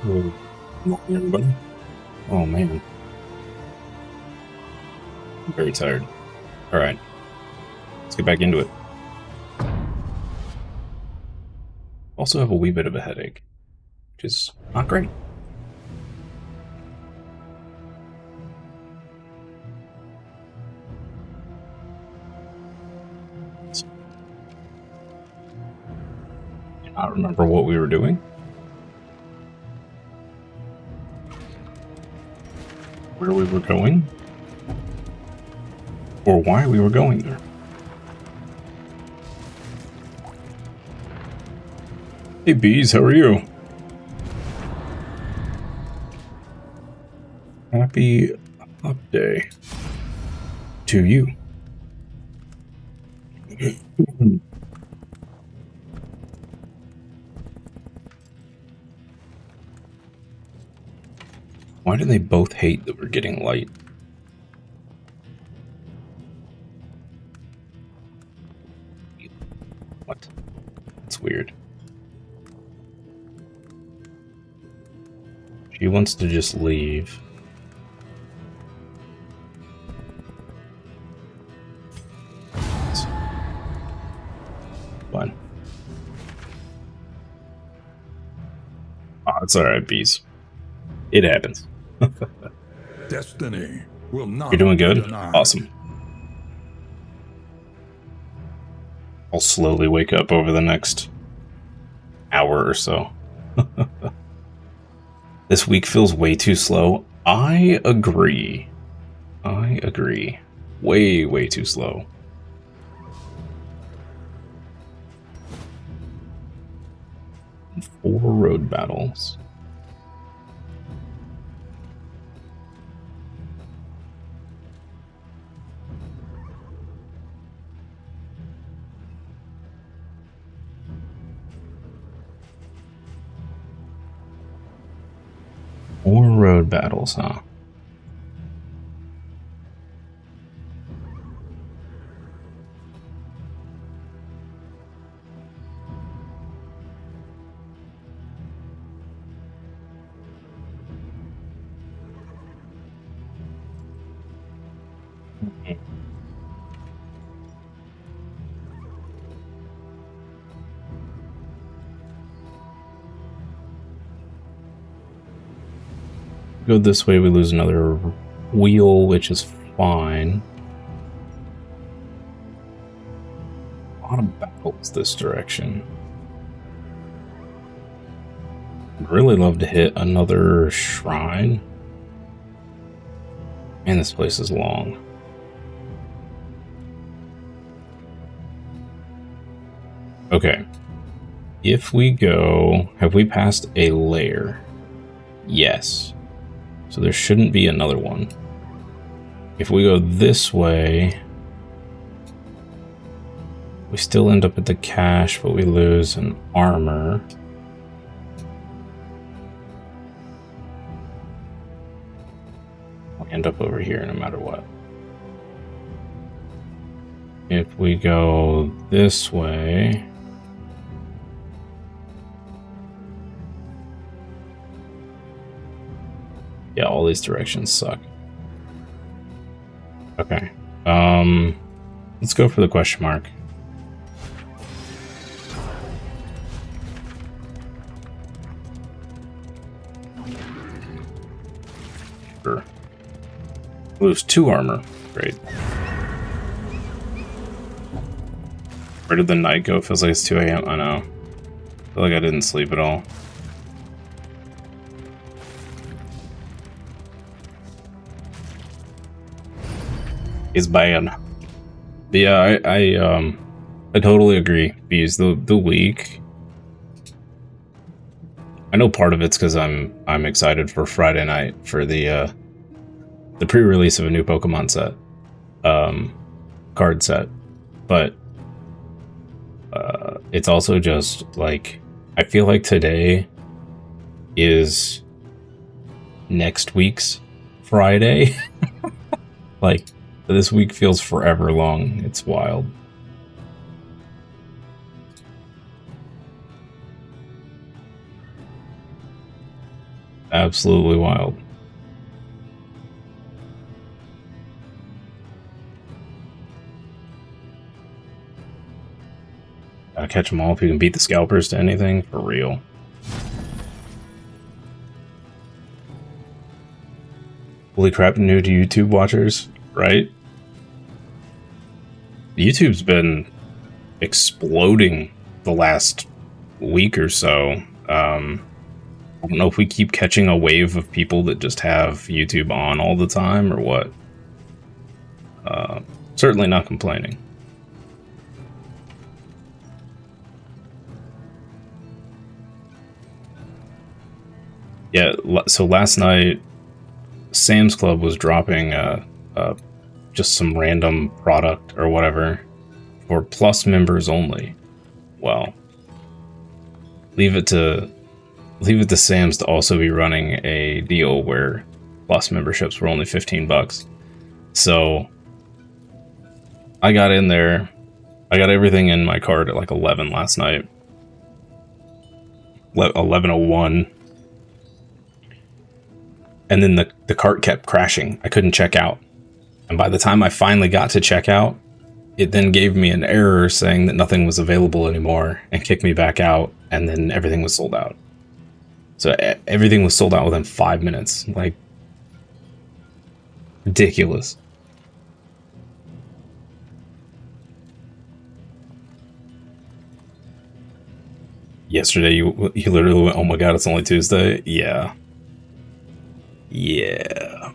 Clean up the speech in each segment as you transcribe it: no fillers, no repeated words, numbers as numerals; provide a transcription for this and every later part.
Oh, morning, everybody. Oh man, I'm very tired. All right, let's get back into it. Also have a wee bit of a headache, which is not great. I do not remember what we were doing, where we were going, or why we were going there. Hey bees, how are you? Happy Hop Day to you. Why do they both hate that we're getting light? What? That's weird. She wants to just leave. Fine. Oh, it's alright, bees. It happens. Destiny will not. You're doing good? denied. Awesome. I'll slowly wake up over the next hour or so. This week feels way too slow. I agree. Way, way too slow. Four road battles. Four road battles, huh? Go this way, we lose another wheel, which is fine. A lot of battles this direction. I'd really love to hit another shrine. Man, this place is long. Okay. If we go... Have we passed a lair? Yes. So there shouldn't be another one. If we go this way, we still end up at the cache, but we lose an armor. We end up over here no matter what. If we go this way... Yeah, all these directions suck. Okay. Let's go for the question mark. Sure. Lose 2 armor. Great. Where did the night go? Feels like it's 2 a.m. I know. I feel like I didn't sleep at all. Is bad. But yeah, I totally agree. Because the week, I know part of it's because I'm excited for Friday night for the pre-release of a new Pokemon set, card set, but it's also just like I feel like today is next week's Friday. Like. This week feels forever long. It's wild. Absolutely wild. Gotta catch them all if you can beat the scalpers to anything, for real. Holy crap, new to YouTube watchers, right? YouTube's been exploding the last week or so. I don't know if we keep catching a wave of people that just have YouTube on all the time or what. Certainly not complaining. Yeah, so last night, Sam's Club was dropping just some random product or whatever for Plus members only. Well, leave it to Sam's to also be running a deal where Plus memberships were only $15. So I got in there. I got everything in my cart at like 11 last night. 11:01. And then the cart kept crashing. I couldn't check out. And by the time I finally got to check out, it then gave me an error saying that nothing was available anymore and kicked me back out, and then everything was sold out. So everything was sold out within 5 minutes. Like, ridiculous. Yesterday, you literally went, oh my god, it's only Tuesday? Yeah. Yeah.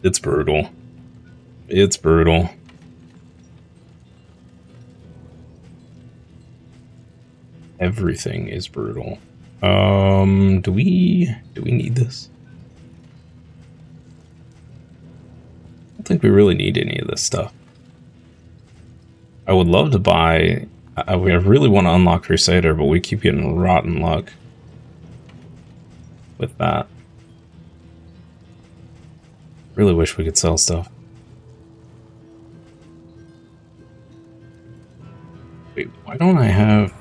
It's brutal. It's brutal. Everything is brutal. Do we need this? I don't think we really need any of this stuff. I would love to buy... I really want to unlock Crusader, but we keep getting rotten luck with that. Really wish we could sell stuff. Wait, why don't I have...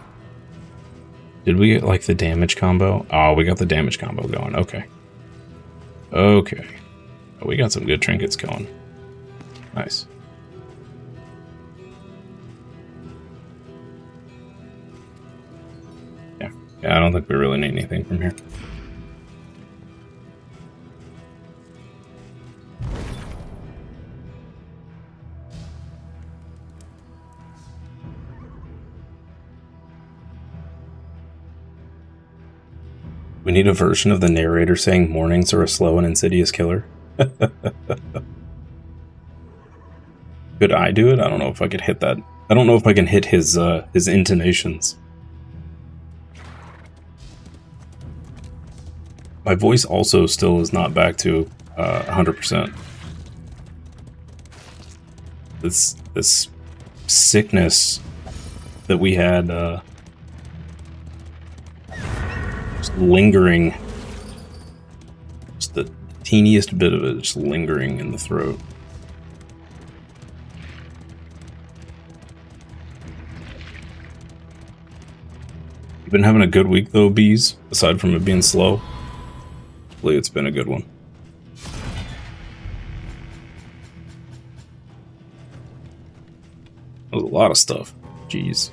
Did we get, like, the damage combo? Oh, we got the damage combo going. Okay. Okay. Oh, we got some good trinkets going. Nice. Yeah, I don't think we really need anything from here. We need a version of the narrator saying mornings are a slow and insidious killer. Could I do it? I don't know if I could hit that. I don't know if I can hit his intonations. My voice also still is not back to 100%. This sickness that we had just lingering, just the teeniest bit of it just lingering in the throat. You've been having a good week though, Bees, aside from it being slow. Hopefully it's been a good one. That was a lot of stuff. Jeez.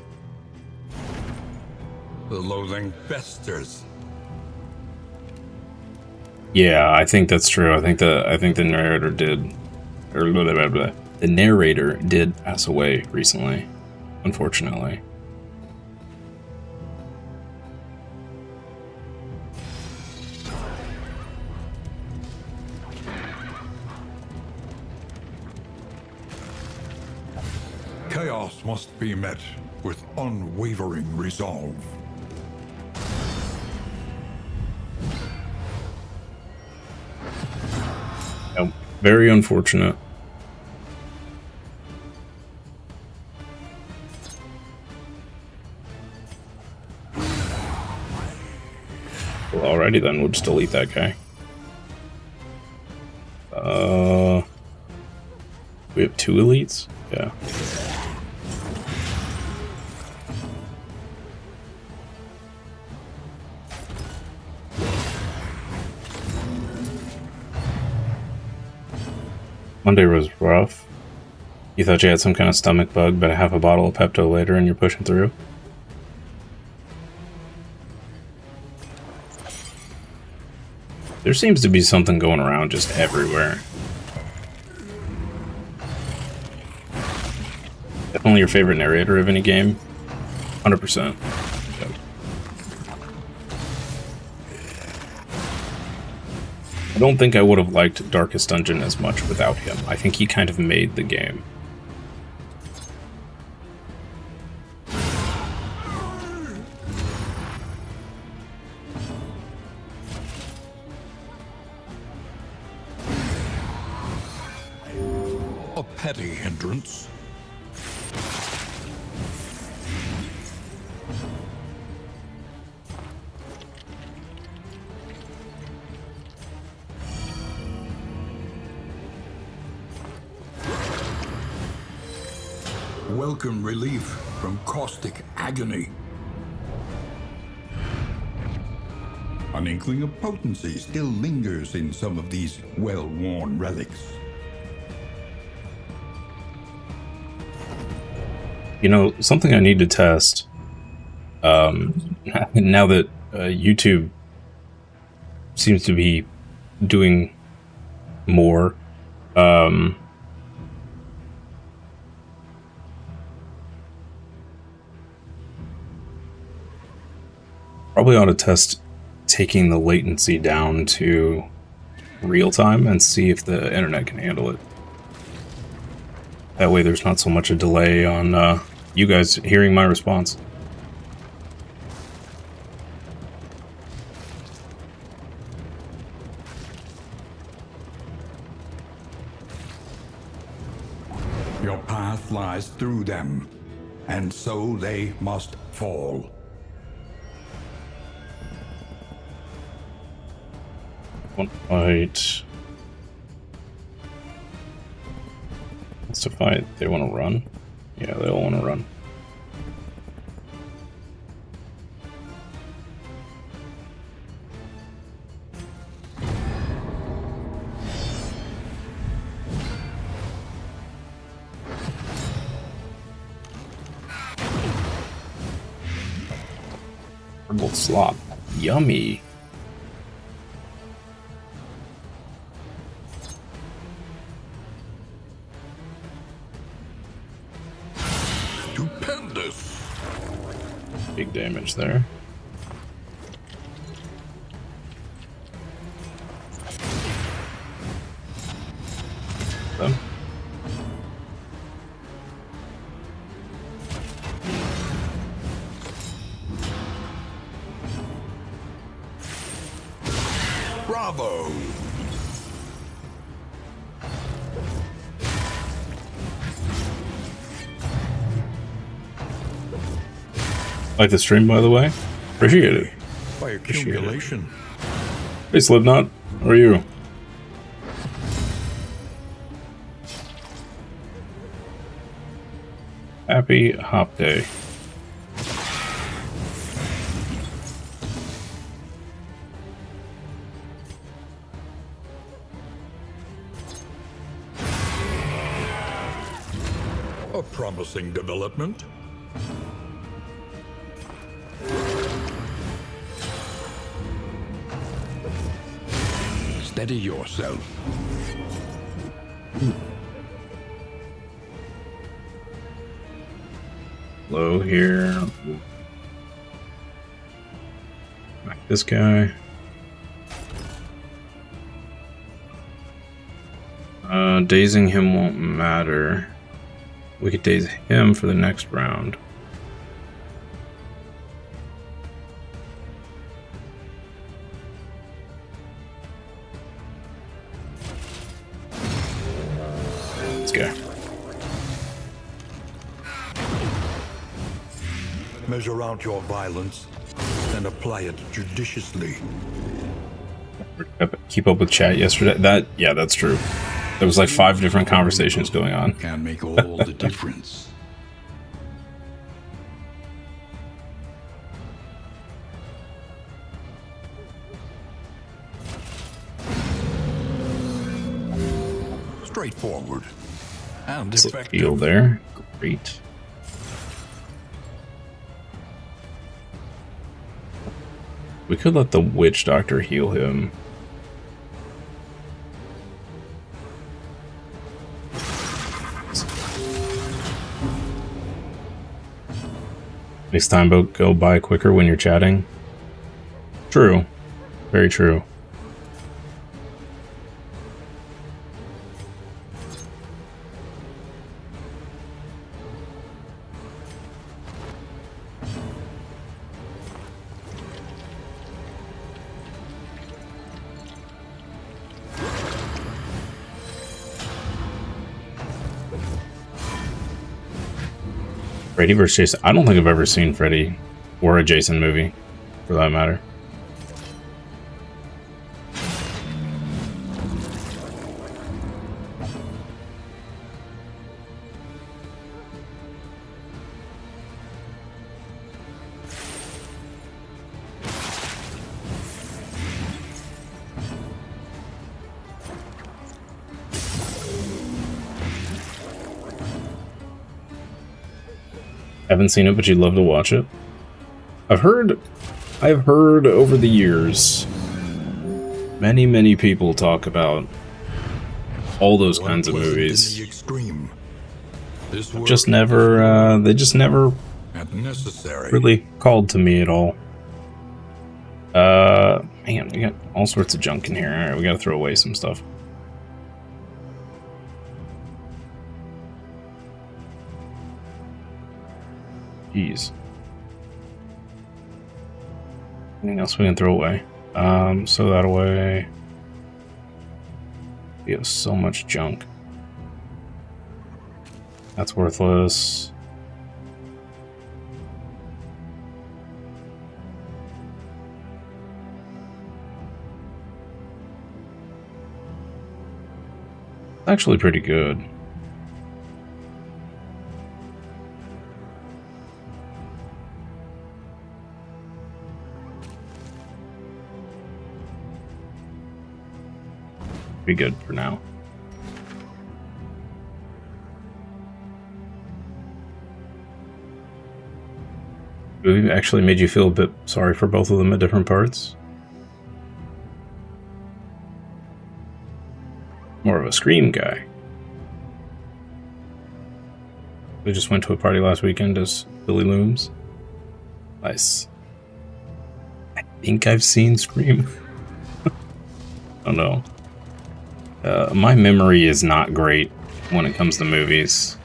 The loathing festers. Yeah, I think that's true. I think the narrator did, or blah, blah, blah, blah. The narrator did pass away recently, unfortunately. Chaos must be met with unwavering resolve. Yep. Very unfortunate. Well, alrighty then, we'll just delete that guy. We have 2 elites? Yeah. Monday was rough. You thought you had some kind of stomach bug, but a half a bottle of Pepto later and you're pushing through. There seems to be something going around just everywhere. Definitely your favorite narrator of any game. 100%. Yep. I don't think I would have liked Darkest Dungeon as much without him. I think he kind of made the game. A petty hindrance. Welcome relief from caustic agony. An inkling of potency still lingers in some of these well-worn relics. You know, something I need to test, now that YouTube seems to be doing more, probably ought to test taking the latency down to real time and see if the internet can handle it. That way there's not so much a delay on you guys hearing my response. Your path lies through them, and so they must fall. One fight. What's the fight? They want to run? Yeah, they all want to run. Herbal slop. Yummy. Stupendous. Big damage there. Them. Bravo. Like the stream, by the way. Appreciate it. By accumulation. Hey, Slipknot. How are you? Happy Hop Day. A promising development. Steady yourself. Low here. Like this guy. Dazing him won't matter. We could daze him for the next round. Let's go. Measure out your violence and apply it judiciously. Keep up with chat yesterday. Yeah, that's true. There was like 5 different conversations going on. Can make all the difference. straightforward and Let's effective. heal there. Great. We could let the witch doctor heal him. Makes time go by quicker when you're chatting. True. Very true. Freddy vs. Jason. I don't think I've ever seen Freddy or a Jason movie, for that matter. Haven't seen it, but you'd love to watch it. I've heard over the years many people talk about all those kinds of movies. Just never they just never really called to me at all. Man, we got all sorts of junk in here. Alright, we gotta throw away some stuff. Jeez. Anything else we can throw away? So that away. We have so much junk. That's worthless. Actually pretty good. Be good for now. Movie actually made you feel a bit sorry for both of them at different parts. More of a Scream guy. We just went to a party last weekend as Billy Looms. Nice. I think I've seen Scream. Oh no. My memory is not great when it comes to movies.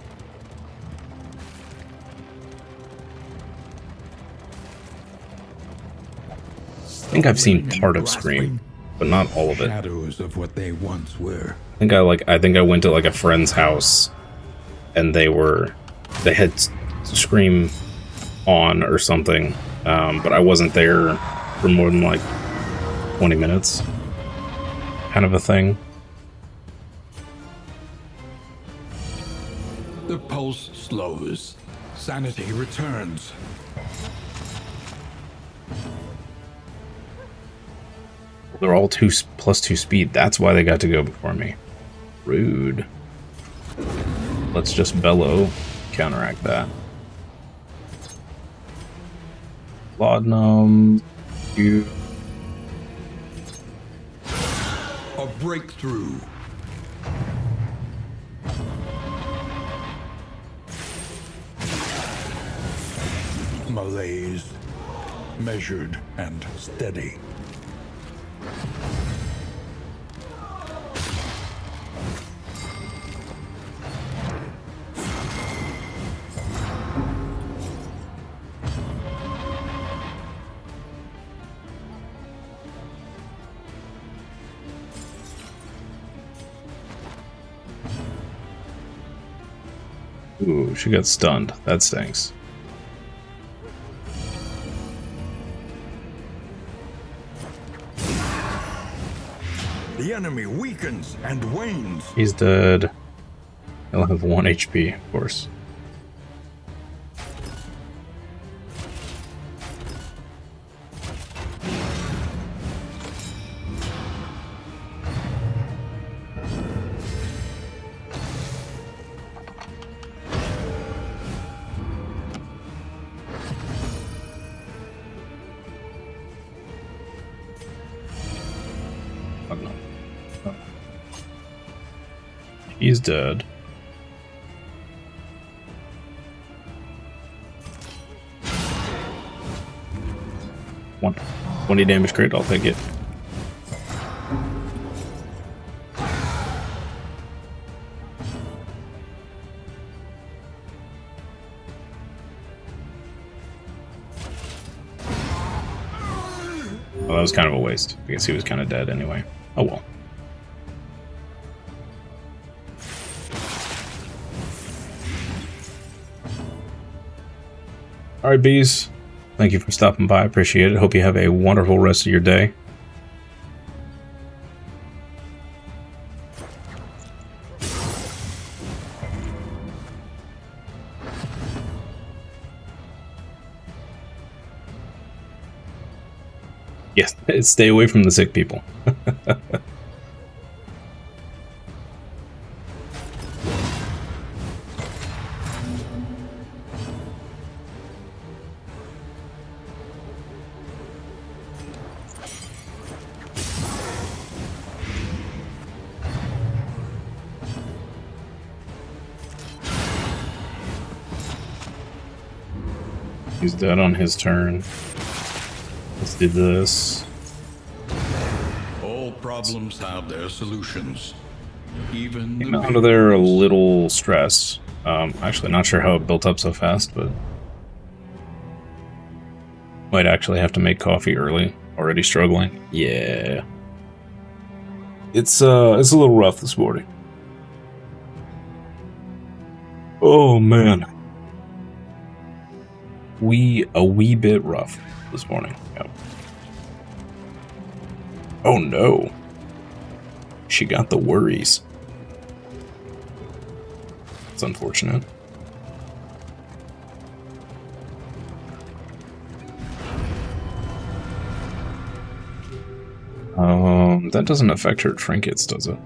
I think I've seen part of Scream, but not all of it. Shadows of what they once were. I think I went to like a friend's house, and they had Scream on or something, but I wasn't there for more than like 20 minutes, kind of a thing. The pulse slows. Sanity returns. They're all +2 speed. That's why they got to go before me. Rude. Let's just bellow. Counteract that. Laudanum. You. A breakthrough. Malaise. Measured and steady. Ooh, she got stunned. That stinks. The enemy weakens and wanes. He's dead. He'll have 1 HP, of course. Oh, no. Oh. He's dead. One. 20 damage crit, I'll take it. Well, that was kind of a waste, because he was kind of dead anyway. Oh well. Alright, bees. Thank you for stopping by. Appreciate it. Hope you have a wonderful rest of your day. Yes, stay away from the sick people. He's dead on his turn. Let's do this. All problems have their solutions. Even Came out of there a little stressed. Actually, not sure how it built up so fast, but might actually have to make coffee early. Already struggling. Yeah, it's a little rough this morning. Oh man, a wee bit rough this morning. Yep. Oh no, she got the worries. It's unfortunate. That doesn't affect her trinkets, does it?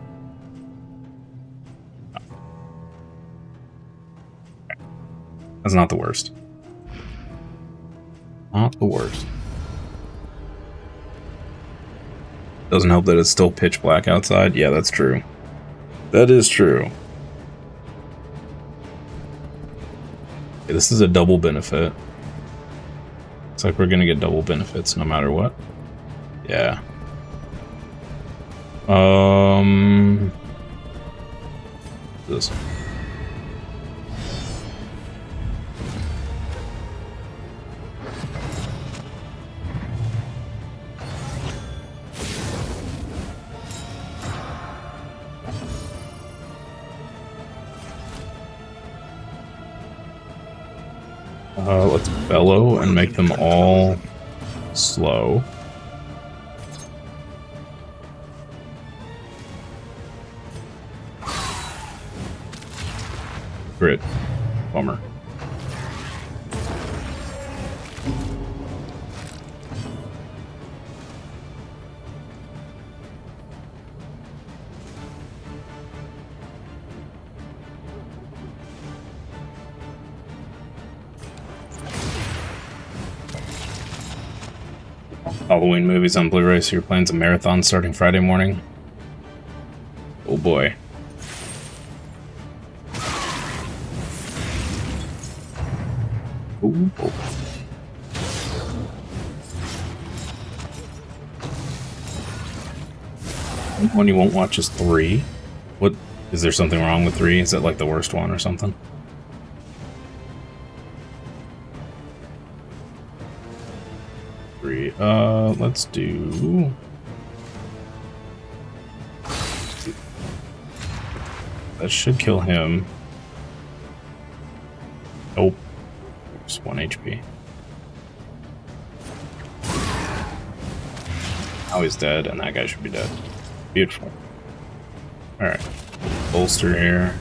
That's not the worst. Not the worst. Doesn't help that it's still pitch black outside. Yeah, that's true. That is true. Okay, this is a double benefit. Looks like we're gonna get double benefits no matter what. Yeah. This. Let's bellow and make them all slow. Crit. Bummer. Halloween movies on Blu-ray, so you're playing some marathon starting Friday morning? Oh boy. Ooh. One you won't watch is 3. What? Is there something wrong with 3? Is that like the worst one or something? Let's do... That should kill him. Nope. Just 1 HP. Now he's dead, and that guy should be dead. Beautiful. Alright. Bolster here.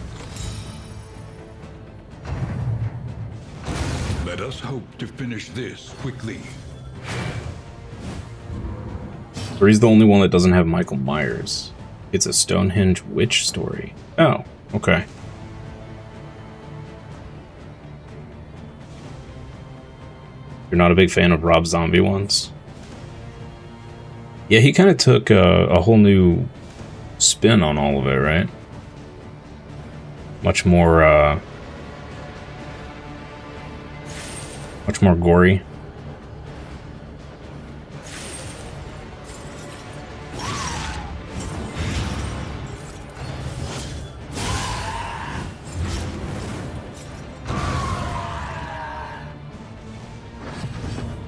Let us hope to finish this quickly. He's the only one that doesn't have Michael Myers. It's a Stonehenge witch story. Oh, okay. You're not a big fan of Rob Zombie ones? Yeah, he kind of took a whole new spin on all of it, right? Much more gory.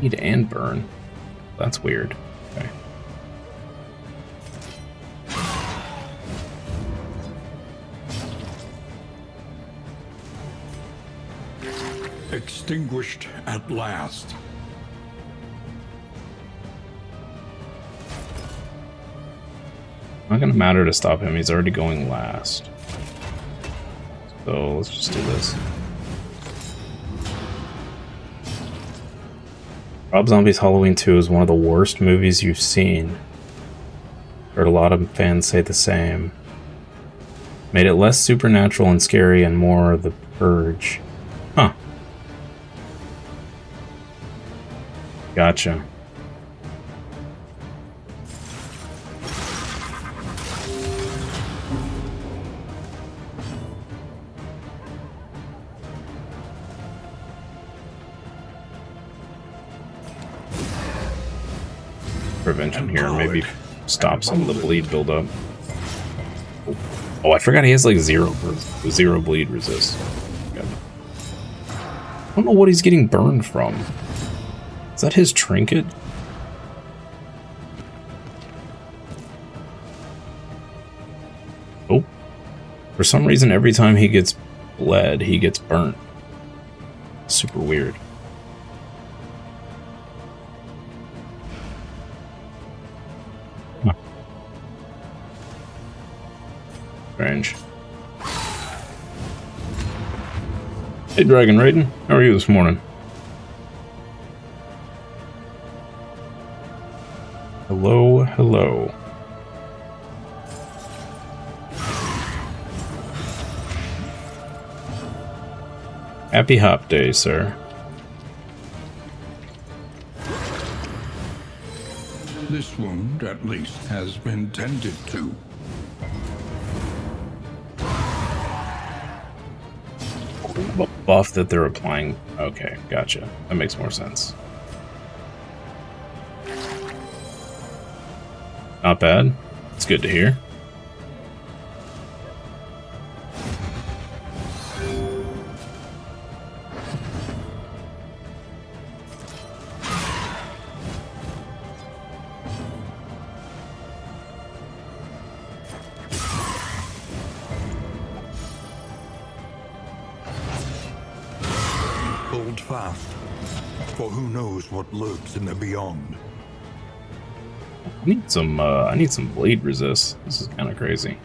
Eat and burn. That's weird. Okay. Extinguished at last. Not gonna matter to stop him. He's already going last. So let's just do this. Rob Zombie's Halloween 2 is one of the worst movies you've seen. Heard a lot of fans say the same. Made it less supernatural and scary and more The Purge. Huh. Gotcha. Prevention here, maybe stop some of the bleed buildup. Oh, I forgot he has like zero bleed resist. God. I don't know what he's getting burned from. Is that his trinket? Oh. For some reason, every time he gets bled, he gets burnt. Super weird. Strange. Hey, Dragon Raiden. How are you this morning? Hello, hello. Happy Hop Day, sir. This wound, at least, has been tended to. Buff that they're applying. Okay, gotcha. That makes more sense. Not bad. It's good to hear. Hold fast, for who knows what lurks in the beyond. I need some bleed resist. This is kind of crazy.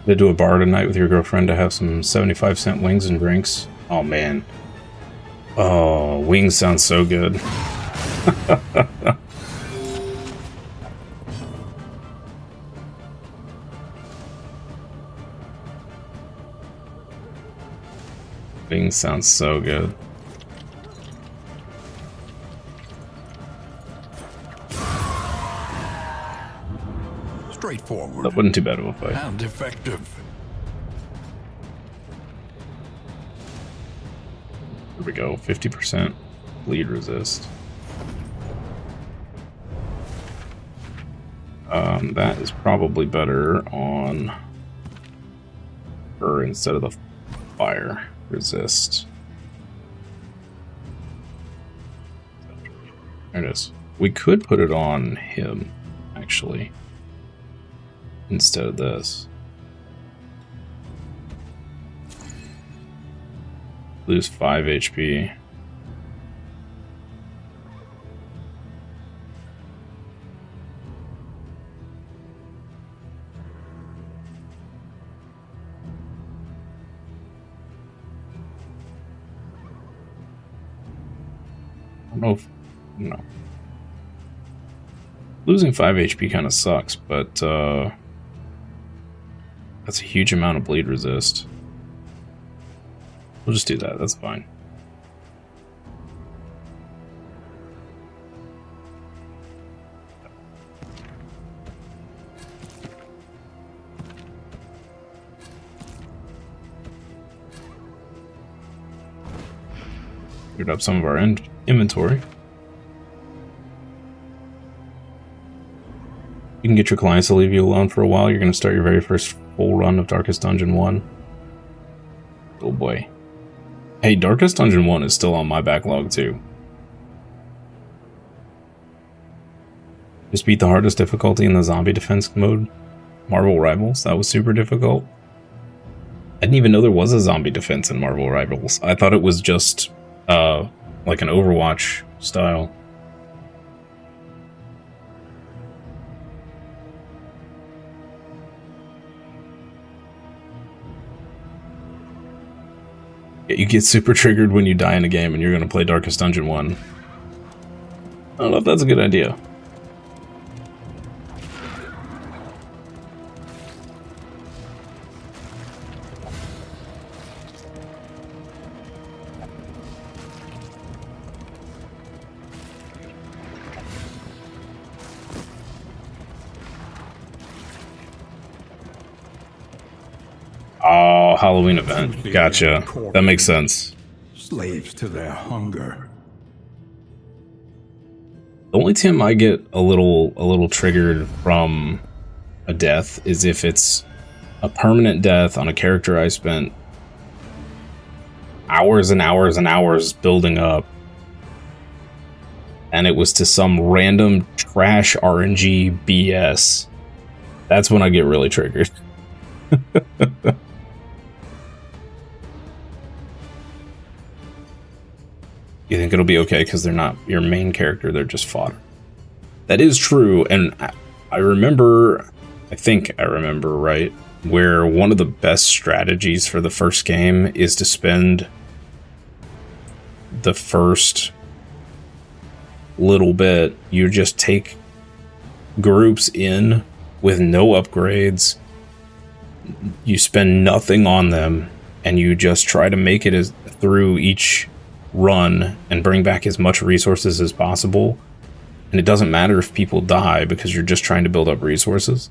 Did do a bar tonight with your girlfriend to have some 75-cent wings and drinks. Oh man. Oh, wings sound so good. Wings sounds so good. Straightforward. That wasn't too bad of a fight. And effective. Here we go, 50% bleed resist. That is probably better on her instead of the fire resist. There it is. We could put it on him, actually, instead of this. Lose 5 HP. I don't know if... No. Losing 5 HP kind of sucks, but that's a huge amount of bleed resist. We'll just do that, that's fine. Cleared up some of our inventory. You can get your clients to leave you alone for a while. You're going to start your very first full run of Darkest Dungeon 1. Oh boy. Hey, Darkest Dungeon 1 is still on my backlog too. Just beat the hardest difficulty in the zombie defense mode. Marvel Rivals, that was super difficult. I didn't even know there was a zombie defense in Marvel Rivals. I thought it was just like an Overwatch style. Yeah, you get super triggered when you die in a game and you're going to play Darkest Dungeon 1. I don't know if that's a good idea. Oh, Halloween event. Gotcha. That makes sense. Slaves to their hunger. The only time I get a little triggered from a death is if it's a permanent death on a character I spent hours and hours and hours building up, and it was to some random trash RNG BS. That's when I get really triggered. You think it'll be okay because they're not your main character, they're just fodder. That is true, and I think I remember, right, where one of the best strategies for the first game is to spend the first little bit, you just take groups in with no upgrades, you spend nothing on them, and you just try to make it through each run and bring back as much resources as possible. And it doesn't matter if people die because you're just trying to build up resources.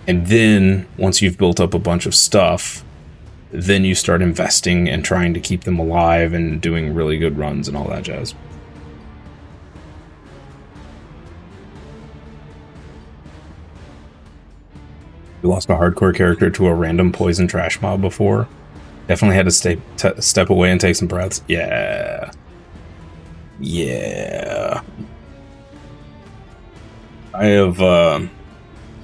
And then once you've built up a bunch of stuff, then you start investing and trying to keep them alive and doing really good runs and all that jazz. We lost a hardcore character to a random poison trash mob before. Definitely had to step away and take some breaths. Yeah. Yeah. I have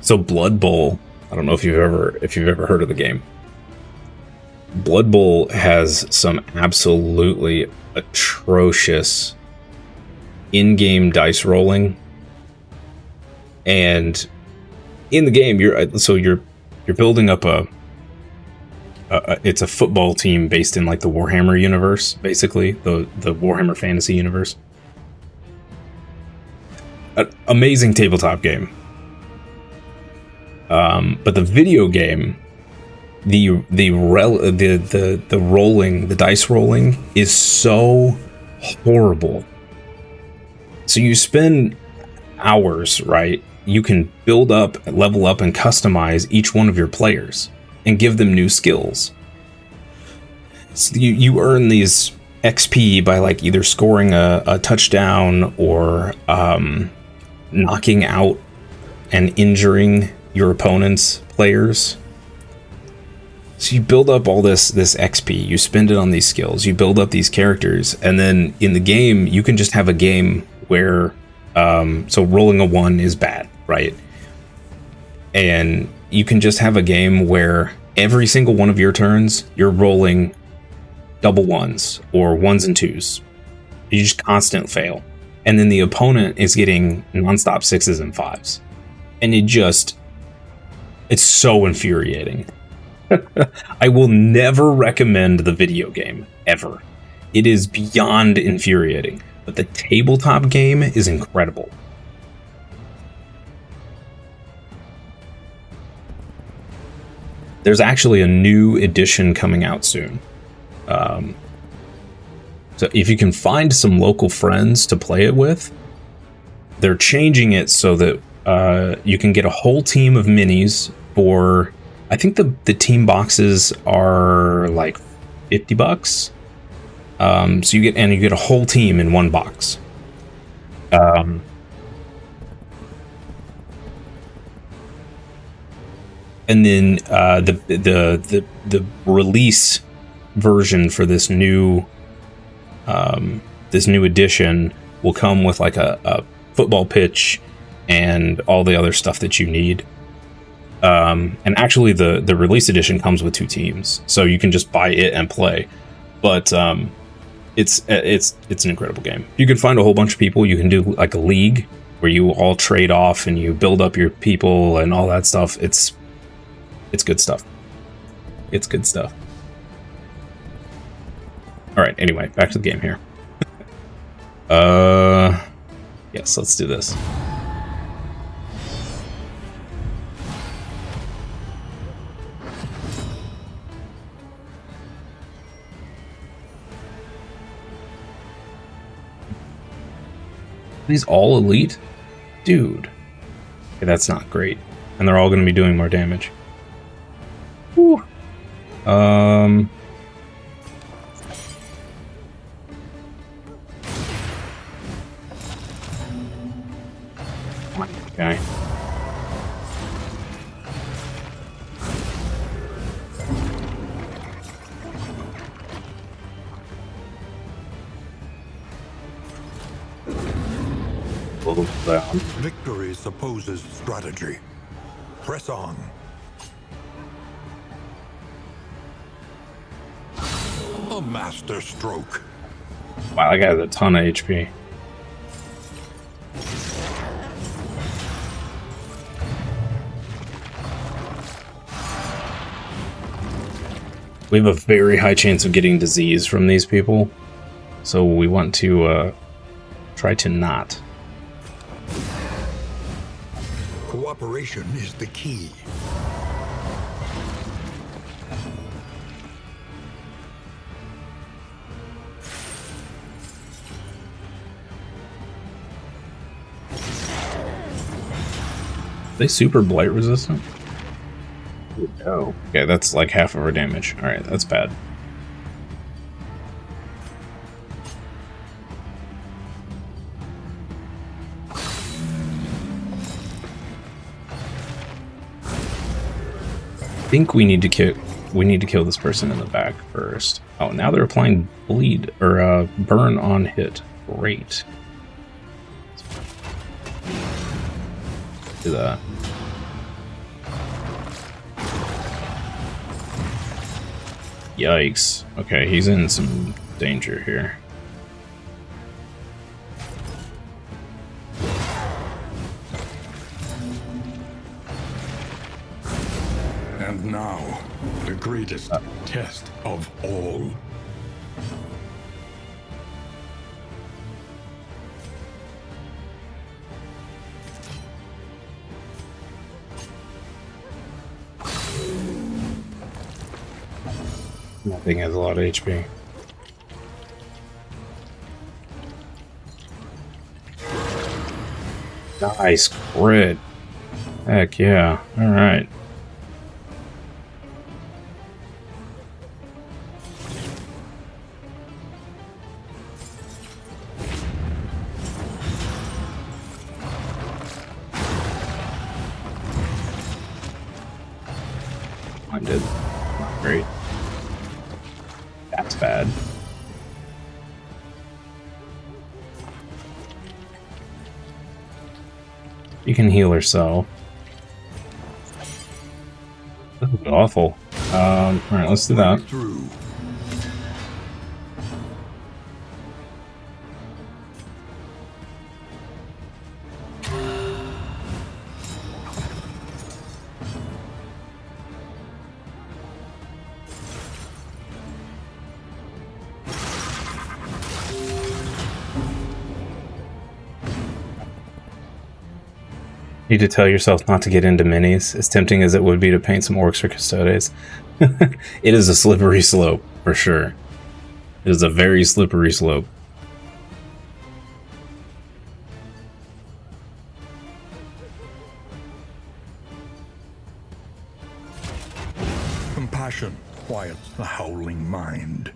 so Blood Bowl. I don't know if you've ever heard of the game. Blood Bowl has some absolutely atrocious in-game dice rolling. And in the game you're building up it's a football team based in like the Warhammer universe, basically the Warhammer Fantasy universe. An amazing tabletop game. But the video game, the rolling, the dice rolling is so horrible. So you spend hours, right? You can build up, level up, and customize each one of your players and give them new skills. So you earn these XP by like either scoring a touchdown or knocking out and injuring your opponent's players. So you build up all this XP, you spend it on these skills, you build up these characters, and then in the game you can just have a game where so rolling a 1 is bad, right? And you can just have a game where every single one of your turns you're rolling double 1s or 1s and 2s. You just constant fail. And then the opponent is getting nonstop 6s and 5s. And it's so infuriating. I will never recommend the video game, ever. It is beyond infuriating. But the tabletop game is incredible. there's actually a new edition coming out soon. So if you can find some local friends to play it with, they're changing it so that you can get a whole team of minis for, I think the team boxes are like $50. So you get a whole team in one box. And then the release version for this new edition will come with like a football pitch and all the other stuff that you need. And actually the release edition comes with 2 teams, so you can just buy it and play. But it's an incredible game. You can find a whole bunch of people. You can do like a league where you all trade off and you build up your people and all that stuff. It's good stuff. It's good stuff. All right. Anyway, back to the game here. Yes, let's do this. These all elite? Dude. Okay, that's not great. And they're all going to be doing more damage. Whew. Okay. Victory supposes strategy. Press on. A master stroke. Wow, that guy has a ton of HP. We have a very high chance of getting disease from these people, so we want to try to not. Cooperation is the key. Are they super blight resistant? No. Okay, that's like half of our damage. Alright, that's bad. I think we need to kill this person in the back first. Oh, now they're applying bleed or burn on hit. Great. Do that. Yikes. Okay, he's in some danger here. And now, the greatest test of all. That thing has a lot of HP. Nice crit. Heck yeah. Alright. I did. Not great. That's bad. You can heal herself. This is awful. Alright, let's do that. Need to tell yourself not to get into minis, as tempting as it would be to paint some orcs or custodes. It is a slippery slope, for sure. It is a very slippery slope. Compassion quiets the howling mind.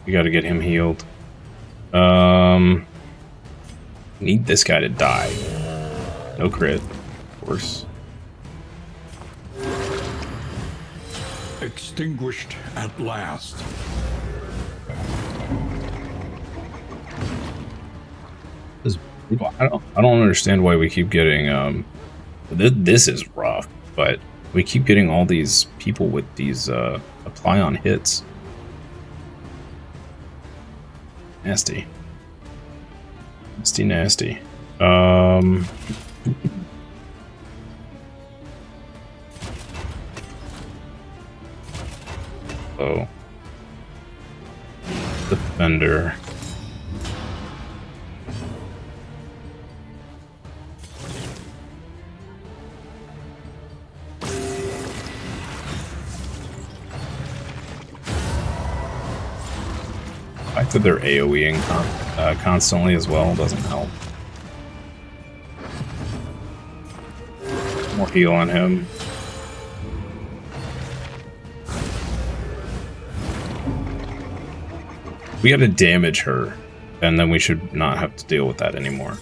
We gotta get him healed. Need this guy to die. No crit, of course. Extinguished at last. I don't understand why we keep getting this is rough, but we keep getting all these people with these apply on hits. Nasty. Nasty, nasty. Oh. Defender. The fact that they're AoEing constantly as well doesn't help. More heal on him. We gotta damage her, and then we should not have to deal with that anymore.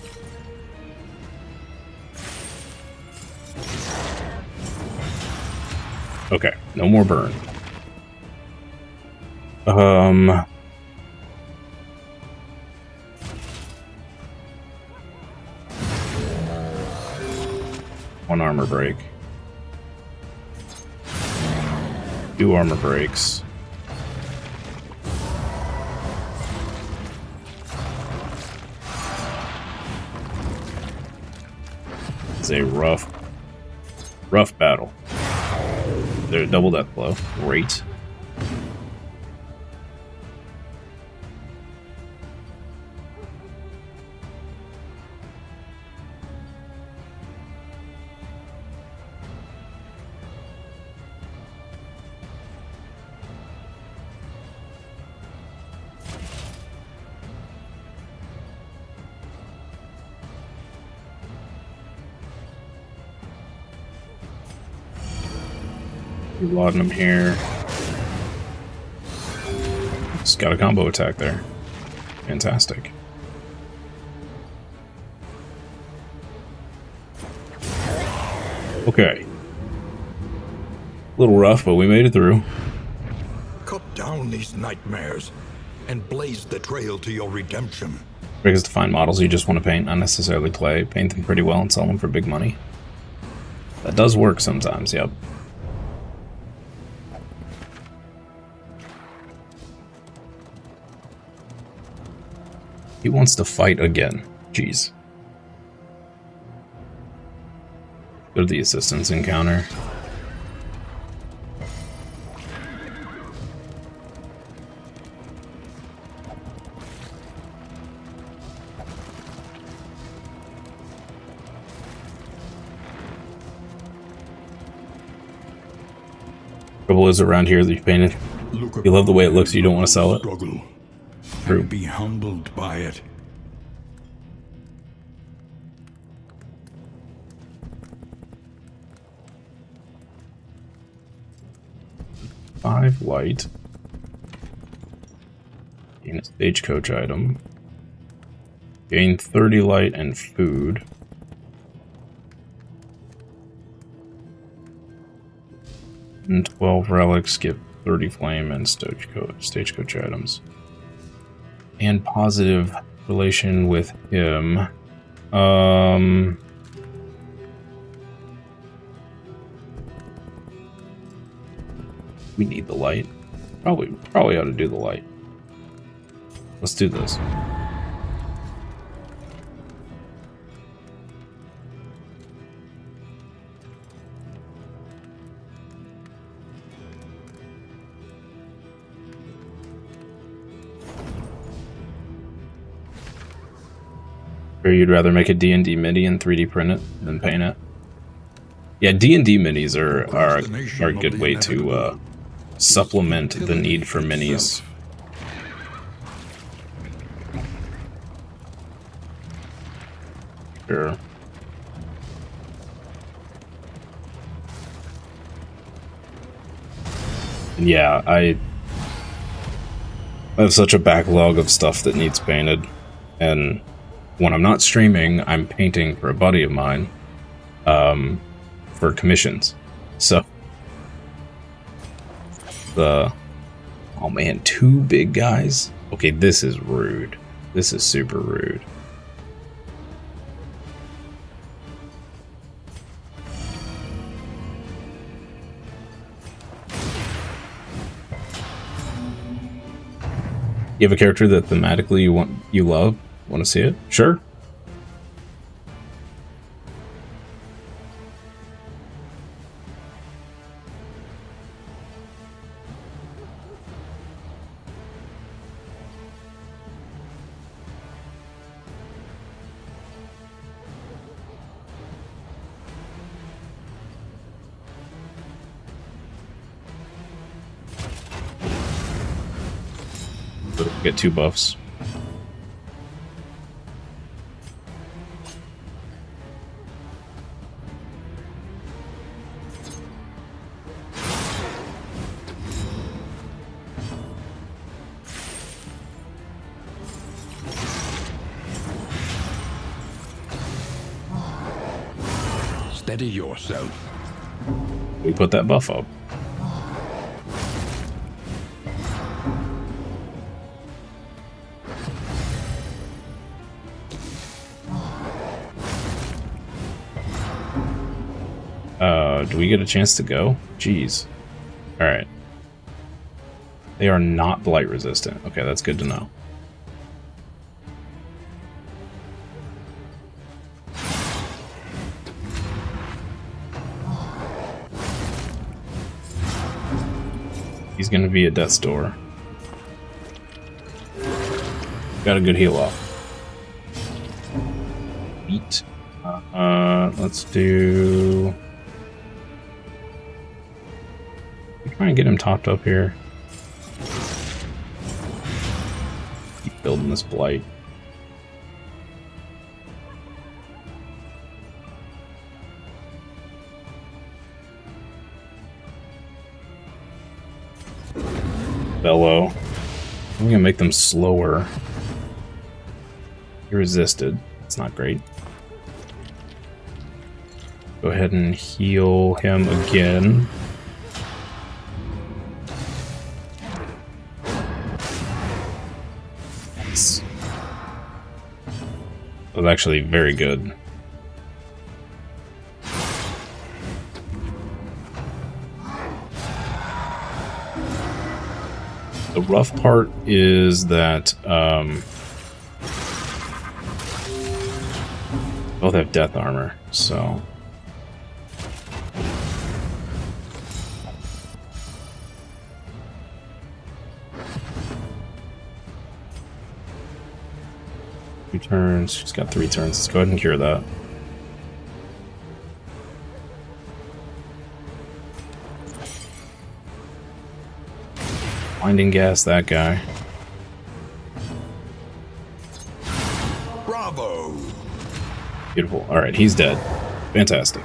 Okay, no more burn. One armor break. 2 armor breaks. It's a rough battle. They're double death blow. Great. Laudanum here. Just got a combo attack there. Fantastic. Okay. A little rough, but we made it through. Cut down these nightmares and blaze the trail to your redemption. Trick is to find models you just want to paint, not necessarily play. Paint them pretty well and sell them for big money. That does work sometimes, yep. He wants to fight again. Jeez. Go to the assistance encounter. Trouble is around here that you painted. You love the way it looks, you don't want to sell it. Struggle. True. And be humbled by it. Five light. Gain a stagecoach item. Gain 30 light and food. And 12 relics, get 30 flame and stagecoach items. And positive relation with him. We need the light. Probably ought to do the light. Let's do this. Or you'd rather make a D&D mini and 3D print it than paint it? Yeah, D&D minis are a good way to supplement the need for minis. Sure. And yeah, I have such a backlog of stuff that needs painted, and when I'm not streaming, I'm painting for a buddy of mine, for commissions. So, oh man, 2 big guys? Okay, this is rude. This is super rude. You have a character that thematically you love? Want to see it? Sure. Get 2 buffs. Steady yourself. We put that buff up. Do we get a chance to go? Jeez. Alright. They are not blight resistant. Okay, that's good to know. He's gonna be at death's door. Got a good heal off. Beat. Let's do... Try and get him topped up here. Keep building this blight. Bellow. I'm gonna make them slower. He resisted. That's not great. Go ahead and heal him again. That was actually very good. The rough part is that both have death armor, so... turns. She's got 3 turns. Let's go ahead and cure that. Blinding gas that guy. Bravo. Beautiful. All right, he's dead. Fantastic.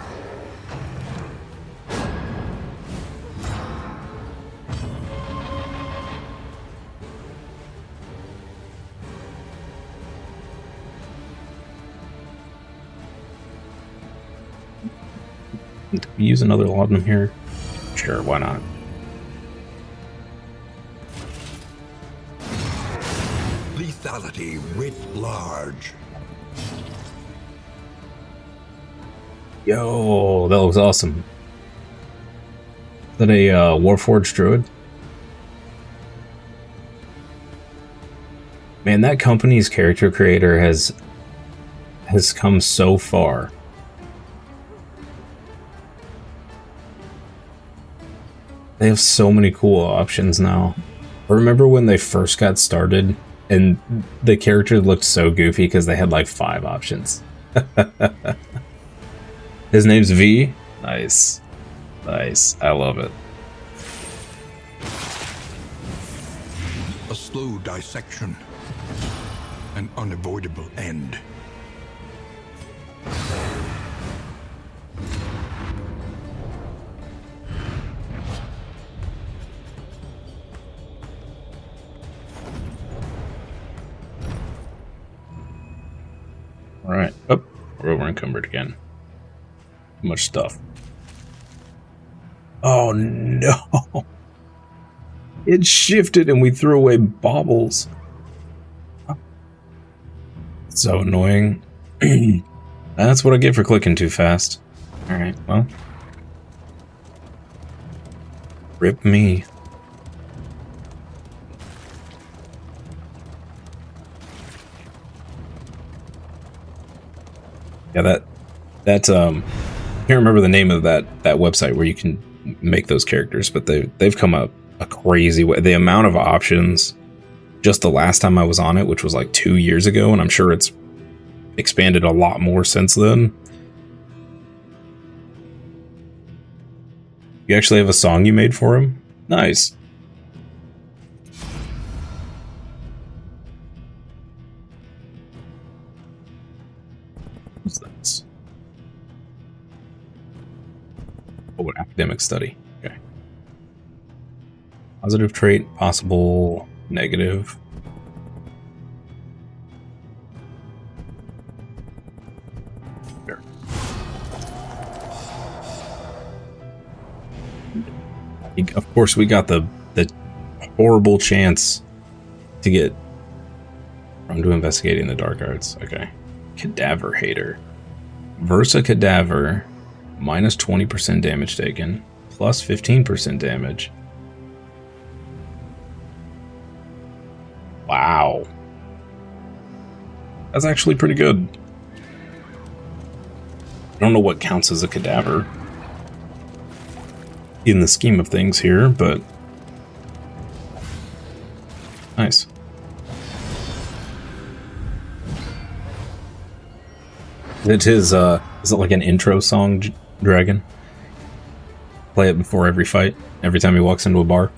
Do we use another laudanum here? Sure, why not? Lethality writ large. Yo, that looks awesome. Is that a Warforged Druid? Man, that company's character creator has come so far. They have so many cool options now. I remember when they first got started, and the character looked so goofy because they had like 5 options. His name's V. Nice. Nice. I love it. A slow dissection. An unavoidable end. Alright. Oh, we're over encumbered again. Too much stuff. Oh no! It shifted and we threw away baubles. So annoying. That's what I get for clicking too fast. Alright, well. Rip me. Yeah, I can't remember the name of that website where you can make those characters, but they've come up a crazy way. The amount of options just the last time I was on it, which was like 2 years ago, and I'm sure it's expanded a lot more since then. You actually have a song you made for him? Nice. What's this? Oh, an academic study. Okay. Positive trait, possible, negative. Sure. Of course, we got the horrible chance to get from to investigating the dark arts. Okay. Cadaver hater. Versa cadaver, minus 20% damage taken, plus 15% damage. Wow. That's actually pretty good. I don't know what counts as a cadaver in the scheme of things here, but nice. Is it like an intro song, Dragon? Play it before every fight, every time he walks into a bar?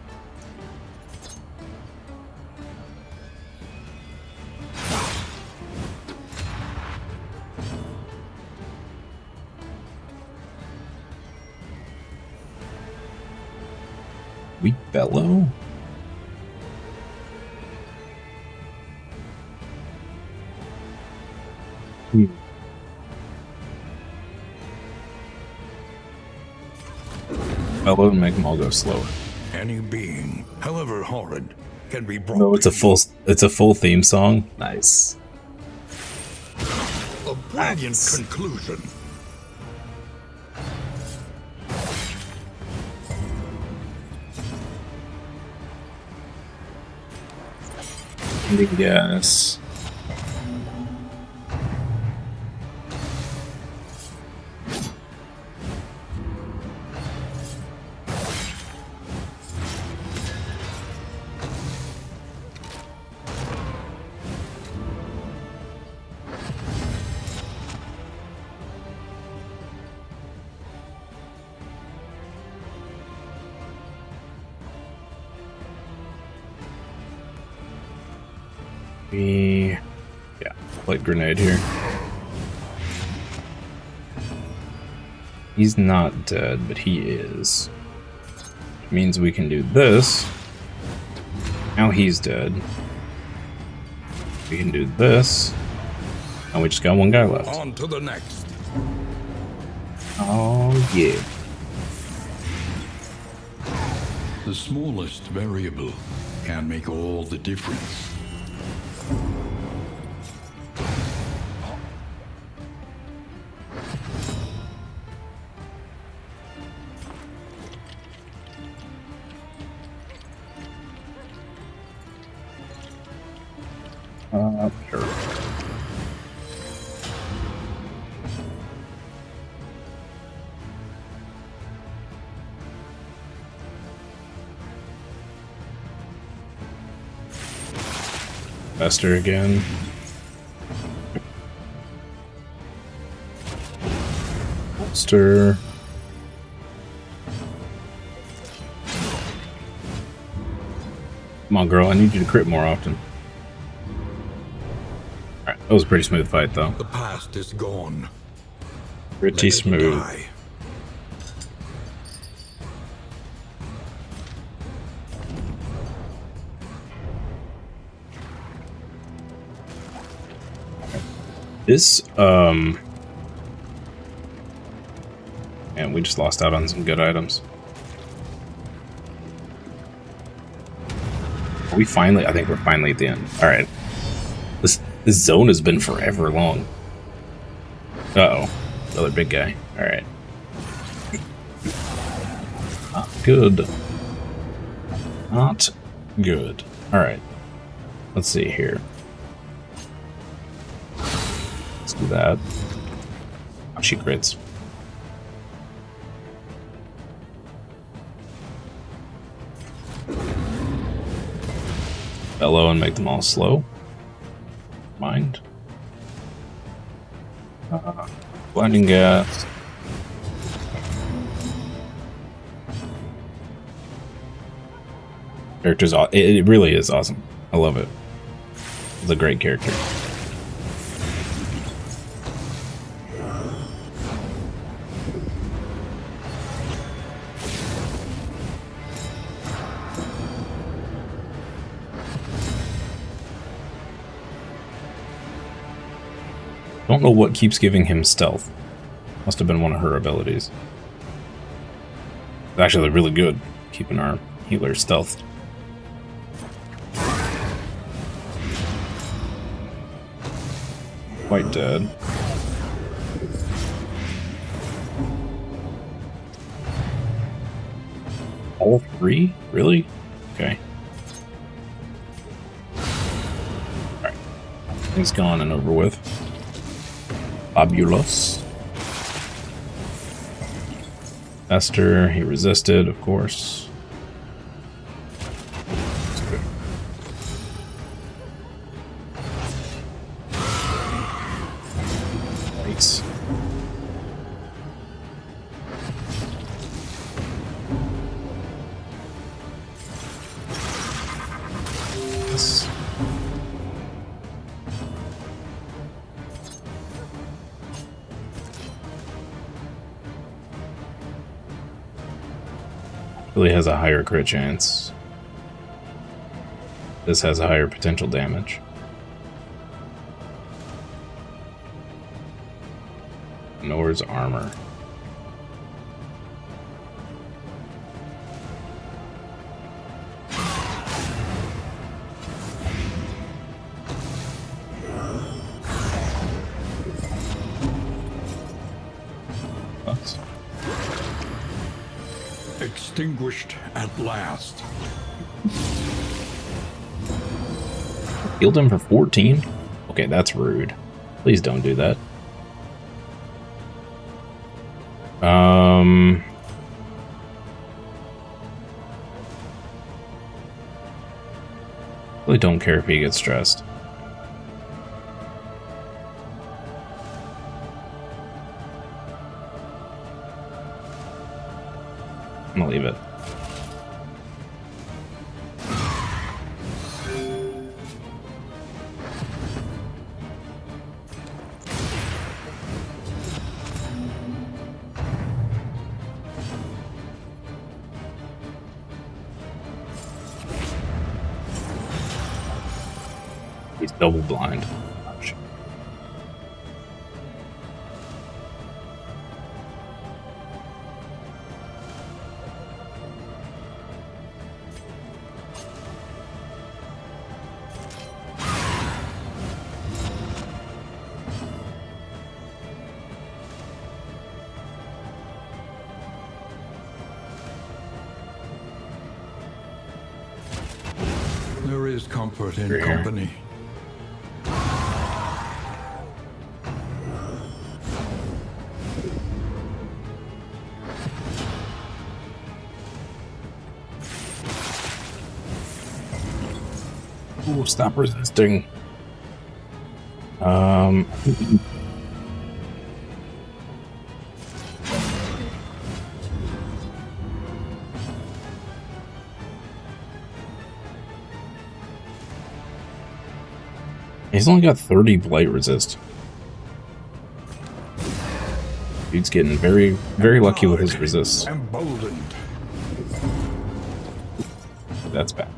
We bellow? Bellow and make them all go slower. Any being, however horrid, can be brought. No, it's a full theme song. Nice. A brilliant conclusion. Yes. Yeah, light grenade here. He's not dead, but he is. Which means we can do this. Now he's dead. We can do this. And we just got one guy left. On to the next. Oh, yeah. The smallest variable can make all the difference. Sure. Fester again. Monster. Come on, girl. I need you to crit more often. Alright, that was a pretty smooth fight, though. The past is gone. Pretty smooth. Die. This, and we just lost out on some good items. Are we finally, I think we're finally at the end. Alright. This zone has been forever long. Uh-oh. Another big guy. Alright. Not good. Not good. Alright. Let's see here. Let's do that. Oh, she crits. Bellow and make them all slow. Mind. Blinding gas. Character's it really is awesome. I love it. It's a great character. Don't know what keeps giving him stealth. Must have been one of her abilities. It's actually really good, keeping our healer stealthed. Quite dead. All three? Really? Okay. Alright. He's gone and over with. Fabulous. Esther, he resisted, of course. Nice. Yes. Really has a higher crit chance. This has a higher potential damage. Nor's armor. That's Extinguished at last. healed him for 14? Okay, that's rude. Please don't do that. Really don't care if he gets stressed. I'm gonna leave it. He's double blind. Ouch. There is comfort in Here. company. Ooh, stop resisting. Um, he's only got 30 blight resist. Dude's getting very, very lucky with his resists. Emboldened. That's bad.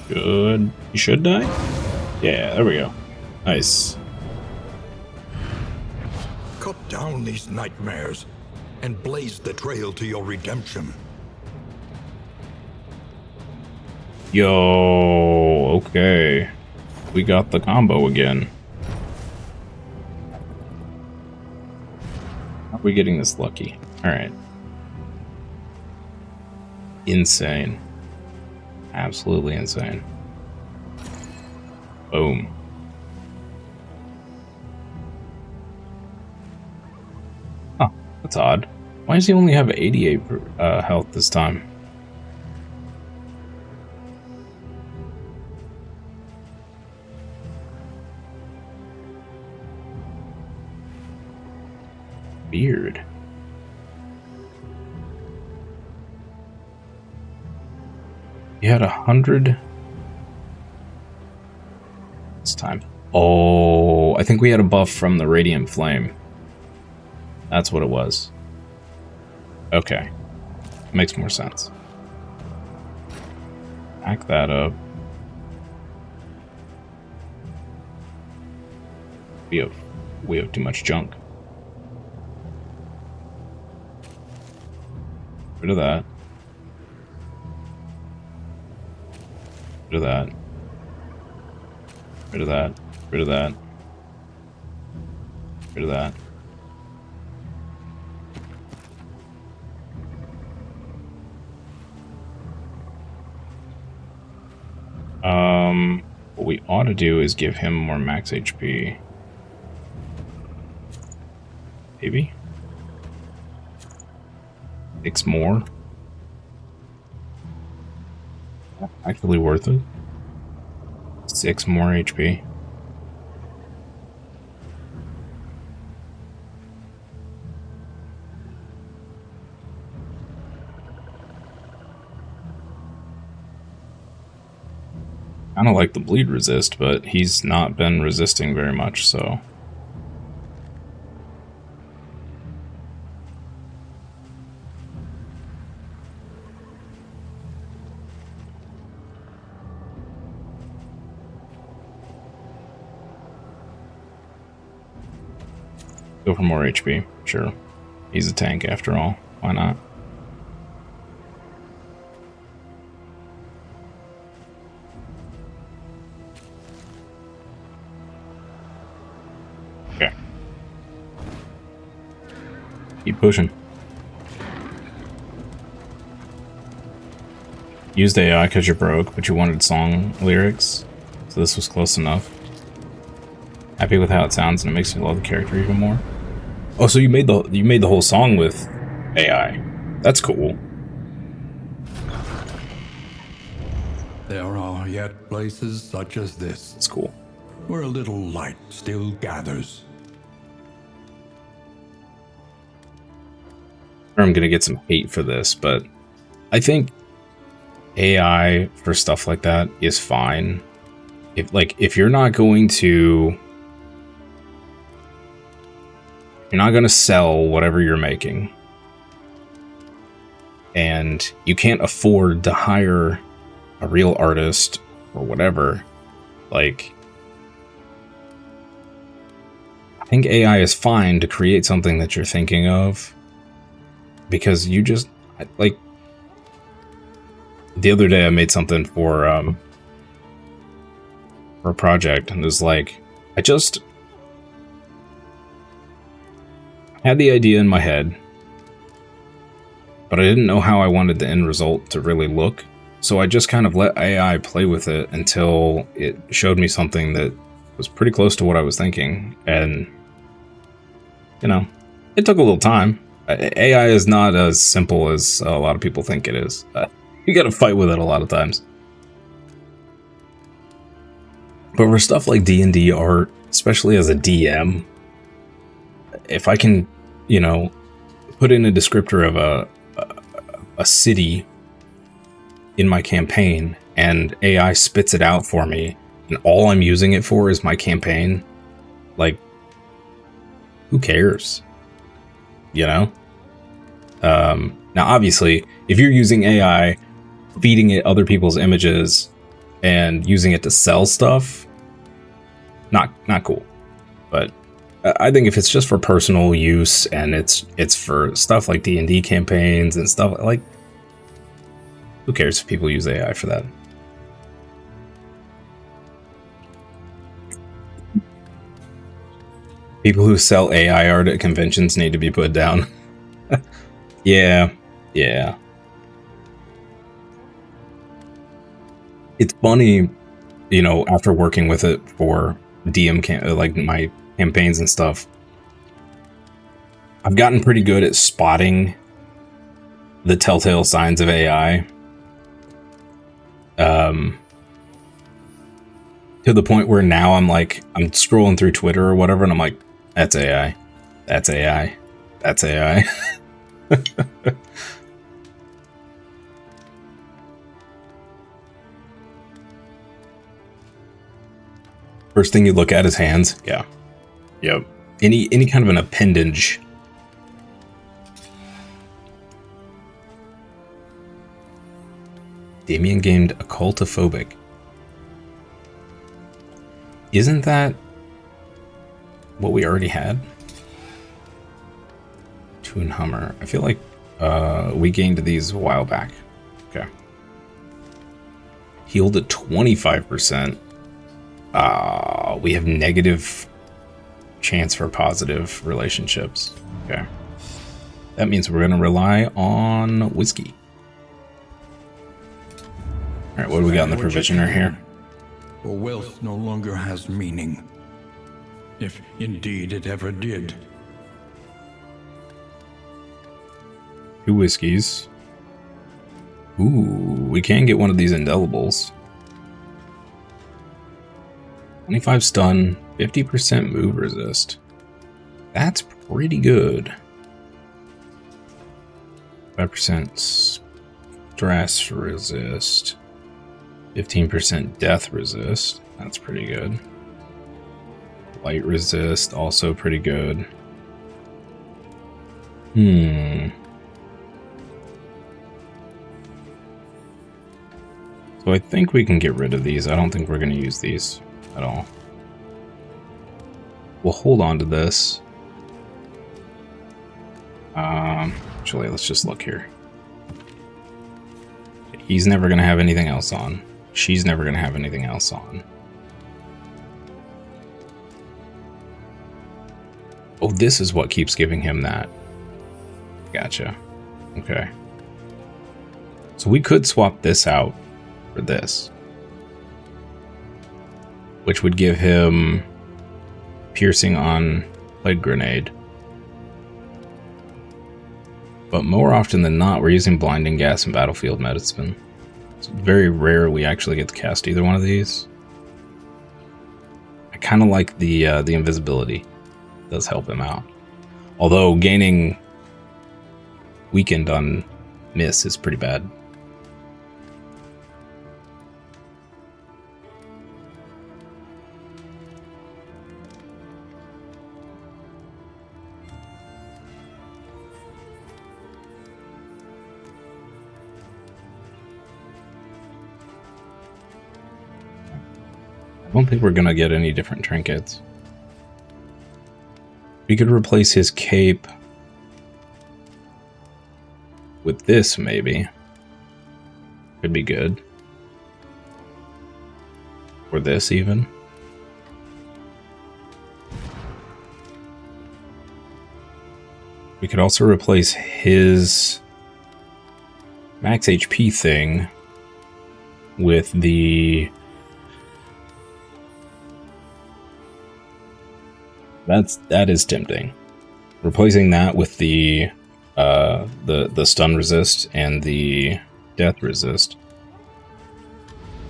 Good. You should die? Yeah, there we go. Nice. Cut down these nightmares and blaze the trail to your redemption. Yo, okay. We got the combo again. How are we getting this lucky? Alright. Insane. Absolutely insane. Boom. Huh, that's odd. Why does he only have 88 health this time? Weird. He had 100 this time. Oh, I think we had a buff from the Radiant Flame. That's what it was. Okay. Makes more sense. Back that up. We have too much junk. Rid of that. Rid of that. Rid of that. Rid of that. Rid of that. What we ought to do is give him more max HP. Maybe? 6 more? Actually worth it. 6 more HP. Kind of like the bleed resist, but he's not been resisting very much, so. Go for more HP, sure. He's a tank after all, why not? Okay. Keep pushing. Used AI because you're broke, but you wanted song lyrics, so this was close enough. Happy with how it sounds, and it makes me love the character even more. Oh, so you made the whole song with AI. That's cool. There are yet places such as this. That's cool. Where a little light still gathers. I'm gonna get some hate for this, but I think AI for stuff like that is fine. If you're not going to sell whatever you're making, and you can't afford to hire a real artist or whatever, like, I think AI is fine to create something that you're thinking of, because you just, like, the other day I made something for for a project, and it was like, I just had the idea in my head, but I didn't know how I wanted the end result to really look. So I just kind of let AI play with it until it showed me something that was pretty close to what I was thinking. And, you know, it took a little time. AI is not as simple as a lot of people think it is. You gotta fight with it a lot of times. But for stuff like D&D art, especially as a DM, if I can, you know, put in a descriptor of a city in my campaign and AI spits it out for me, and all I'm using it for is my campaign, like, who cares? You know? Now, obviously, if you're using AI, feeding it other people's images, and using it to sell stuff, not cool. But I think if it's just for personal use and it's for stuff like D&D campaigns and stuff like, who cares if people use AI for that? People who sell AI art at conventions need to be put down. Yeah. It's funny, you know, after working with it for like my campaigns and stuff, I've gotten pretty good at spotting the telltale signs of AI. To the point where now I'm scrolling through Twitter or whatever, and I'm like, that's AI. That's AI. That's AI. First thing you look at is hands. Yeah. Yep. Any kind of an appendage. Damien gamed occultophobic. Isn't that what we already had? Toon Hummer. I feel like we gained these a while back. Okay. Healed at 25%. We have negative chance for positive relationships. Okay. That means we're going to rely on whiskey. Alright, what do we got in the provisioner here? For wealth no longer has meaning, if indeed it ever did. 2 whiskeys. Ooh, we can get one of these indelibles. 25 stun, 50% move resist. That's pretty good. 5% stress resist. 15% death resist. That's pretty good. Light resist, also pretty good. So I think we can get rid of these. I don't think we're going to use these at all. We'll hold on to this. Actually, let's just look here. He's never going to have anything else on. She's never going to have anything else on. Oh, this is what keeps giving him that. Gotcha. Okay. So we could swap this out for this, which would give him piercing on plague grenade. But more often than not, we're using blinding gas and battlefield medicine. It's very rare we actually get to cast either one of these. I kind of like the invisibility. It does help him out. Although gaining weakened on miss is pretty bad. I don't think we're going to get any different trinkets. We could replace his cape with this, maybe. Could be good. Or this even. We could also replace his max HP thing with the... That is tempting. Replacing that with the stun resist and the death resist.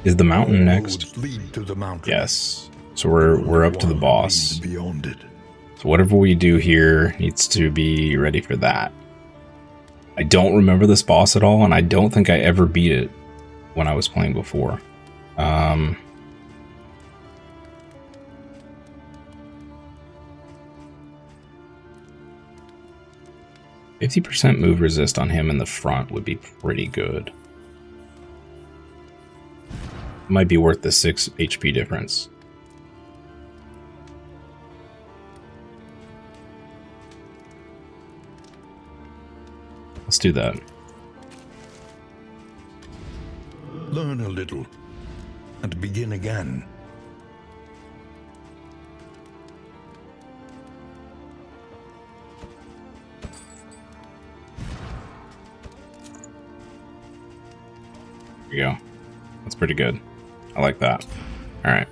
Is the mountain next? Lead to the mountain. Yes. So we're up to the boss. Beyond it. So whatever we do here needs to be ready for that. I don't remember this boss at all, and I don't think I ever beat it when I was playing before. 50% move resist on him in the front would be pretty good. Might be worth the 6 HP difference. Let's do that. Learn a little and begin again. There you go. That's pretty good. I like that. Alright.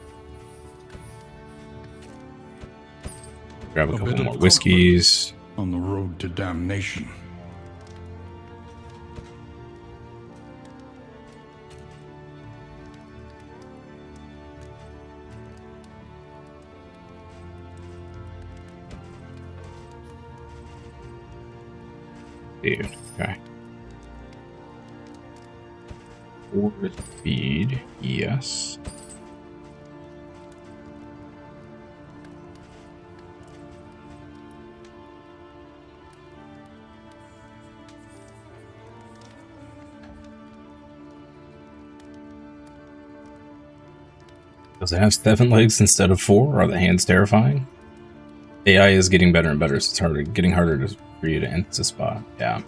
Grab a couple more whiskeys. On the road to damnation. Dude, okay. Forward speed, yes. Does it have 7 legs instead of 4? Are the hands terrifying? AI is getting better and better, so it's getting harder for you to enter the spot. Yeah.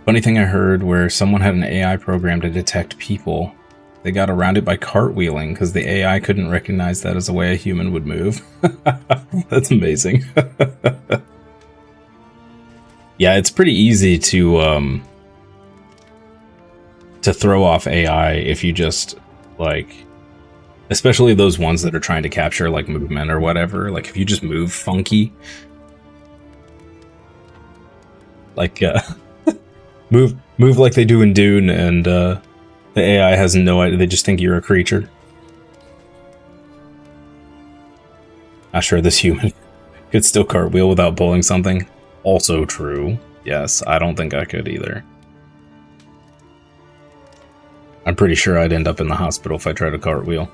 Funny thing I heard where someone had an AI program to detect people. They got around it by cartwheeling because the AI couldn't recognize that as a way a human would move. That's amazing. Yeah, it's pretty easy to throw off AI if you just, like, especially those ones that are trying to capture, like, movement or whatever. Like, if you just move funky, like, move like they do in Dune, and the AI has no idea. They just think you're a creature. Not sure this human could still cartwheel without pulling something. Also true. Yes, I don't think I could either. I'm pretty sure I'd end up in the hospital if I tried to cartwheel.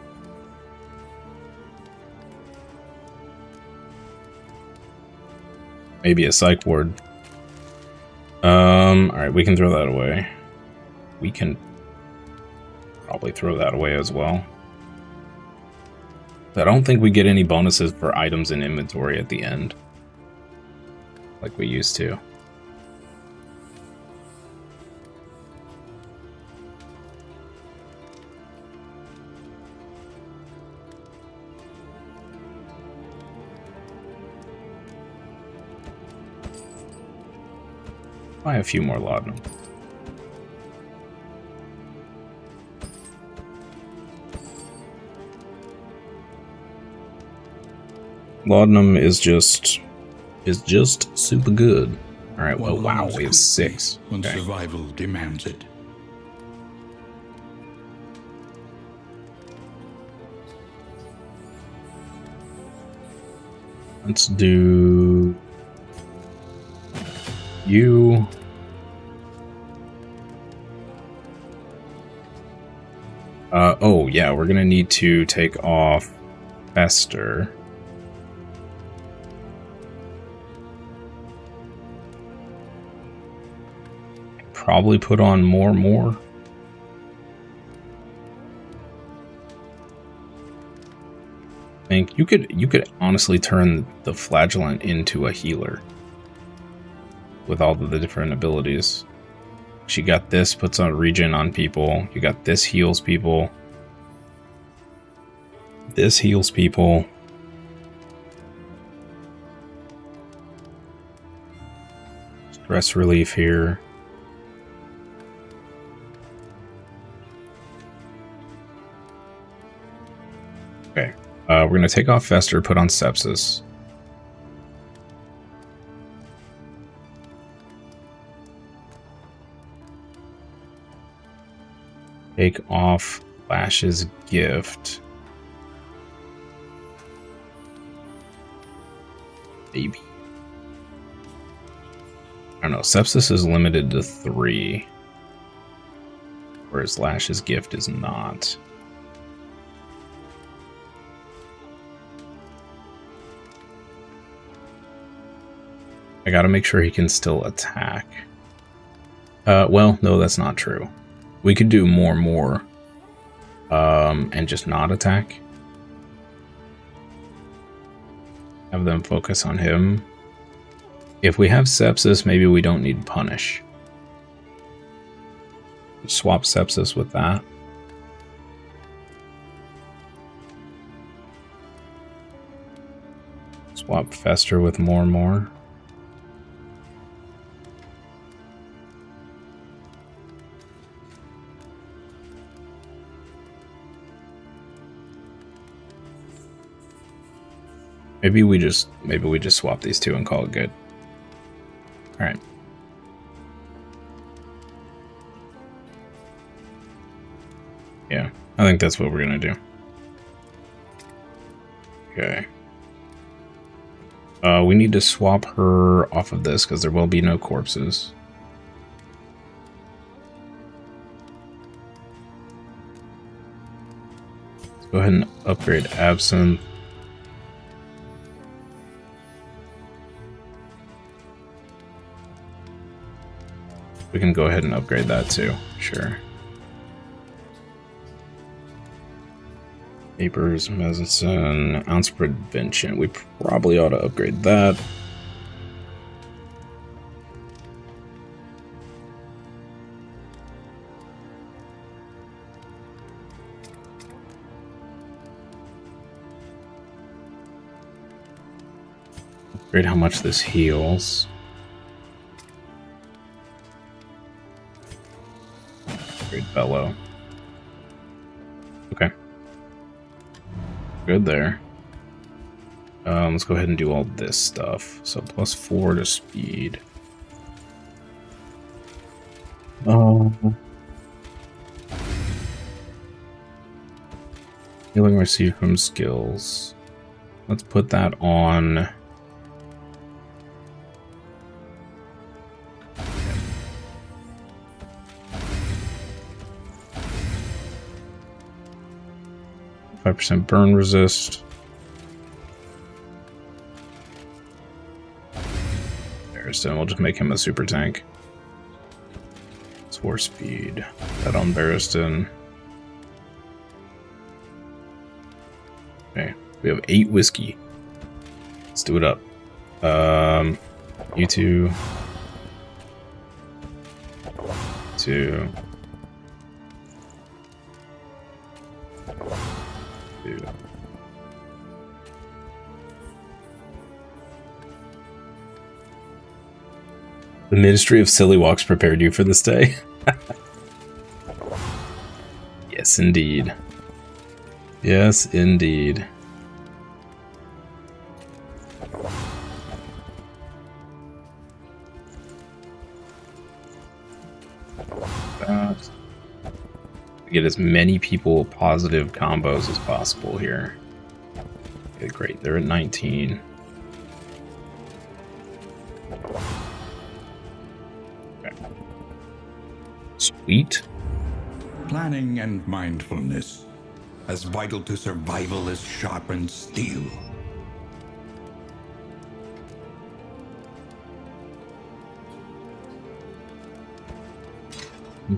Maybe a psych ward. Alright, we can throw that away. We can probably throw that away as well. I don't think we get any bonuses for items in inventory at the end, like we used to. Buy a few more laudanum. Laudanum is just super good. All right. Well, wow, we have 6. When okay. Survival demands it. Let's do you. Oh yeah, we're gonna need to take off Fester. Probably put on more. I think you could honestly turn the flagellant into a healer with all of the different abilities. She got this, puts on regen on people. You got this, heals people. This heals people. Stress relief here. Okay. We're going to take off Fester, put on Sepsis. Take off Lash's Gift. Maybe. I don't know. Sepsis is limited to 3. Whereas Lash's Gift is not. I gotta make sure he can still attack. Well, no, that's not true. We could do more, and just not attack. Have them focus on him. If we have Sepsis, maybe we don't need Punish. Swap Sepsis with that. Swap Fester with more. Maybe we just swap these two and call it good. All right. Yeah, I think that's what we're gonna do. Okay. We need to swap her off of this because there will be no corpses. Let's go ahead and upgrade Absinthe. We can go ahead and upgrade that too, sure. Papers, Medicine, Ounce Prevention. We probably ought to upgrade that. Upgrade how much this heals. Upgrade Bellow. Okay. Good there. Let's go ahead and do all this stuff. So +4 to speed. Healing received from skills. Let's put that on. %5 burn resist. Barristan, we'll just make him a super tank. It's 4 speed. That on Barristan. Okay, we have 8 whiskey. Let's do it up. You two. 2. 2. The Ministry of Silly Walks prepared you for this day. Yes, indeed. Yes, indeed. Get as many people positive combos as possible here. Okay, great. They're at 19. Okay. Sweet. Planning and mindfulness, as vital to survival as sharpened steel.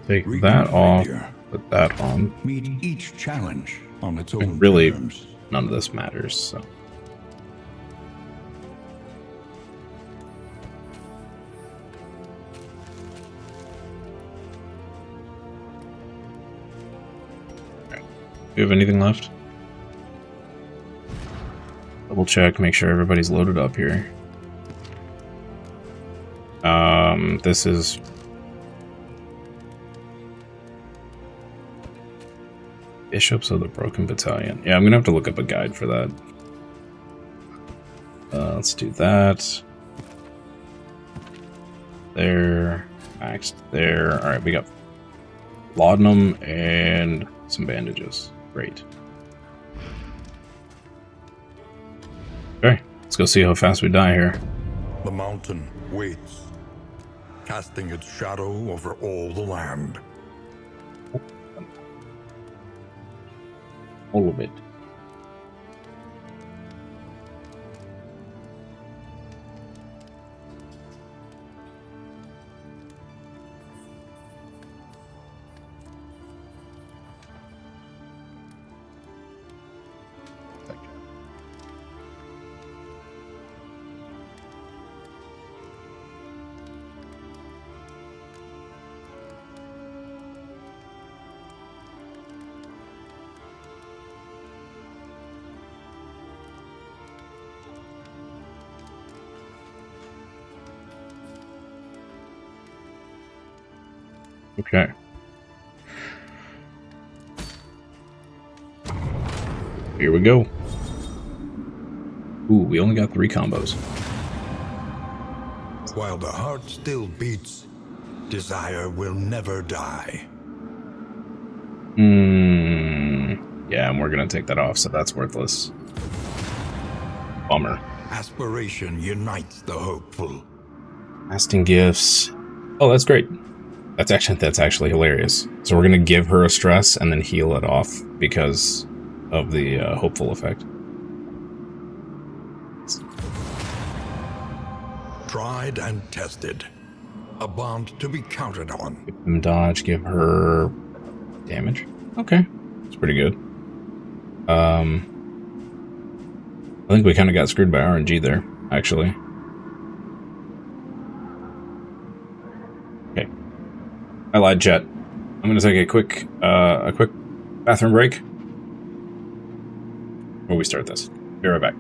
Take that off. Put that on. Meet each challenge on its own really terms. None of this matters, so. Okay. Do you have anything left? Double check, make sure everybody's loaded up here. This is Bishops of the Broken Battalion. Yeah, I'm gonna have to look up a guide for that. Let's do that. There, maxed there. All right, we got laudanum and some bandages. Great. Okay, let's go see how fast we die here. The mountain waits, casting its shadow over all the land. All of it. Okay. Here we go. Ooh, we only got 3 combos. While the heart still beats, desire will never die. Yeah, and we're gonna take that off, so that's worthless. Bummer. Aspiration unites the hopeful. Lasting gifts. Oh, that's great. That's actually hilarious. So we're gonna give her a stress and then heal it off because of the hopeful effect. Tried and tested. A bond to be counted on. Give him dodge, give her damage. Okay, it's pretty good. I think we kind of got screwed by RNG there, actually. Okay. I lied, chat. I'm gonna take a quick bathroom break before we start this. Be right back.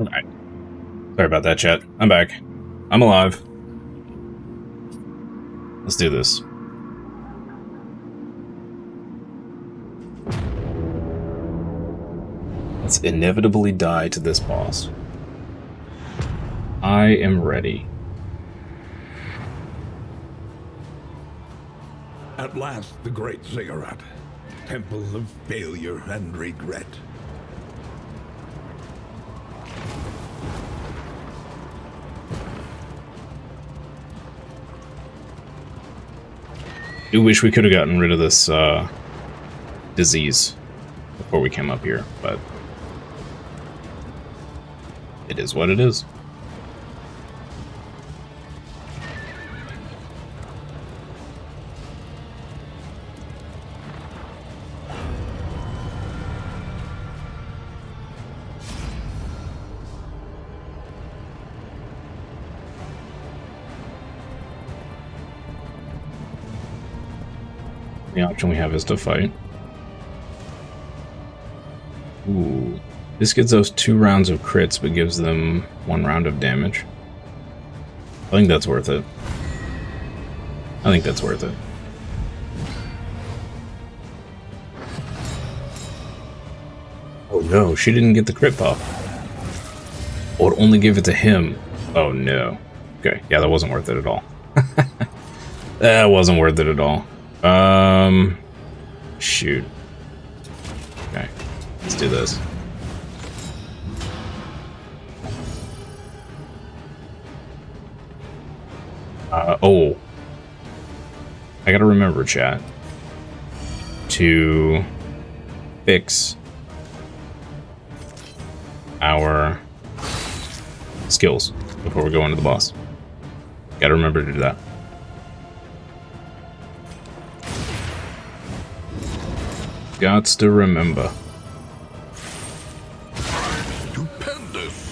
Alright. Sorry about that, chat. I'm back. I'm alive. Let's do this. Let's inevitably die to this boss. I am ready. At last, the great ziggurat. Temple of failure and regret. I do wish we could have gotten rid of this disease before we came up here, but it is what it is. The option we have is to fight. Ooh. This gives us 2 rounds of crits, but gives them 1 round of damage. I think that's worth it. I think that's worth it. Oh no, she didn't get the crit pop. Oh, it only gave it to him. Oh no. Okay, yeah, that wasn't worth it at all. That wasn't worth it at all. Shoot. Okay, let's do this. Oh. I gotta remember, chat, to fix our skills before we go into the boss. Gotta remember to do that. Gots to remember. Stupendous.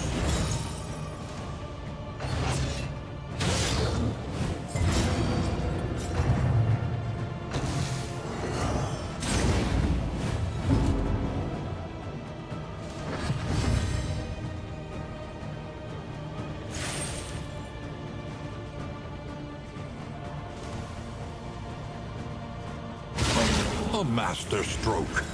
A master stroke.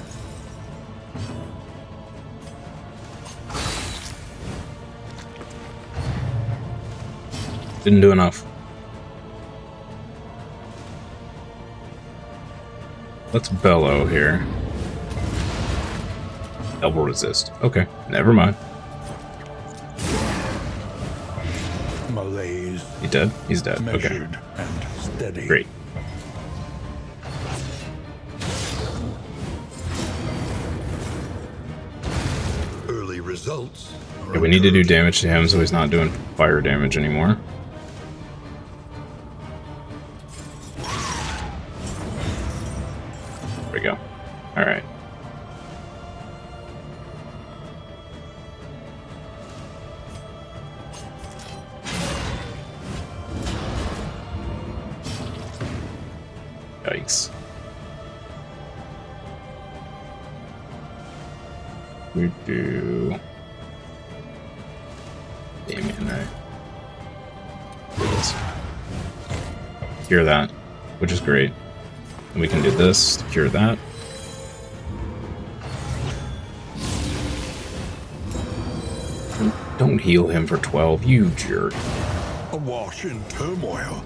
Didn't do enough. Let's bellow here. Elbow resist. Okay, never mind. Malaise. He dead? He's dead. Okay. Measured and steady. Great. Early results. Okay, we need to do damage to him so he's not doing fire damage anymore. There we go. Alright. Yikes. We do... Damien, right? Do this. Cure that, which is great. And we can do this to cure that. Don't heal him for 12, you jerk. Awash in turmoil.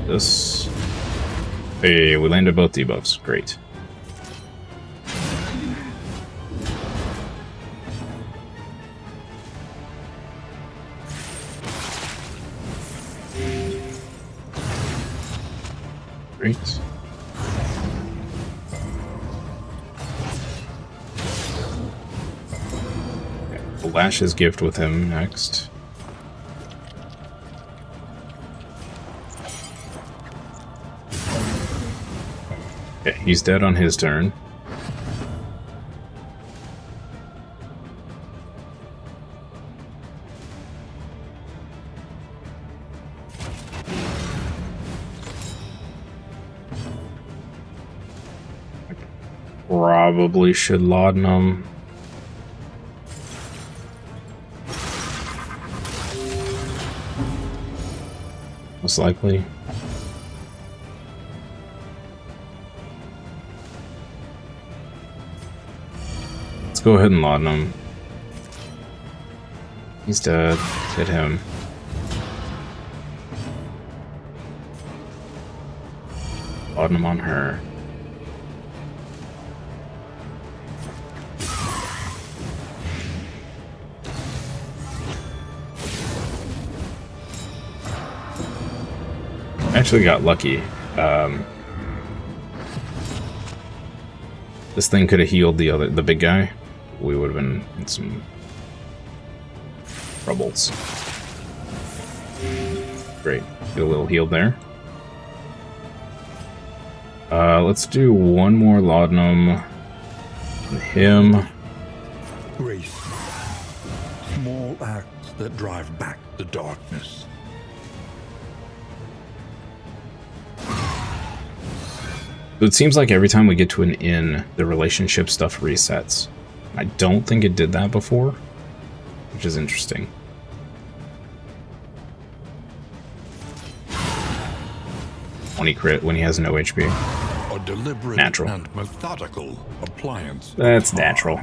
This. Hey, we landed both debuffs. Great. Great. Okay, we'll lash his gift with him next. Okay, he's dead on his turn. probably should laudanum. Most likely. Let's go ahead and laudanum. He's dead. Hit him. Laudanum on her. Actually got lucky. This thing could have healed the big guy. We would have been in some troubles. Great. Get a little healed there. Let's do one more laudanum on him. Grace. Small acts that drive back the darkness. It seems like every time we get to an inn, the relationship stuff resets. I don't think it did that before, which is interesting. When he crit, when he has no HP. A deliberate Natural. and methodical appliance. That's natural.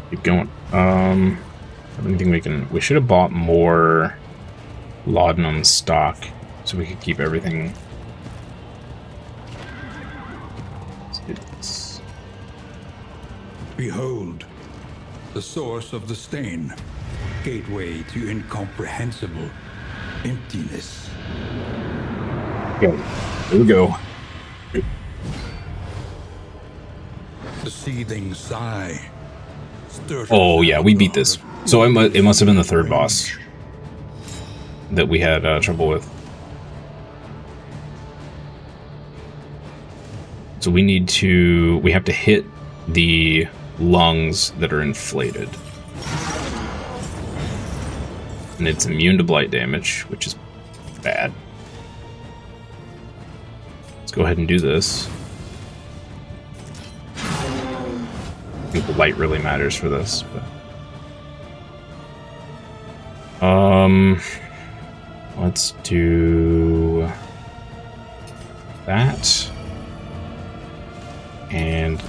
Keep going. Anything we should have bought more laudanum stock so we could keep everything. Let's do this. Behold, the source of the stain. Gateway to incomprehensible emptiness. Okay, here we go. The seething sigh. Oh yeah, we beat this. So it must have been the third boss that we had trouble with. So we have to hit the lungs that are inflated. And it's immune to blight damage, which is bad. Let's go ahead and do this. I think the light really matters for this, but let's do that. And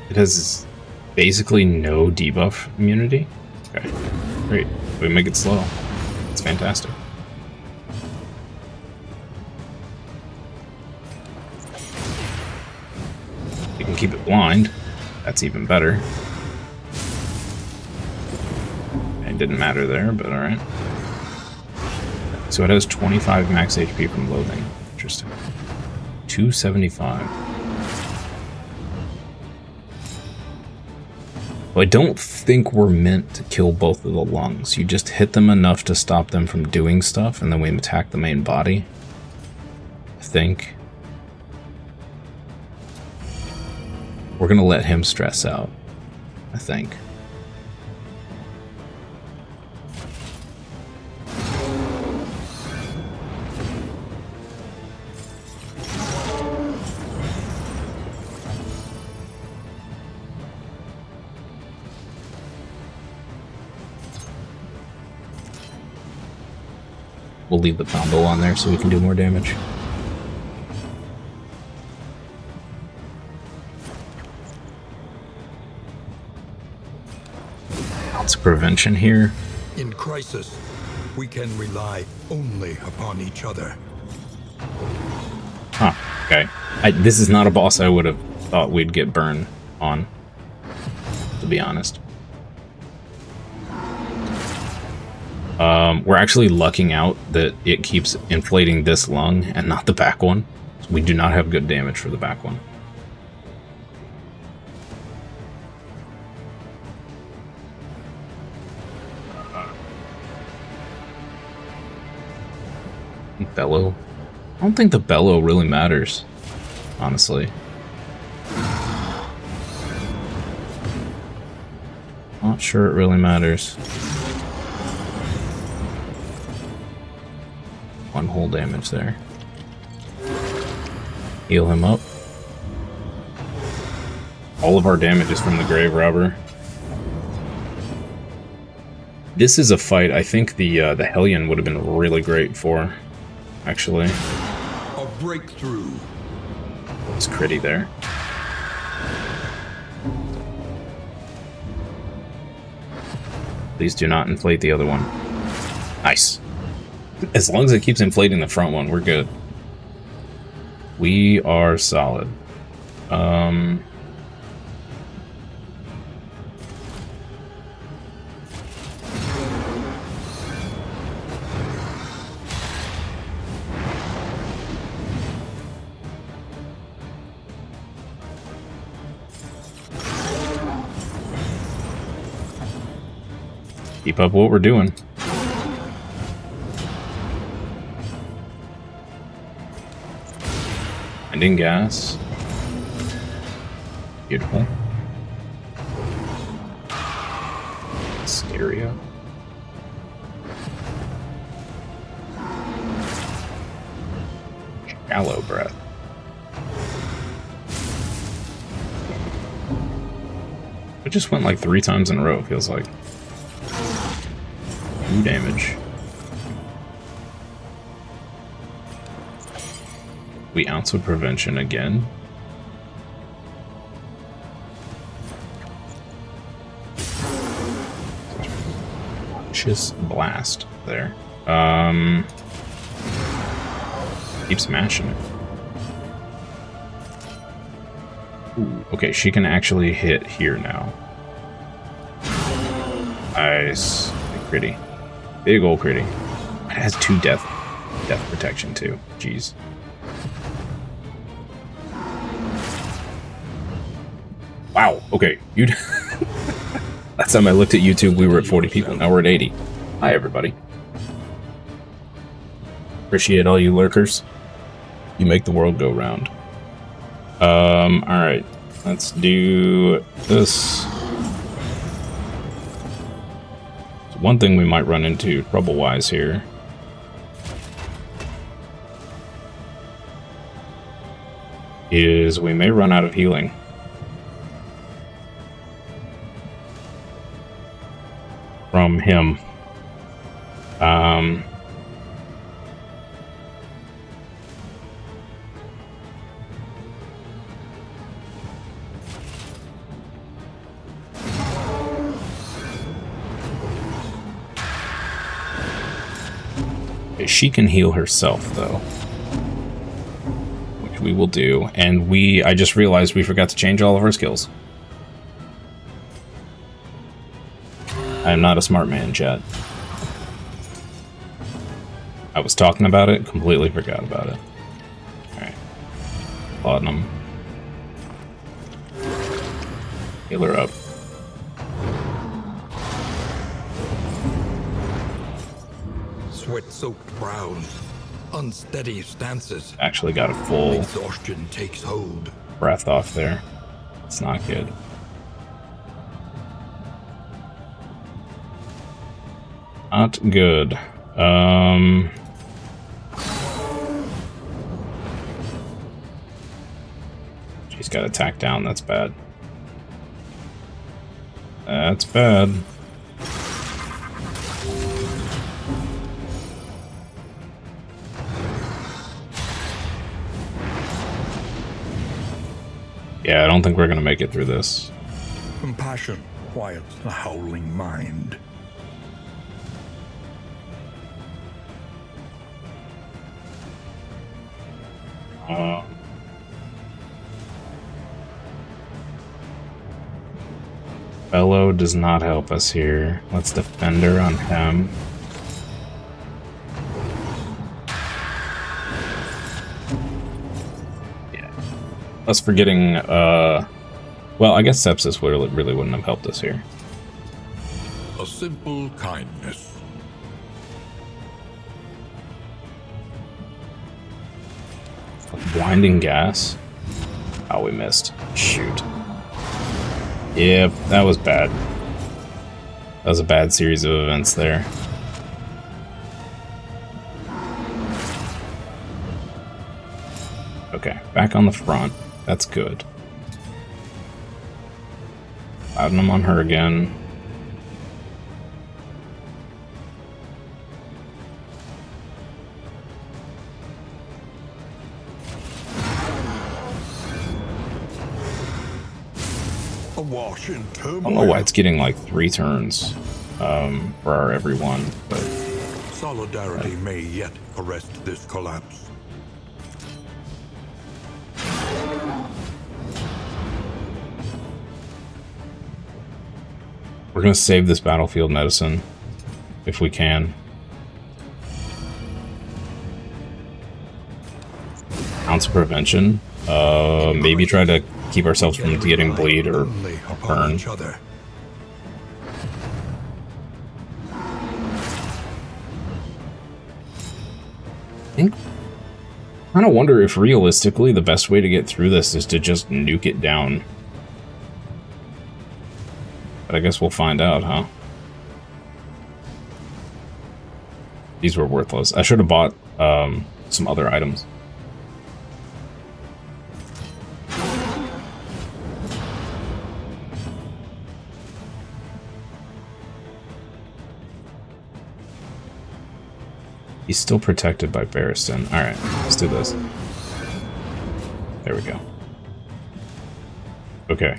it has basically no debuff immunity. Okay, great. We make it slow. It's fantastic. You can keep it blind. That's even better. It didn't matter there, but alright. So it has 25 max HP from loathing. Interesting. 275. Well, I don't think we're meant to kill both of the lungs. You just hit them enough to stop them from doing stuff, and then we attack the main body. I think. We're gonna let him stress out. I think. We'll leave the combo on there so we can do more damage. It's prevention here. In crisis, we can rely only upon each other. Huh, okay. This is not a boss I would have thought we'd get burn on, to be honest. We're actually lucking out that it keeps inflating this lung and not the back one. So we do not have good damage for the back one. Bellow? I don't think the bellow really matters, honestly. Not sure it really matters. One whole damage there. Heal him up. All of our damage is from the Grave Robber. This is a fight I think the Hellion would have been really great for, actually. A breakthrough. It's critty there. Please do not inflate the other one. Nice. As long as it keeps inflating the front one, we're good. We are solid. Keep up what we're doing. Ending gas. Beautiful. Stereo. Shallow breath. It just went like 3 times in a row, feels like. 2 damage. We ounce of prevention again. Just blast there. Keep smashing it. Ooh, okay, she can actually hit here now. Nice. Pretty. Big ol' critty. It has 2 death protection too. Jeez. Wow. Okay. You. Last time I looked at YouTube, we were at 40 people. Now we're at 80. Hi, everybody. Appreciate all you lurkers. You make the world go round. All right. Let's do this. One thing we might run into trouble-wise here is we may run out of healing. From him. She can heal herself, though. Which we will do. And I just realized we forgot to change all of our skills. I am not a smart man, chat. I was talking about it, completely forgot about it. Alright. Laudanum. Heal her up. Sweat-soaked brows, unsteady stances. Actually got a full exhaustion takes hold. Breath off there. It's not good. Not good. She's got attack down. That's bad. That's bad. Yeah, I don't think we're gonna make it through this. Compassion quiets the howling mind. Bellow does not help us here. Let's defend her on him. Yeah. Us forgetting, well, I guess sepsis really wouldn't have helped us here. A simple kindness. Blinding gas. Oh, we missed. Shoot. Yep, that was bad. That was a bad series of events there. Okay, back on the front. That's good. Clouding them on her again. Awash in turmoil. I don't know why it's getting like 3 turns for our everyone, but solidarity may yet arrest this collapse. we're gonna save this battlefield medicine if we can. Ounce of prevention. Maybe try to keep ourselves from getting bleed or burn. I kind of wonder if realistically the best way to get through this is to just nuke it down. But I guess we'll find out, huh? These were worthless. I should have bought some other items. He's still protected by Barristan. Alright, let's do this. There we go. Okay.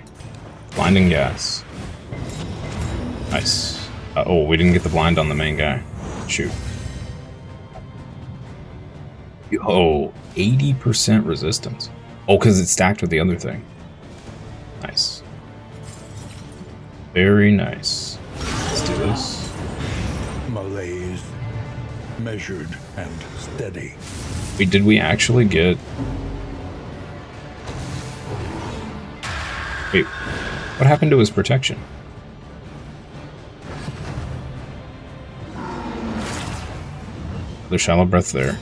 Blinding gas. Nice. Oh, we didn't get the blind on the main guy. Shoot. Oh, 80% resistance. Oh, because it's stacked with the other thing. Nice. Very nice. Let's do this. Malaise. Measured and steady. Wait, did we actually get... Wait, what happened to his protection? There's shallow breath there.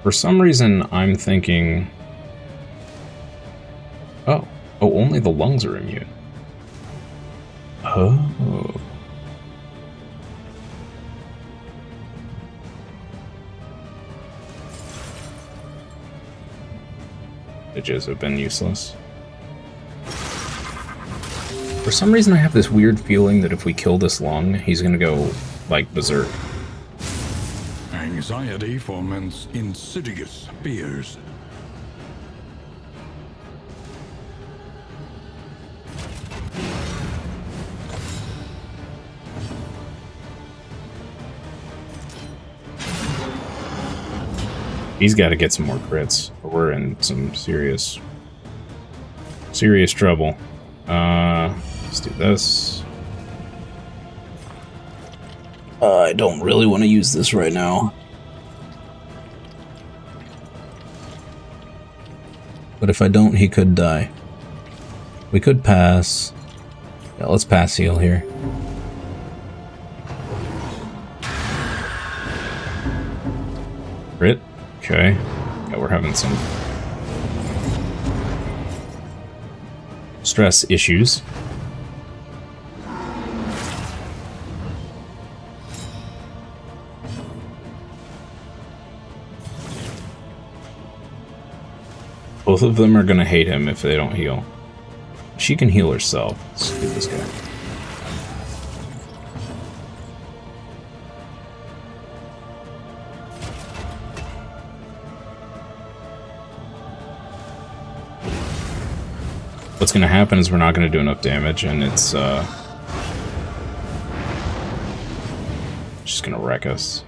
For some reason, I'm thinking... Oh, only the lungs are immune. Oh... Edges have been useless. For some reason I have this weird feeling that if we kill this lung, he's gonna go, like, berserk. Anxiety foments insidious fears. He's got to get some more crits, or we're in some serious trouble. Let's do this. I don't really want to use this right now. But if I don't, he could die. We could pass. Yeah, let's pass heal here. Crit. Okay. Yeah, we're having some stress issues. Both of them are gonna hate him if they don't heal. She can heal herself. Let's do this guy. What's going to happen is we're not going to do enough damage, and it's just going to wreck us.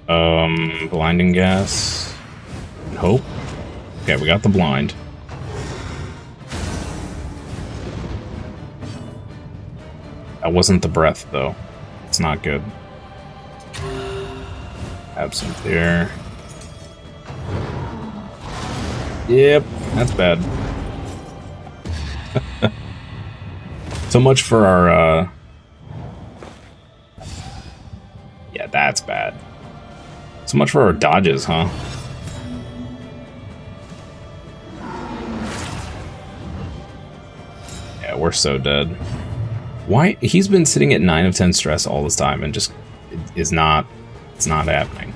Blinding gas. Hope. Okay, we got the blind. That wasn't the breath, though. It's not good. Absinthe there. Yep, that's bad. So much for our, Yeah, that's bad. So much for our dodges, huh? Yeah, we're so dead. Why? He's been sitting at 9 of 10 stress all this time and just is not It's not happening.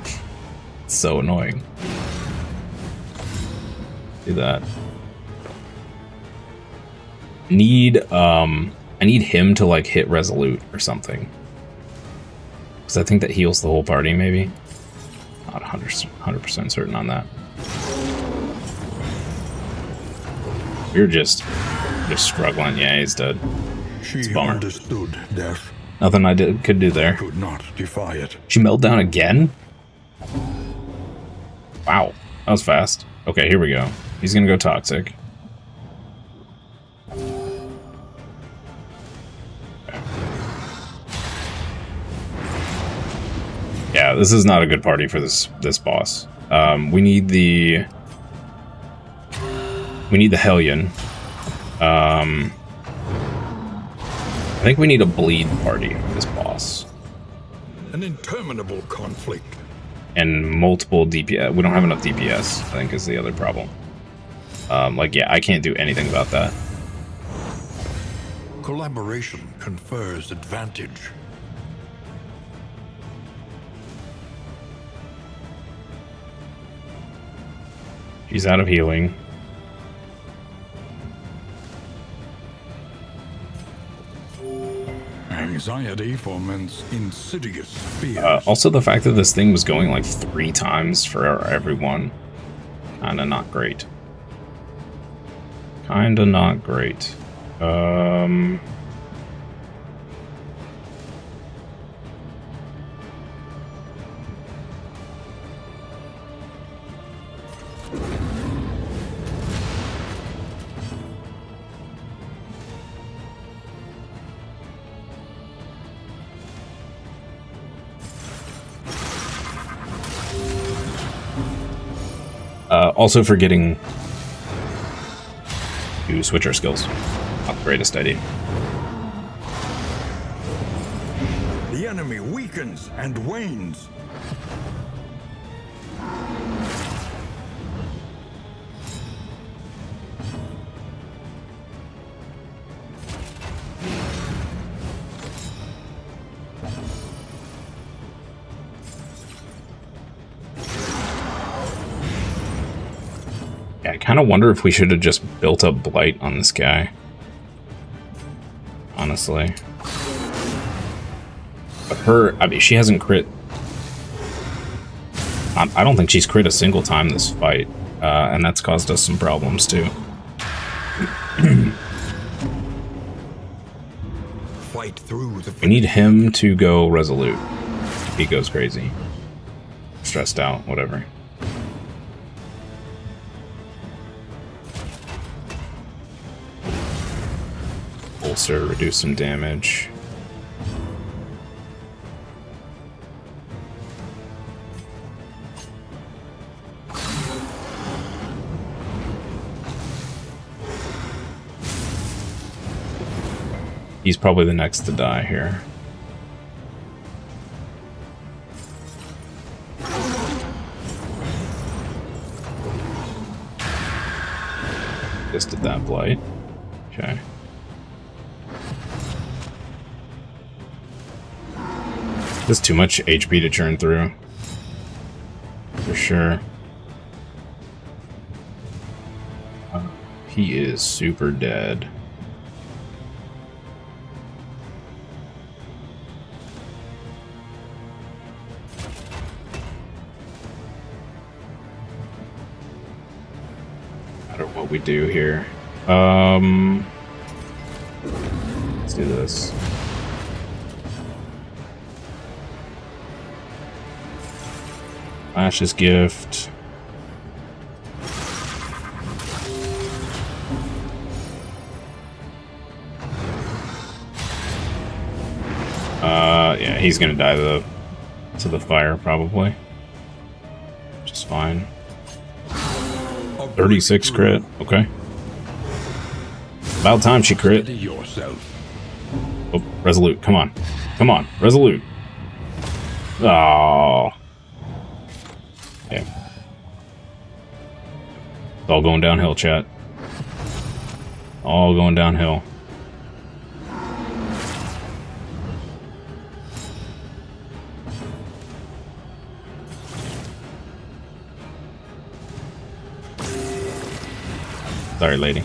It's so annoying. Do that. I need him to like hit resolute or something. Because I think that heals the whole party, maybe. Not 100% certain on that. You're just struggling. Yeah, he's dead. She understood death. Nothing I could do there. Could not defy it. She melted down again? Wow, that was fast. Okay, here we go. He's gonna go toxic. Yeah, this is not a good party for this boss. We need the Hellion. I think we need a bleed party for this boss. An interminable conflict. And multiple DPS. We don't have enough DPS, I think, is the other problem. Like, yeah, I can't do anything about that. Collaboration confers advantage. She's out of healing. Anxiety foments insidious fears. Also, the fact that this thing was going like 3 times for everyone. Kinda not great. Kinda not great. Also forgetting to switch our skills. Not the greatest idea. The enemy weakens and wanes. I kind of wonder if we should have just built up Blight on this guy. Honestly. But her, I mean, she hasn't crit. I don't think she's crit a single time this fight. And that's caused us some problems too. Fight through the... We need him to go resolute. He goes crazy. Stressed out, whatever. Ulcer, reduce some damage. He's probably the next to die here. Just did that blight. Okay. There's too much HP to churn through. For sure. He is super dead. No matter what we do here. Let's do this. Flash's gift. Yeah, he's gonna die to the fire probably. Which is fine. 36 crit, okay. About time she crit. Oh, resolute, come on. Come on, resolute. Oh. Okay. It's all going downhill, chat. All going downhill. Sorry, lady.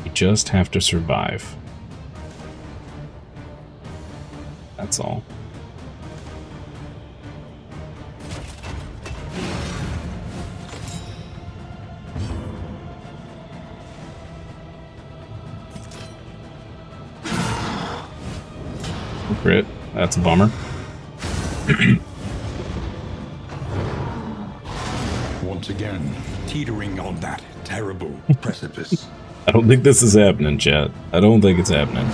You just have to survive. That's all. Crit. That's a bummer. Once again, teetering on that terrible precipice. I don't think this is happening, chat. I don't think it's happening.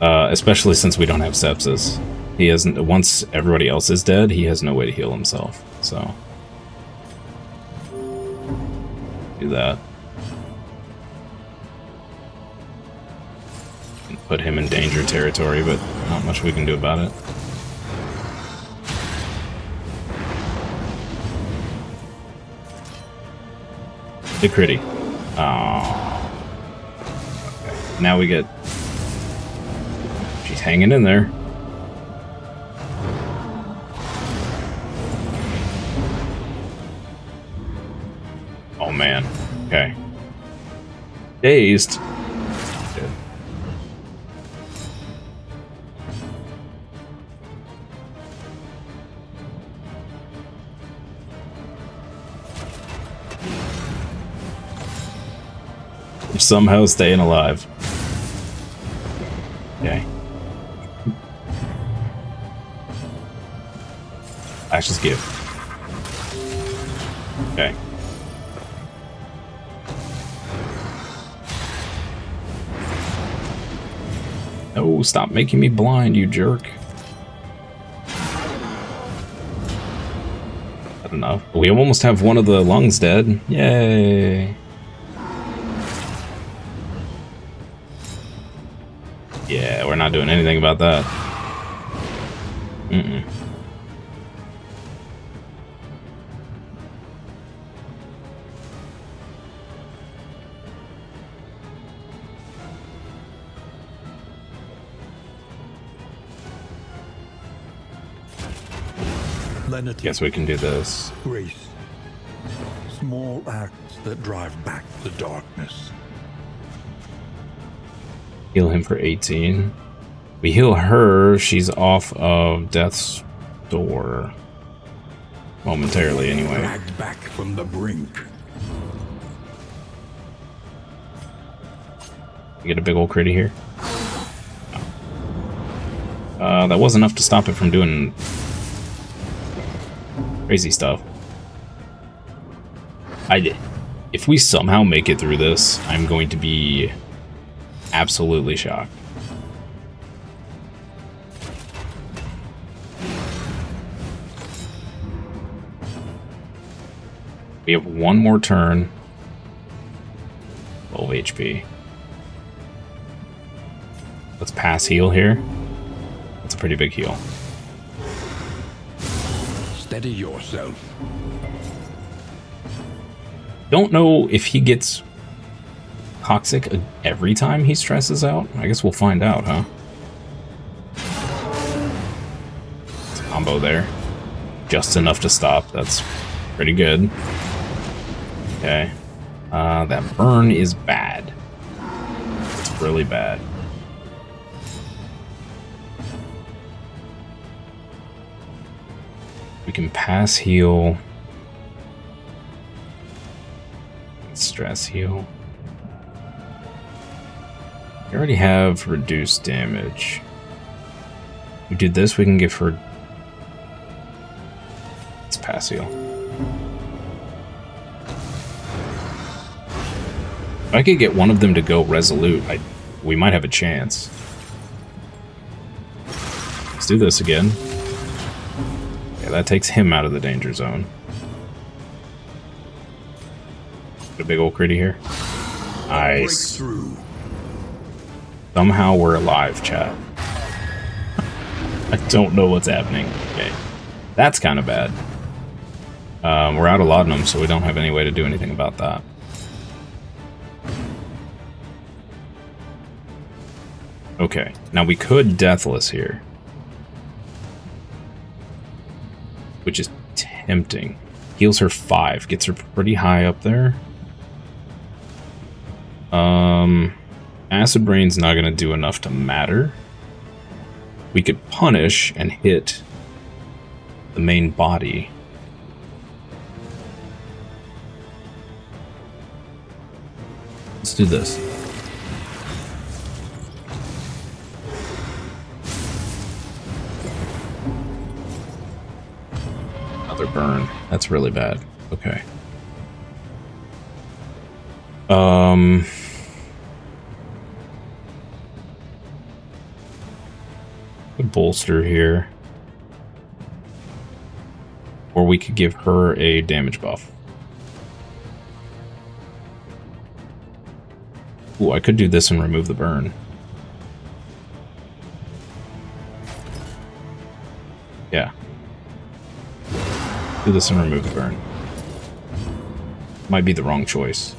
Especially since we don't have sepsis. He hasn't. Once everybody else is dead, he has no way to heal himself. So do that. Put him in danger territory, but not much we can do about it. Big critty. Oh. Okay. Now we get. She's hanging in there. Oh man. Okay. Dazed. Good. We're somehow staying alive. Okay. Ashes give. Okay. No, stop making me blind, you jerk. Not enough. We almost have one of the lungs dead. Yay. Yeah, we're not doing anything about that. Mm-mm. Lenity, Guess we can do this. grace, small acts that drive back the darkness. Heal him for 18. We heal her. She's off of death's door. Momentarily, anyway. Dragged back from the brink. You get a big old critty here. No. That was enough to stop it from doing crazy stuff. If we somehow make it through this, I'm going to be absolutely shocked. We have one more turn. 12 HP. Let's pass heal here. That's a pretty big heal. Steady yourself. Don't know if he gets toxic every time he stresses out. I guess we'll find out, huh? It's a combo there. Just enough to stop. That's pretty good. Okay. That burn is bad. It's really bad. We can pass heal. Stress heal. We already have reduced damage. We did this, we can give her... Let's pass heal. If I could get one of them to go resolute, we might have a chance. Let's do this again. Yeah, that takes him out of the danger zone. A big old critty here. Nice. Somehow we're alive, chat. I don't know what's happening. Okay. That's kind of bad. We're out of laudanum, so we don't have any way to do anything about that. Okay. Now we could Deathless here. which is tempting. Heals her 5, gets her pretty high up there. Acid Rain's not going to do enough to matter. We could punish and hit the main body. Let's do this. Another burn. That's really bad. Okay. A bolster here. Or we could give her a damage buff. Ooh, I could do this and remove the burn. Yeah. Do this and remove the burn. Might be the wrong choice.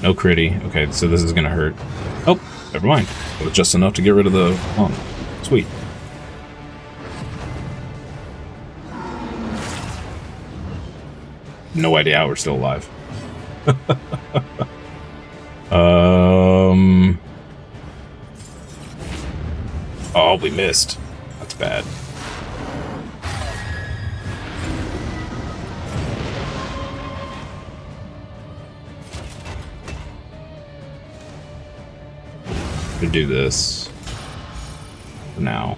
No critty. Okay, so this is gonna hurt. Oh, never mind. It was just enough to get rid of the lung. Sweet. No idea how we're still alive. Oh, we missed. That's bad. Could do this for now.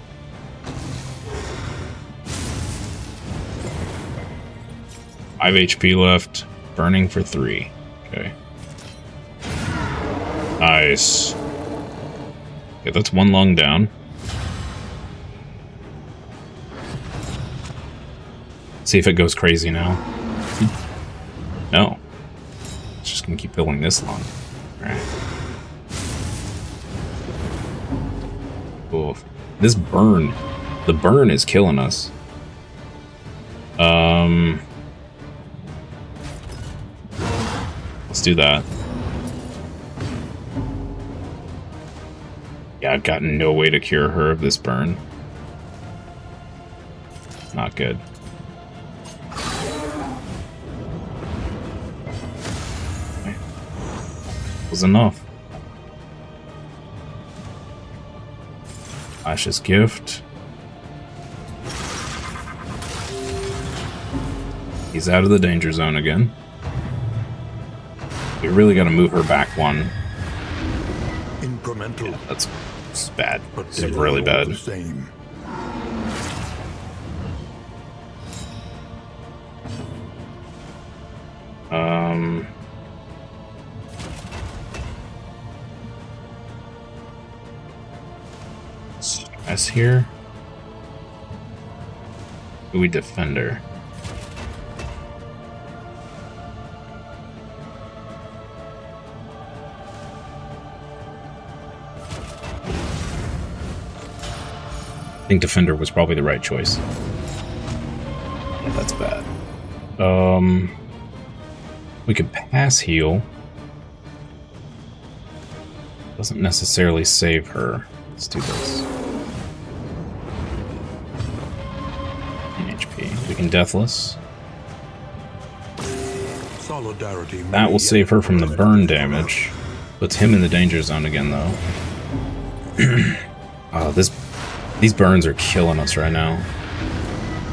I have HP left. Burning for 3. Okay. Nice. Okay, that's 1 lung down. See if it goes crazy now. No. It's just gonna keep filling this lung. Alright. Oof. This burn. The burn is killing us. Let's do that. Yeah, I've got no way to cure her of this burn. Not good. Okay. Was enough. Ash's gift. He's out of the danger zone again. We really got to move her back 1. Incremental. Yeah, that's bad. But It's really bad. The same. Stress here. Do we defend her? I think Defender was probably the right choice. Yeah, that's bad. We could pass heal. Doesn't necessarily save her. Let's do this. 9 HP. We can Deathless. Solidarity. That will save her from the burn damage. Puts him in the danger zone again, though. Oh, these burns are killing us right now.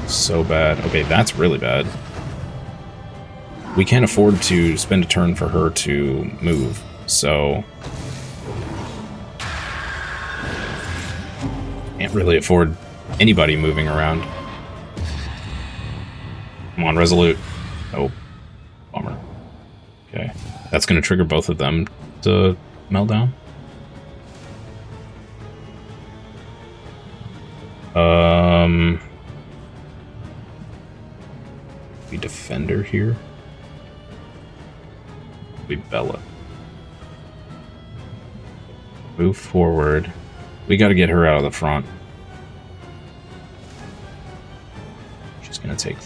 So bad. Okay, that's really bad. We can't afford to spend a turn for her to move, so... Can't really afford anybody moving around. Come on, Resolute. Oh, bummer. Okay, that's going to trigger both of them to melt down. We Defender here. We Bella. Move forward. We gotta get her out of the front. She's gonna take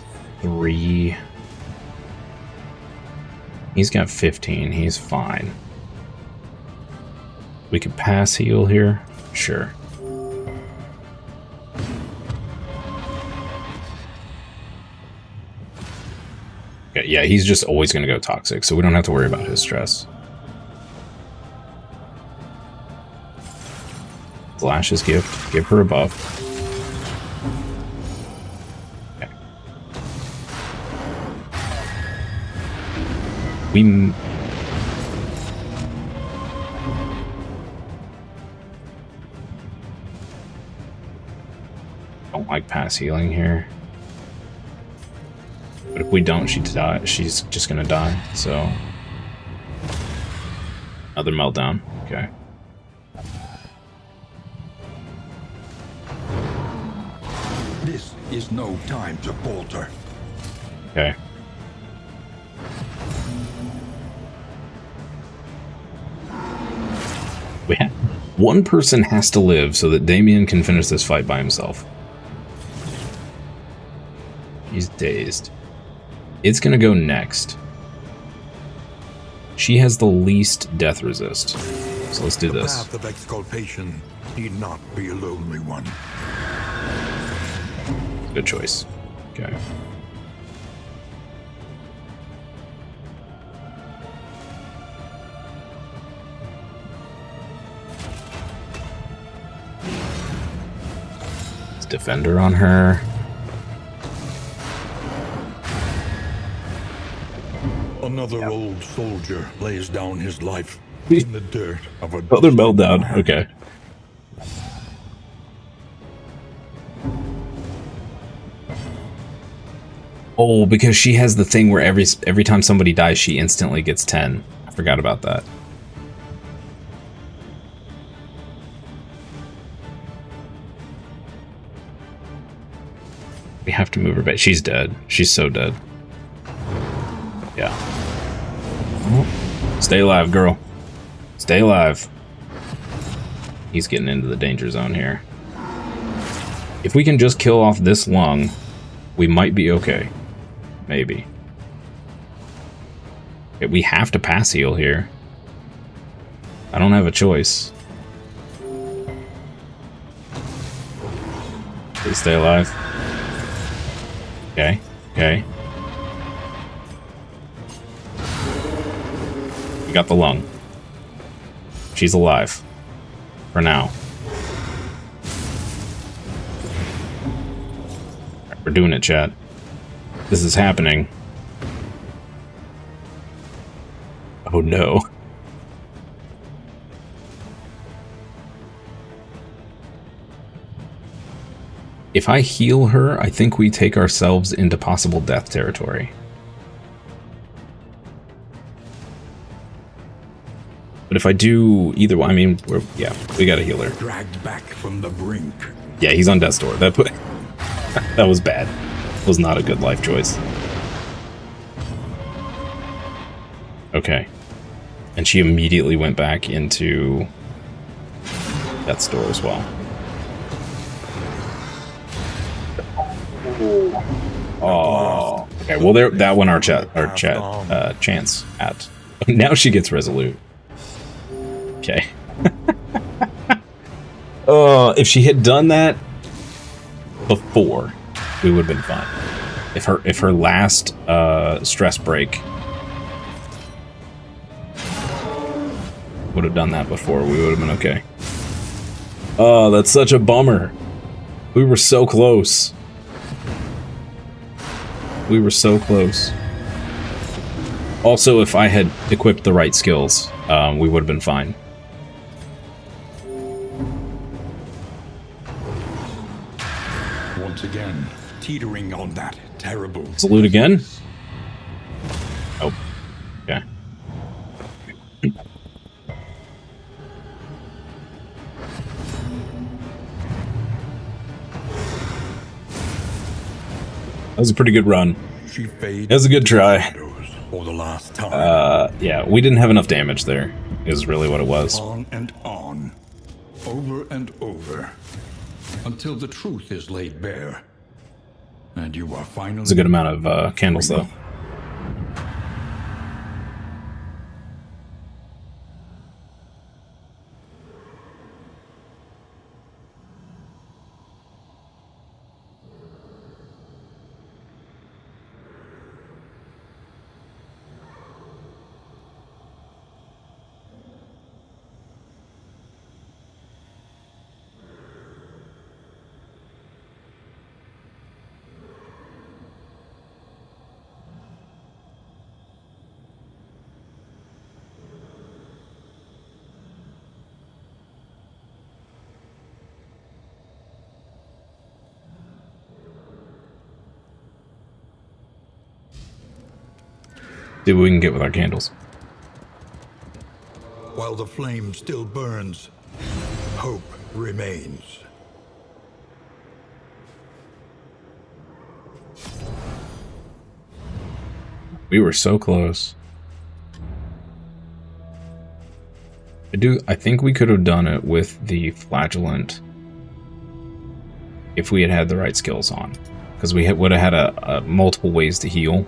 3. He's got 15. He's fine. We could pass heal here. Sure. Okay, yeah, he's just always going to go toxic, so we don't have to worry about his stress. Flash his gift. Give her a buff. Okay. We... don't like pass healing here. But if we don't, she's just gonna die, so... another meltdown. Okay. This is no time to falter. Okay. One person has to live so that Damien can finish this fight by himself. He's dazed. It's gonna go next. She has the least death resist. So let's do this. The path of exculpation need not be a lonely one. Good choice. Okay. Let's defender on her. Another old soldier lays down his life in the dirt of a... Other meltdown. Okay. Oh, because she has the thing where every time somebody dies, she instantly gets 10. I forgot about that. We have to move her back. She's dead. She's so dead. Yeah. Stay alive, girl. Stay alive. He's getting into the danger zone here. If we can just kill off this lung, we might be okay. Maybe. Okay, we have to pass heal here. I don't have a choice. Please stay alive. Okay. Okay. We got the lung. She's alive. For now. Right, we're doing it, chat. This is happening. Oh no. If I heal her, I think we take ourselves into possible death territory. But if I do either one, I mean, yeah, we gotta heal her. Dragged back from the brink. Yeah, he's on death's door. That was bad. Was not a good life choice. Okay. And she immediately went back into death's door as well. Oh. Okay, well there that went our chance at. Now she gets resolute. Okay. If she had done that before, we would have been fine. If her last stress break would have done that before, we would have been okay. Oh, that's such a bummer. We were so close. We were so close. Also, if I had equipped the right skills, we would have been fine. Once again, teetering on that terrible... Salute again? Oh. Okay. That was a pretty good run. That was a good try. For the last time. Yeah, we didn't have enough damage there, is really what it was. On and on. Over and over. Until the truth is laid bare. And you are finally... It's a good amount of candles, though. See what we can get with our candles. While the flame still burns, hope remains. We were so close. I think we could have done it with the flagellant if we had had the right skills on, because we would have had a multiple ways to heal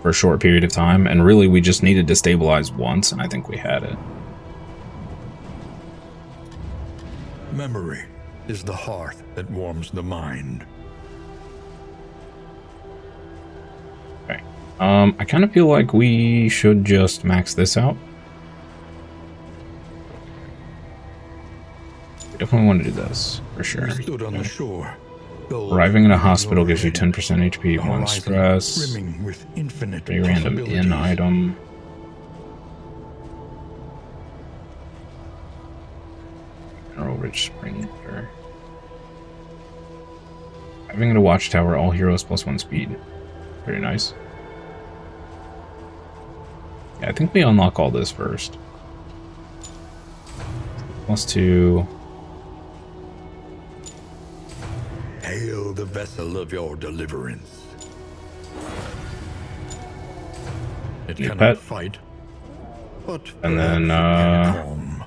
for a short period of time, and really we just needed to stabilize once, and I think we had it. Memory is the hearth that warms the mind. Okay. I kind of feel like we should just max this out. We definitely want to do this, for sure. We stood on the shore. Arriving in a hospital gives you 10% HP, 1 stress. Brimming with infinite A random in item. Mineral rich spring water. Arriving at a watchtower, all heroes +1 speed. Very nice. Yeah, I think we unlock all this first. +2. Hail the vessel of your deliverance. It Your cannot pet. fight, but And then, perhaps it can calm.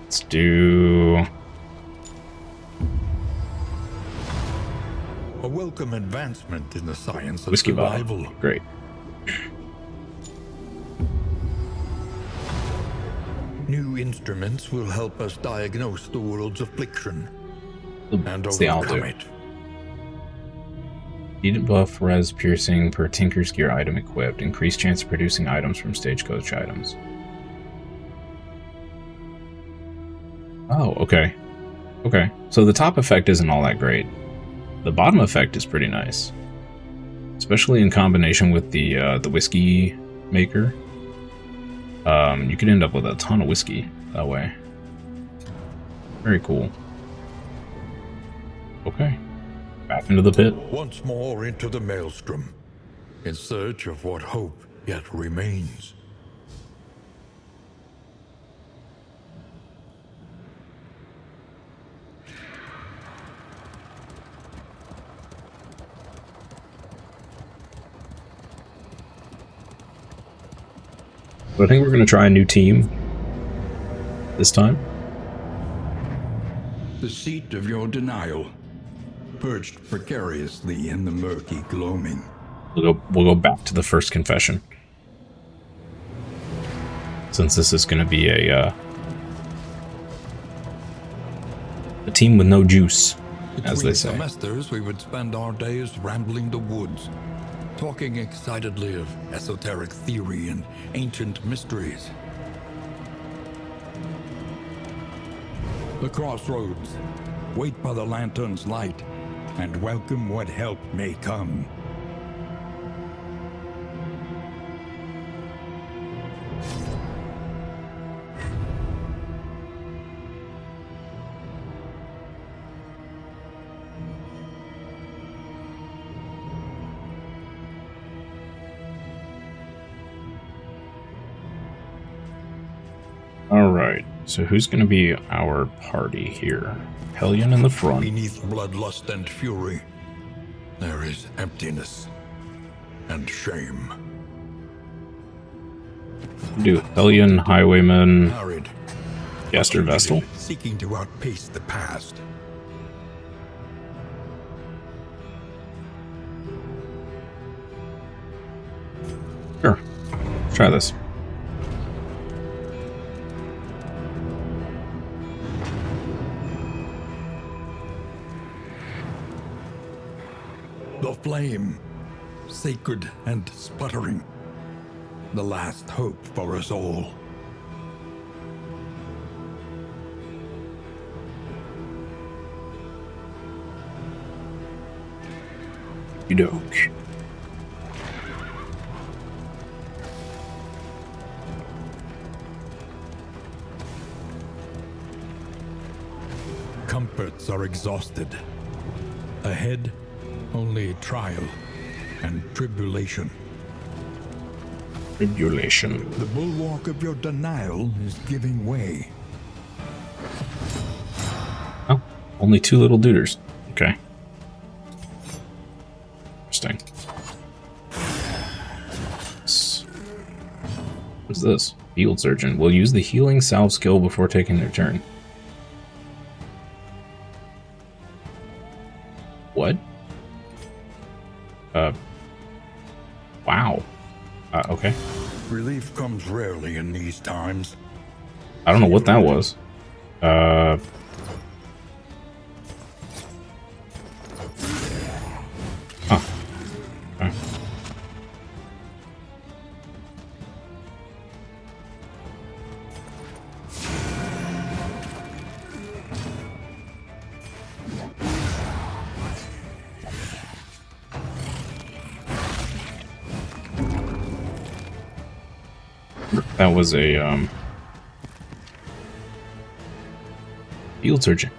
Let's do... A welcome advancement in the science of Whiskey survival. bottle. Great. New instruments will help us diagnose the world's affliction and It's the overcome Alto. it. Needed buff res piercing per Tinker's Gear item equipped. Increased chance of producing items from stagecoach items. Oh, okay. Okay. So the top effect isn't all that great. The bottom effect is pretty nice. Especially in combination with the whiskey maker. You could end up with a ton of whiskey that way. Very cool. Okay. Back into the pit. Once more into the maelstrom, in search of what hope yet remains. But I think we're going to try a new team this time. The seat of your denial, perched precariously in the murky gloaming. We'll go back to the first confession, since this is going to be a team with no juice, as they say. Between semesters, we would spend our days rambling the woods, talking excitedly of esoteric theory and ancient mysteries. The crossroads, wait by the lantern's light, and welcome what help may come. Alright, so who's going to be our party here? Hellion in the front. Beneath bloodlust and fury, there is emptiness and shame. Do Hellion, Highwayman, Harried, Gaster Vestal. seeking to outpace the past. Sure, let's try this. The flame, sacred and sputtering, the last hope for us all. Doke. Comforts are exhausted. Ahead, only trial and tribulation. Tribulation. The bulwark of your denial is giving way. Oh, only 2 little duders. Okay. Interesting. What's this? Field Surgeon will use the healing salve skill before taking their turn. What? Wow. Okay. Relief comes rarely in these times. I don't know what that was. Huh. Okay. That was a, Field Surgeon.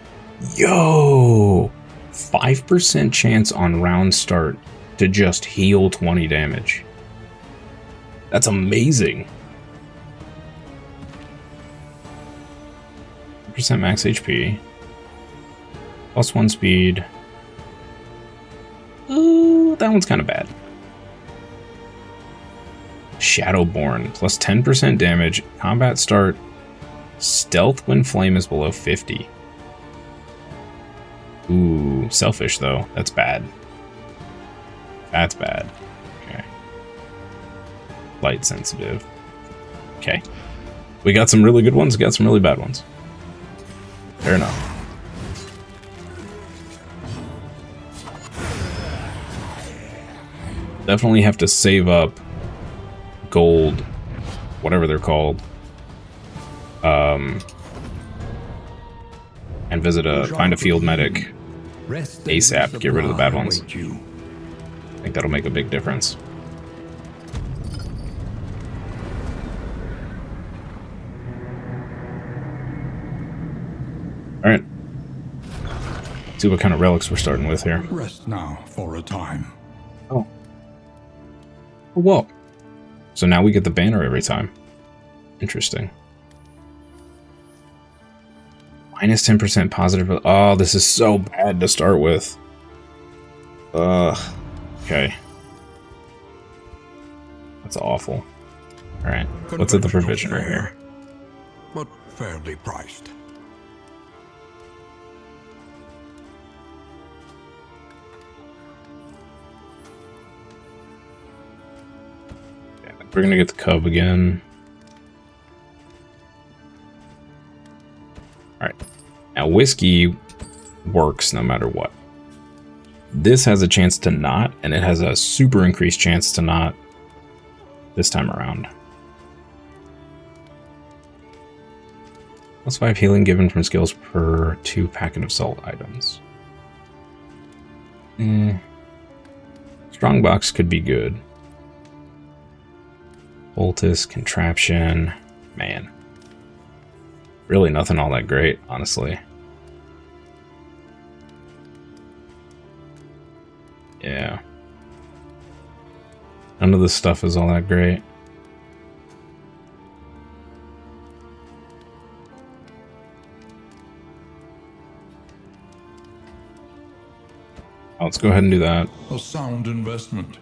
Yo! 5% chance on round start to just heal 20 damage. That's amazing. % max HP. +1 speed. Ooh, that one's kind of bad. Shadowborn, plus 10% damage, combat start, stealth when flame is below 50. Ooh, selfish though, that's bad. That's bad. Okay. Light sensitive. Okay. We got some really good ones, got some really bad ones. Fair enough. Definitely have to save up gold, whatever they're called, and find a field medic ASAP. Get rid of the bad ones. I think that'll make a big difference. All right. See what kind of relics we're starting with here. Rest now for a time. Oh. Whoa. So now we get the banner every time. Interesting. Minus 10% positive. Oh, this is so bad to start with. Ugh. Okay. That's awful. Alright. What's at the provision right here? But fairly priced. We're gonna get the cub again. Alright. Now, whiskey works no matter what. This has a chance to not, and it has a super increased chance to not this time around. +5 healing given from skills per 2 packet of salt items. Strongbox could be good. Poultice, contraption, man. Really nothing all that great, honestly. Yeah. None of this stuff is all that great. Let's go ahead and do that. A sound investment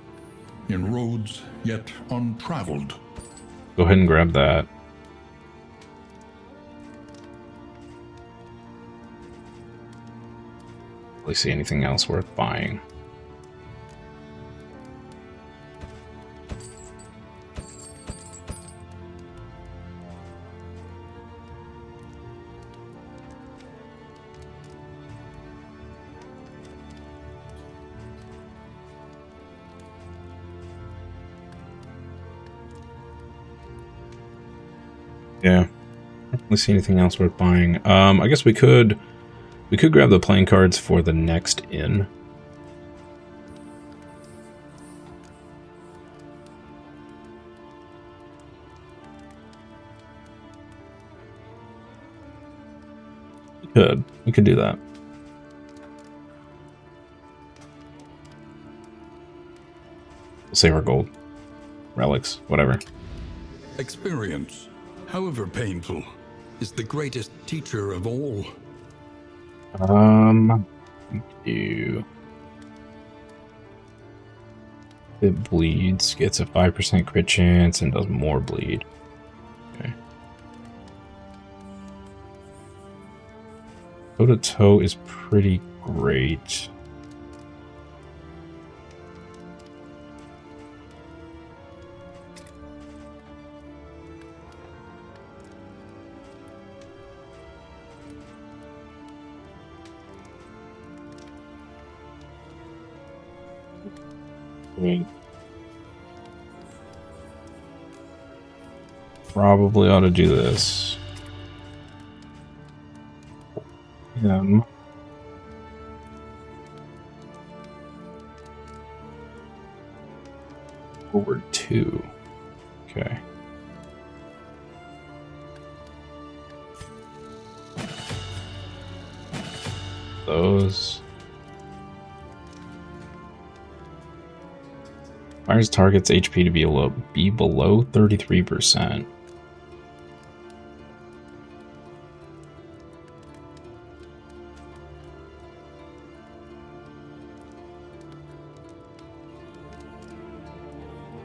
in roads yet untraveled. Go ahead and grab that. Really see anything else worth buying? Yeah, I don't really see anything else worth buying. I guess we could grab the playing cards for the next inn. We could do that. We'll save our gold, relics, whatever. Experience, however painful, is the greatest teacher of all. You. It bleeds, gets a 5% crit chance, and does more bleed. Okay. Toe to toe is pretty great. Probably ought to do this. Forward 2. Okay. Those. Fires target's HP to be below 33%.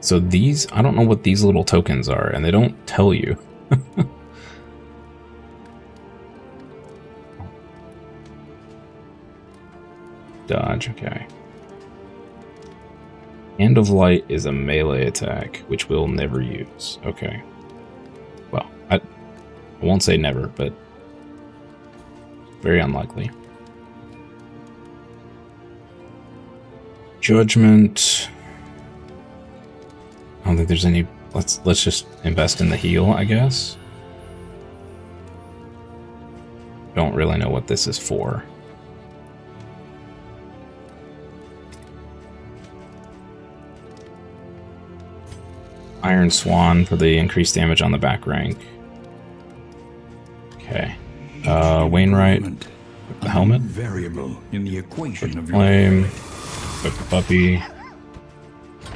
So these, I don't know what these little tokens are, and they don't tell you. Dodge, okay. Hand of Light is a melee attack, which we'll never use. Okay. Well, I won't say never, but very unlikely. Judgment. I don't think there's any. Let's just invest in the heal, I guess. Don't really know what this is for. Iron Swan for the increased damage on the back rank. Okay. Wainwright. With the helmet. Variable in the equation of Flame. Equip the puppy.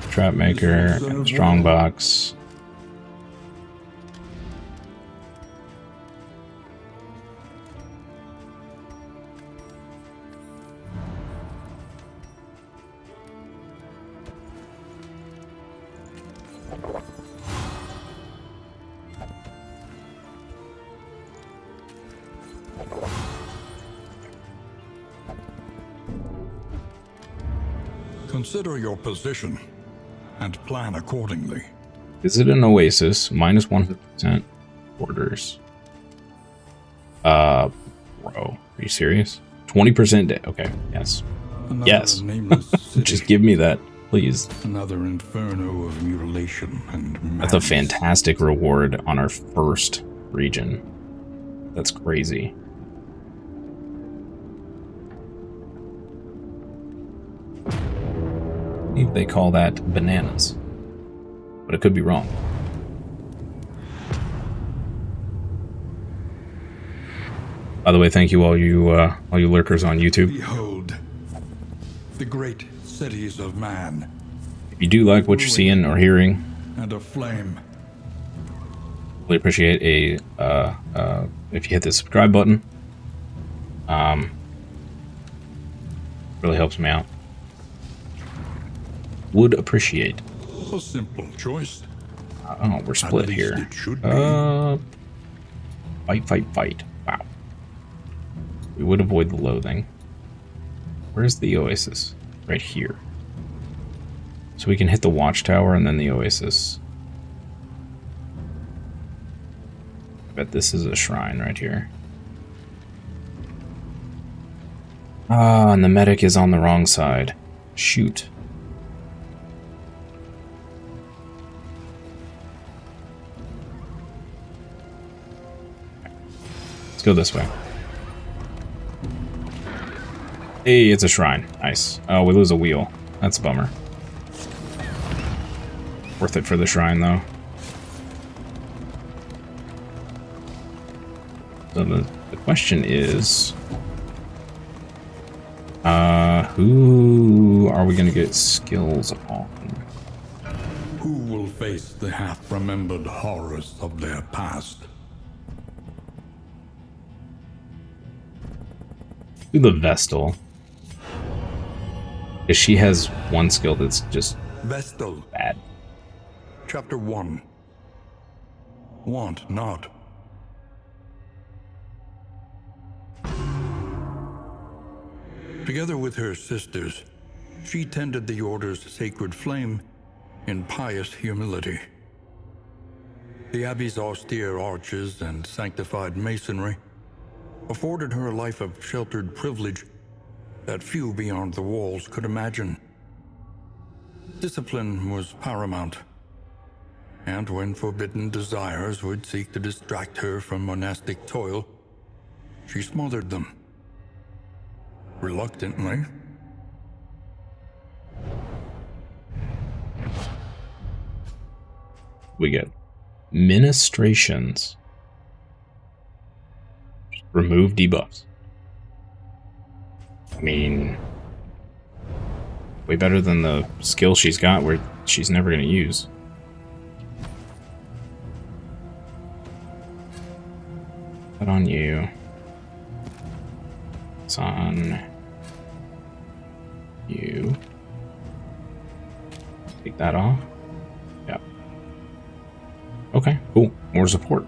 Trap maker. And strongbox. Consider your position and plan accordingly. Is it an oasis? Minus 100% orders. Bro. Are you serious? 20% okay, yes. Another yes. nameless city. Just give me that, please. Another inferno of mutilation and madness. That's a fantastic reward on our first region. That's crazy. I believe they call that bananas, but it could be wrong. By the way, thank you all you lurkers on YouTube. Behold, the great cities of man. If you do like what you're seeing or hearing, and a flame. really appreciate if you hit the subscribe button. Really helps me out. Would appreciate. A simple choice. Oh, we're split here. It should be. Fight. Wow. We would avoid the loathing. Where's the oasis? Right here. So we can hit the watchtower and then the oasis. I bet this is a shrine right here. Ah, and the medic is on the wrong side. Shoot. Let's go this way. Hey, it's a shrine. Nice. Oh, we lose a wheel. That's a bummer. Worth it for the shrine, though. So the question is... who are we going to get skills on? Who will face the half-remembered horrors of their past. Do the Vestal. Because she has one skill that's just Vestal. bad. Chapter 1. Want not. Together with her sisters, she tended the Order's sacred flame in pious humility. The Abbey's austere arches and sanctified masonry afforded her a life of sheltered privilege that few beyond the walls could imagine. Discipline was paramount, and when forbidden desires would seek to distract her from monastic toil, she smothered them. Reluctantly. We get ministrations. Remove debuffs. I mean, way better than the skill she's got where she's never going to use. Put on you. It's on you. Take that off. Yeah. Okay, cool. More support.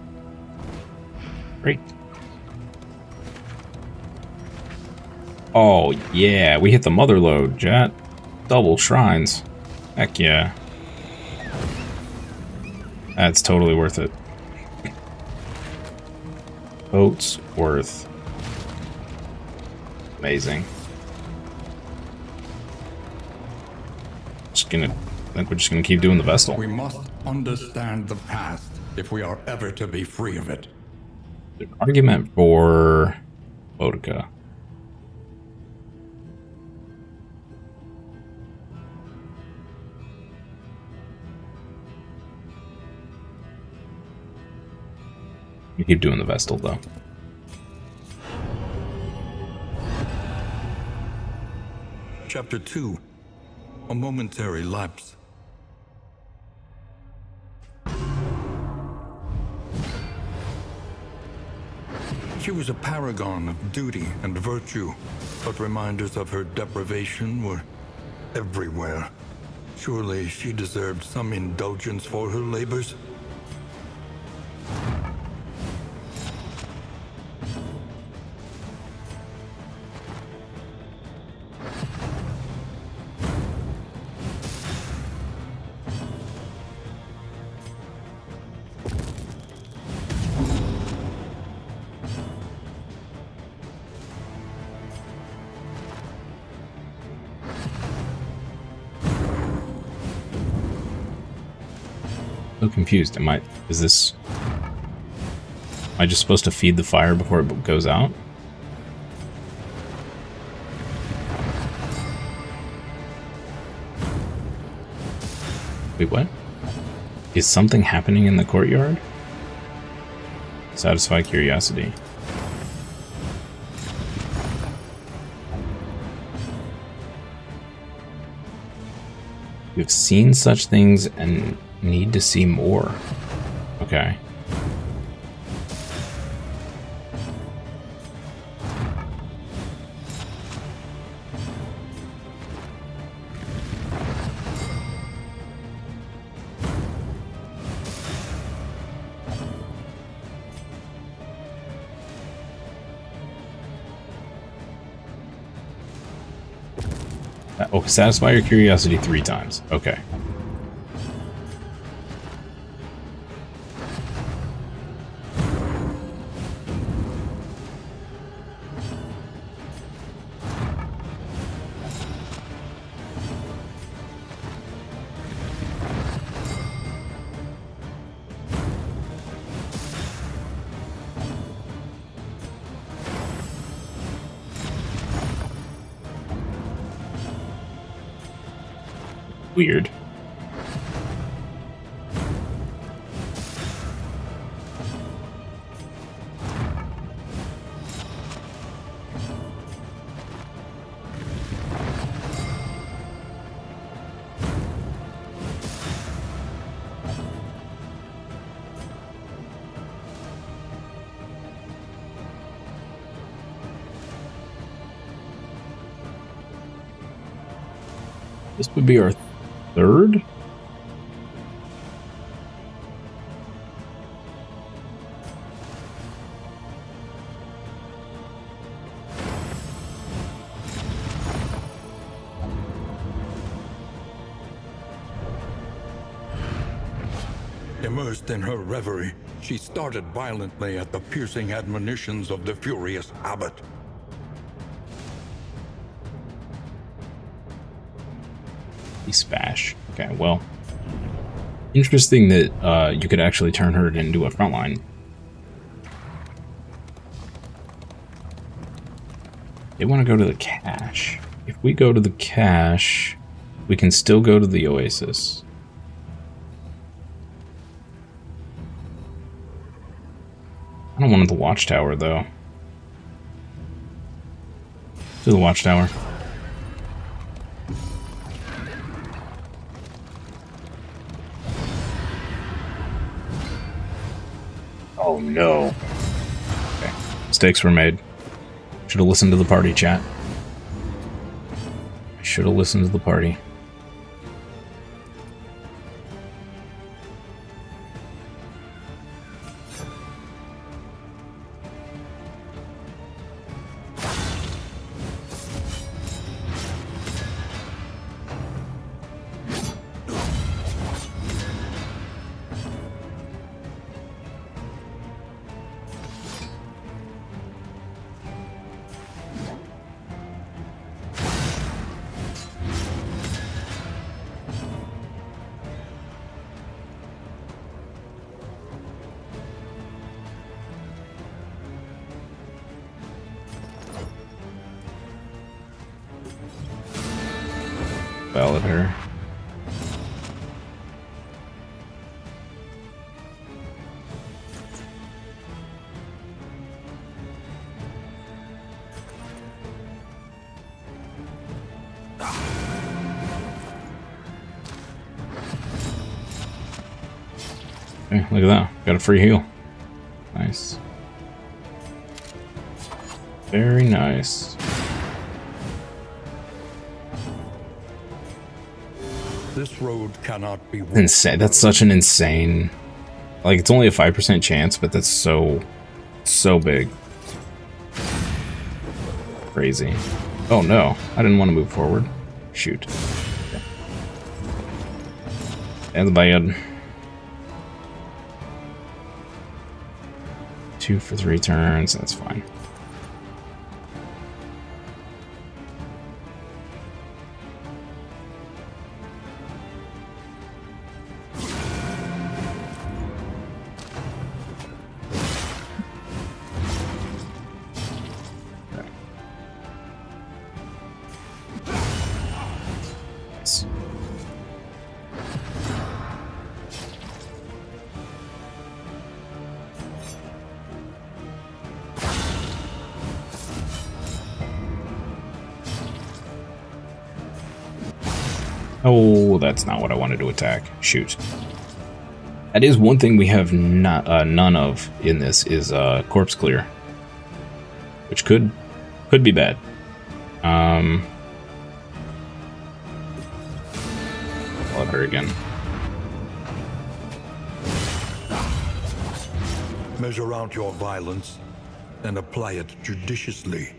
Great. Oh, yeah. We hit the mother load, chat. Double shrines. Heck yeah. That's totally worth it. Oats worth. Amazing. I think we're just gonna keep doing the Vestal. We must understand the past if we are ever to be free of it. An argument for Boudica. We keep doing the Vestal though. Chapter 2. A momentary lapse. She was a paragon of duty and virtue, but reminders of her deprivation were everywhere. Surely she deserved some indulgence for her labors. So confused. Am I just supposed to feed the fire before it goes out? Wait, what? Is something happening in the courtyard? Satisfy curiosity. You've seen such things and need to see more. Okay. Oh, satisfy your curiosity 3 times. Okay. Weird. This would be our third? Immersed in her reverie, she started violently at the piercing admonitions of the furious abbot. Spash. Okay, well. Interesting that you could actually turn her into a frontline. They want to go to the cache. If we go to the cache, we can still go to the Oasis. I don't want the watchtower, though. To the watchtower. Oh, no. Okay. Mistakes were made. Should have listened to the party, chat. I should have listened to the party. Ballad her. Okay, look at that. Got a free heal. Nice. Very nice. This road cannot be insane. That's such an insane. Like, it's only a 5% chance, but that's so big. Crazy. Oh no, I didn't want to move forward. Shoot. Okay. And the bad. 2 for 3 turns, that's fine. Oh, that's not what I wanted to attack. Shoot. That is one thing we have not none of in this is corpse clear, which could be bad. I'll hit her again. Measure out your violence and apply it judiciously.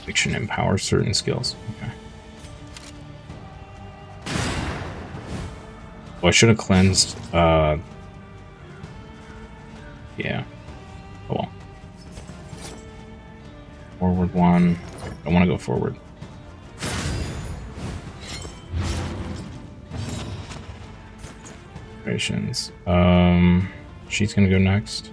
Fiction empowers certain skills. Okay. Oh, I should have cleansed. Yeah. Oh well. Forward 1. I want to go forward. Operations. She's gonna go next.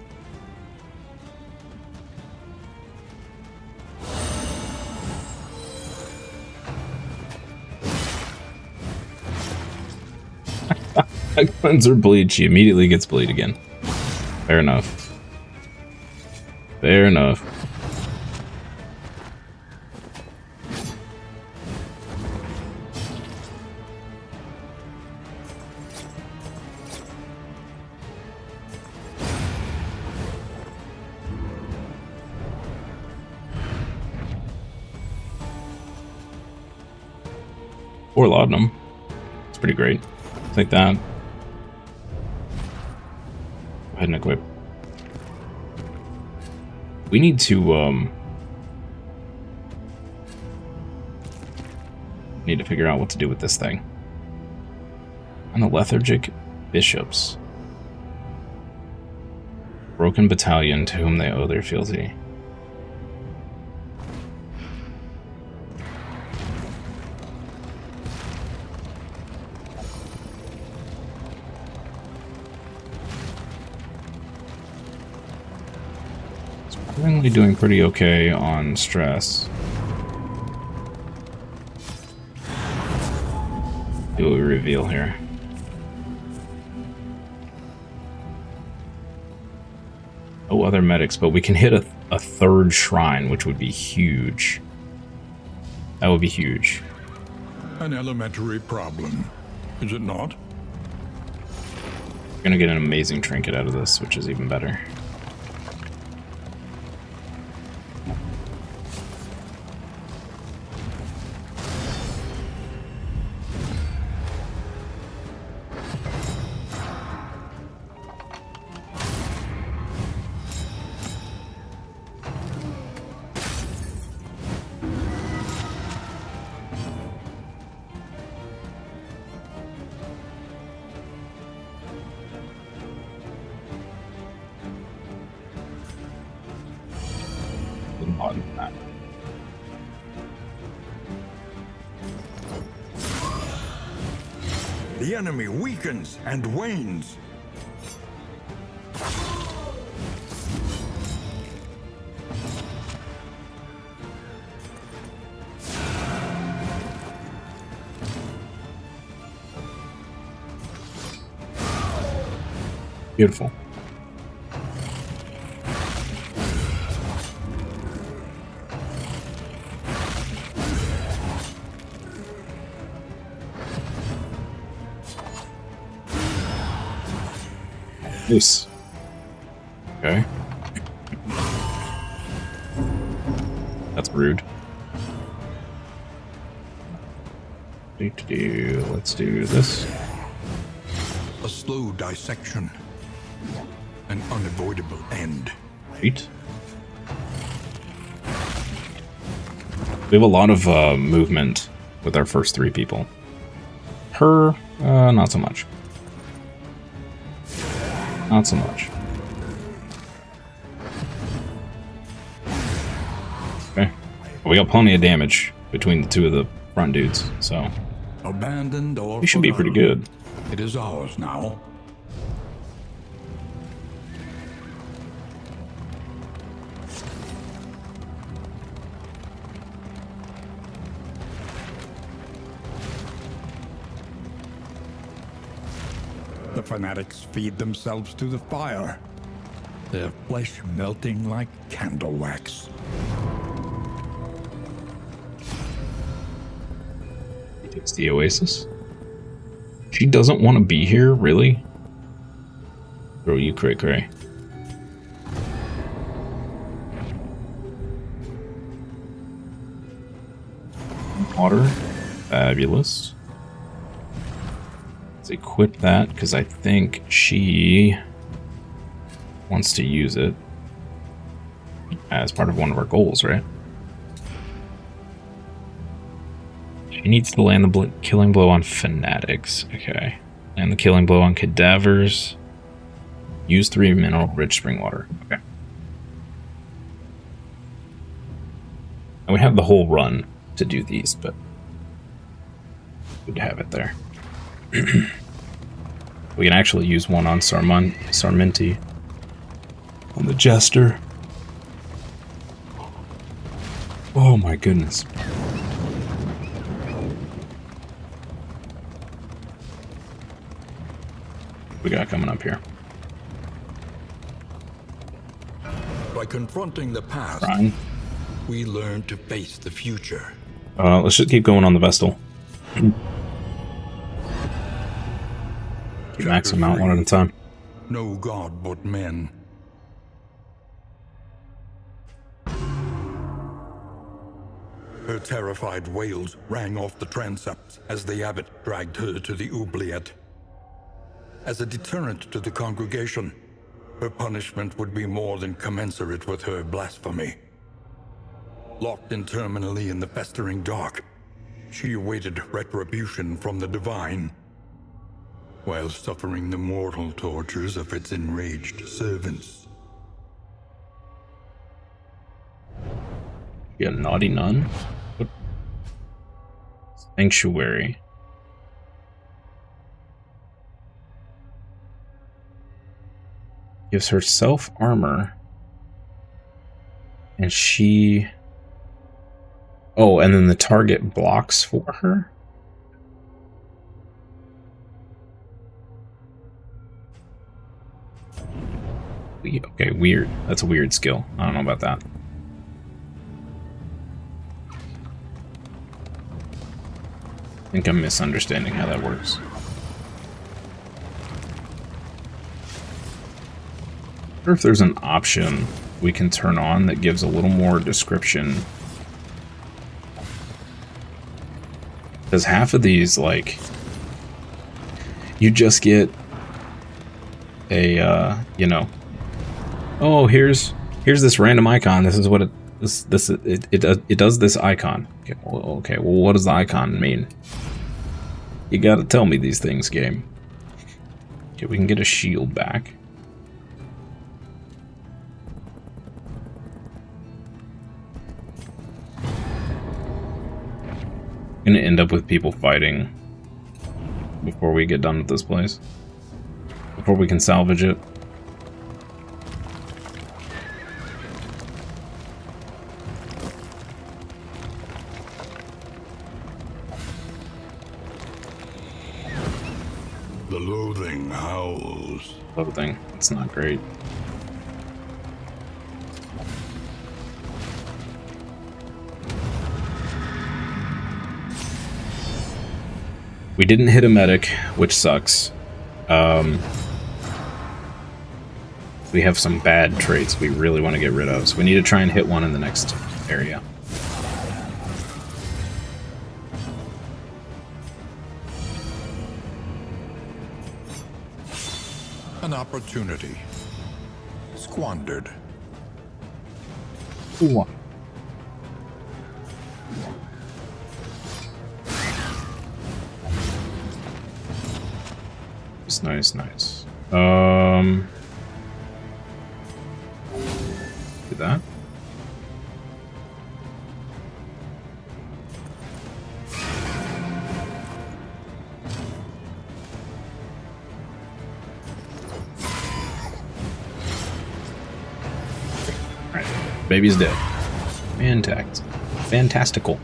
I cleanse her bleed, she immediately gets bleed again. Fair enough. Fair enough. Or laudanum. It's pretty great. Take that. Go ahead and equip. We need to, need to figure out what to do with this thing. And the lethargic bishops. Broken battalion to whom they owe their fealty. Currently doing pretty okay on stress. See what we reveal here. No other medics, but we can hit a third shrine, which would be huge. That would be huge. An elementary problem, is it not? We're gonna get an amazing trinket out of this, which is even better. The enemy weakens and wanes. Beautiful. Nice. Okay. That's rude. Let's do this. A slow dissection. An unavoidable end. Right. We have a lot of movement with our first 3 people. Her, not so much. Not so much. Okay. We got plenty of damage between the 2 of the front dudes, so Abandoned or we should be pretty good. It is ours now. The fanatics feed themselves to the fire, their flesh melting like candle wax. He takes the oasis. She doesn't want to be here, really? Bro, you cray cray. Water. Fabulous. Let's equip that, because I think she wants to use it as part of one of our goals, right? She needs to land the killing blow on fanatics. Okay. And the killing blow on cadavers. Use 3 mineral-rich spring water. Okay. And we have the whole run to do these, but good to have it there. We can actually use one on Sarmenti. On the Jester. Oh my goodness. We got coming up here. By confronting the past, Ryan. we learn to face the future. Let's just keep going on the Vestal. Max them out one at a time. No god but men. Her terrified wails rang off the transepts as the abbot dragged her to the oubliette. As a deterrent to the congregation, her punishment would be more than commensurate with her blasphemy. Locked interminably in the festering dark, she awaited retribution from the divine, while suffering the mortal tortures of its enraged servants. You a naughty nun? What? Sanctuary. Gives herself armor. And she... Oh, and then the target blocks for her? Okay, weird. That's a weird skill. I don't know about that. I think I'm misunderstanding how that works. I wonder if there's an option we can turn on that gives a little more description. Because half of these, like, you just get a, you know, oh, here's this random icon. This is what it does this icon. Okay, well, what does the icon mean? You gotta tell me these things, game. Okay, we can get a shield back. Gonna end up with people fighting before we get done with this place. Before we can salvage it. The loathing howls. Loathing. It's not great. We didn't hit a medic, which sucks. We have some bad traits we really want to get rid of, so we need to try and hit one in the next area. An opportunity squandered. Ooh. Nice, nice. Do that. Alright, baby's dead. Fantastical.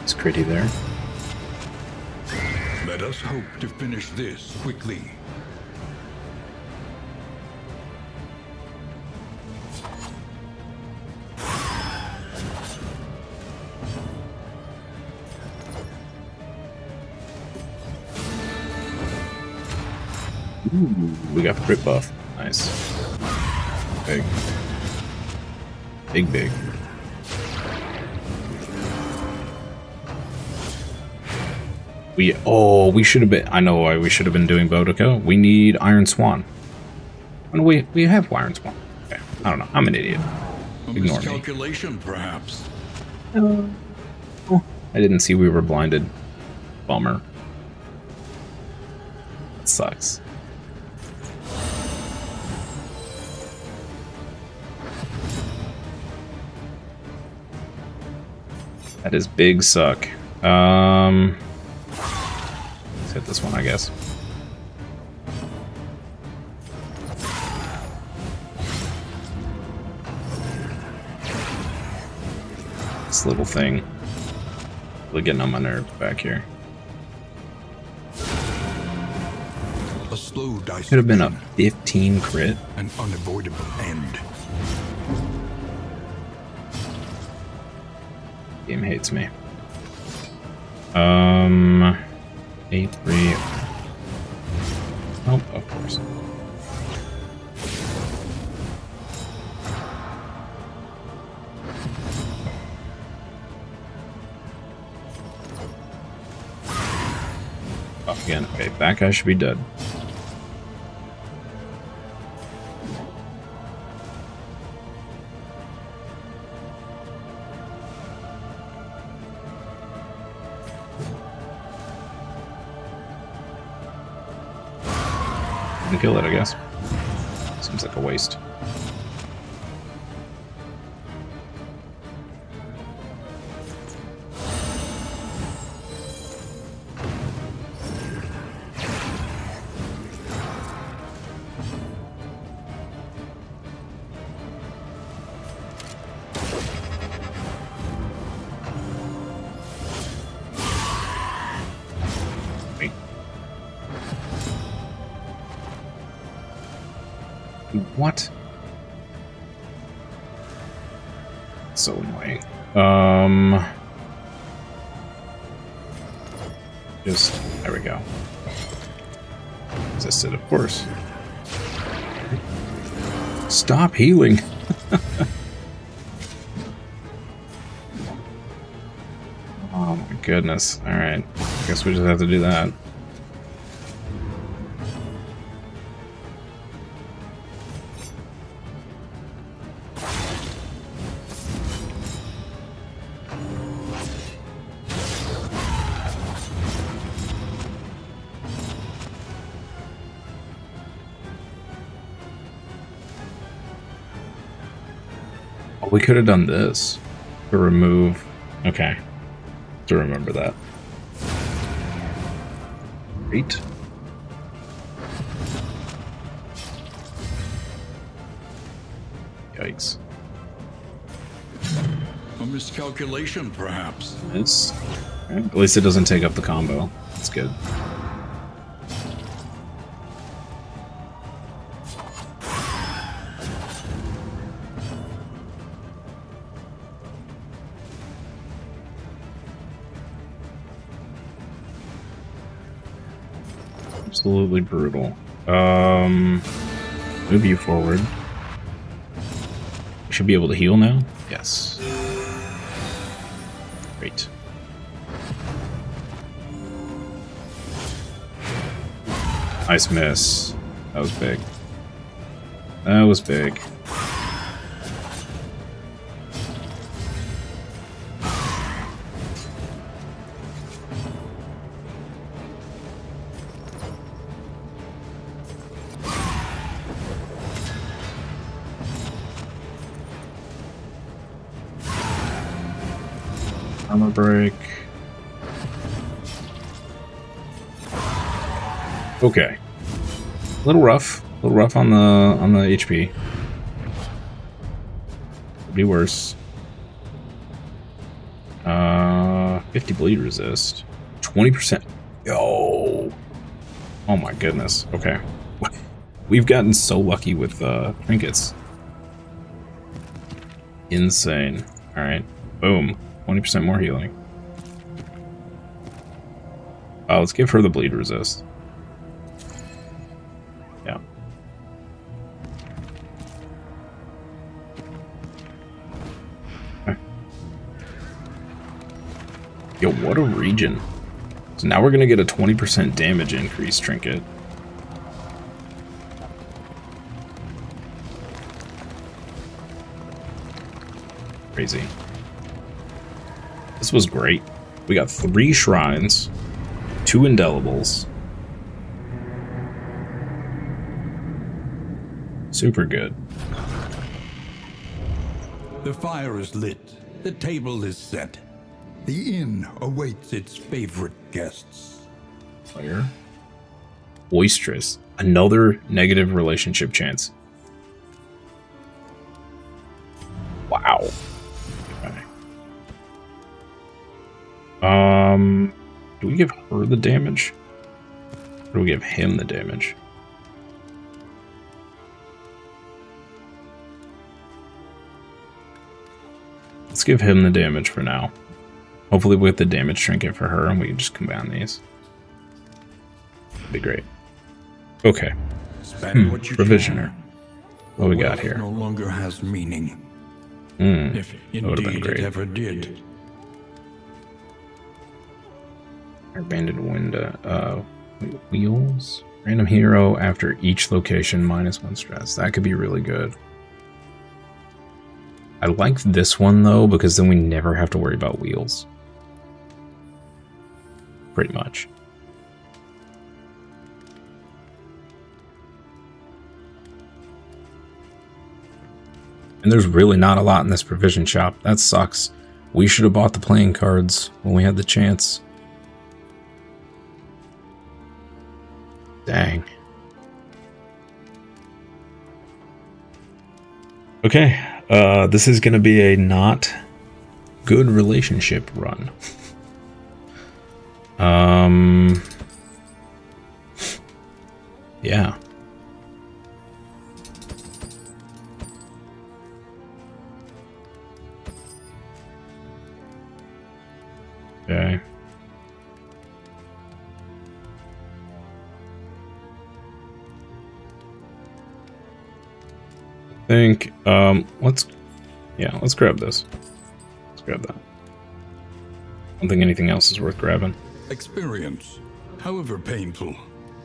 It's pretty there. Let us hope to finish this quickly. Ooh, we got crit buff. Nice. Big. Big. We should have been. I know why we should have been doing Boudica. We need Iron Swan. And we have Iron Swan. Okay. I don't know. I'm an idiot. Ignore me. Calculation, perhaps. Oh, I didn't see we were blinded. Bummer. That sucks. That is big suck. Let's hit this one, I guess. This little thing. Really getting on my nerves back here. A slow dice. Could have been a 15 crit. An unavoidable end. Game hates me. 8-3. Oh, of course. Off again. Okay, that guy should be dead. Didn't kill it, I guess. Seems like a waste. What? So annoying. Just there we go. Resisted, of course. Stop healing. Oh my goodness. All right. Guess we just have to do that. We could have done this to remove. Okay, to remember that. Great. Yikes. A miscalculation, perhaps. Yes. Okay. At least it doesn't take up the combo. That's good. Absolutely brutal. Move you forward. Should be able to heal now? Yes. Great. Nice miss. That was big. That was big. Armor break. Okay. A little rough on the HP. Could be worse. 50 bleed resist. 20%. Yo. Oh my goodness. Okay. We've gotten so lucky with trinkets. Insane. All right. Boom. 20% more healing. Let's give her the bleed resist. Yeah. Okay. Yo, what a region. So now we're going to get a 20% damage increase trinket. Crazy. This was great. We got 3 shrines, 2 indelibles. Super good. The fire is lit. The table is set. The inn awaits its favorite guests. Player. Boisterous. Another negative relationship chance. Wow. Okay. Do we give her the damage? Or do we give him the damage? Let's give him the damage for now. Hopefully we'll get the damage trinket for her and we can just combine these. That'd be great. Okay. Provisioner. What we got here? No longer has meaning. If indeed it ever did. Abandoned window. Wait, wheels? Random hero after each location -1 stress. That could be really good. I like this one though, because then we never have to worry about wheels. Pretty much. And there's really not a lot in this provision shop. That sucks. We should have bought the playing cards when we had the chance. Dang. Okay, this is going to be a not good relationship run. Yeah. Okay. I think, let's grab this. Let's grab that. I don't think anything else is worth grabbing. Experience, however painful,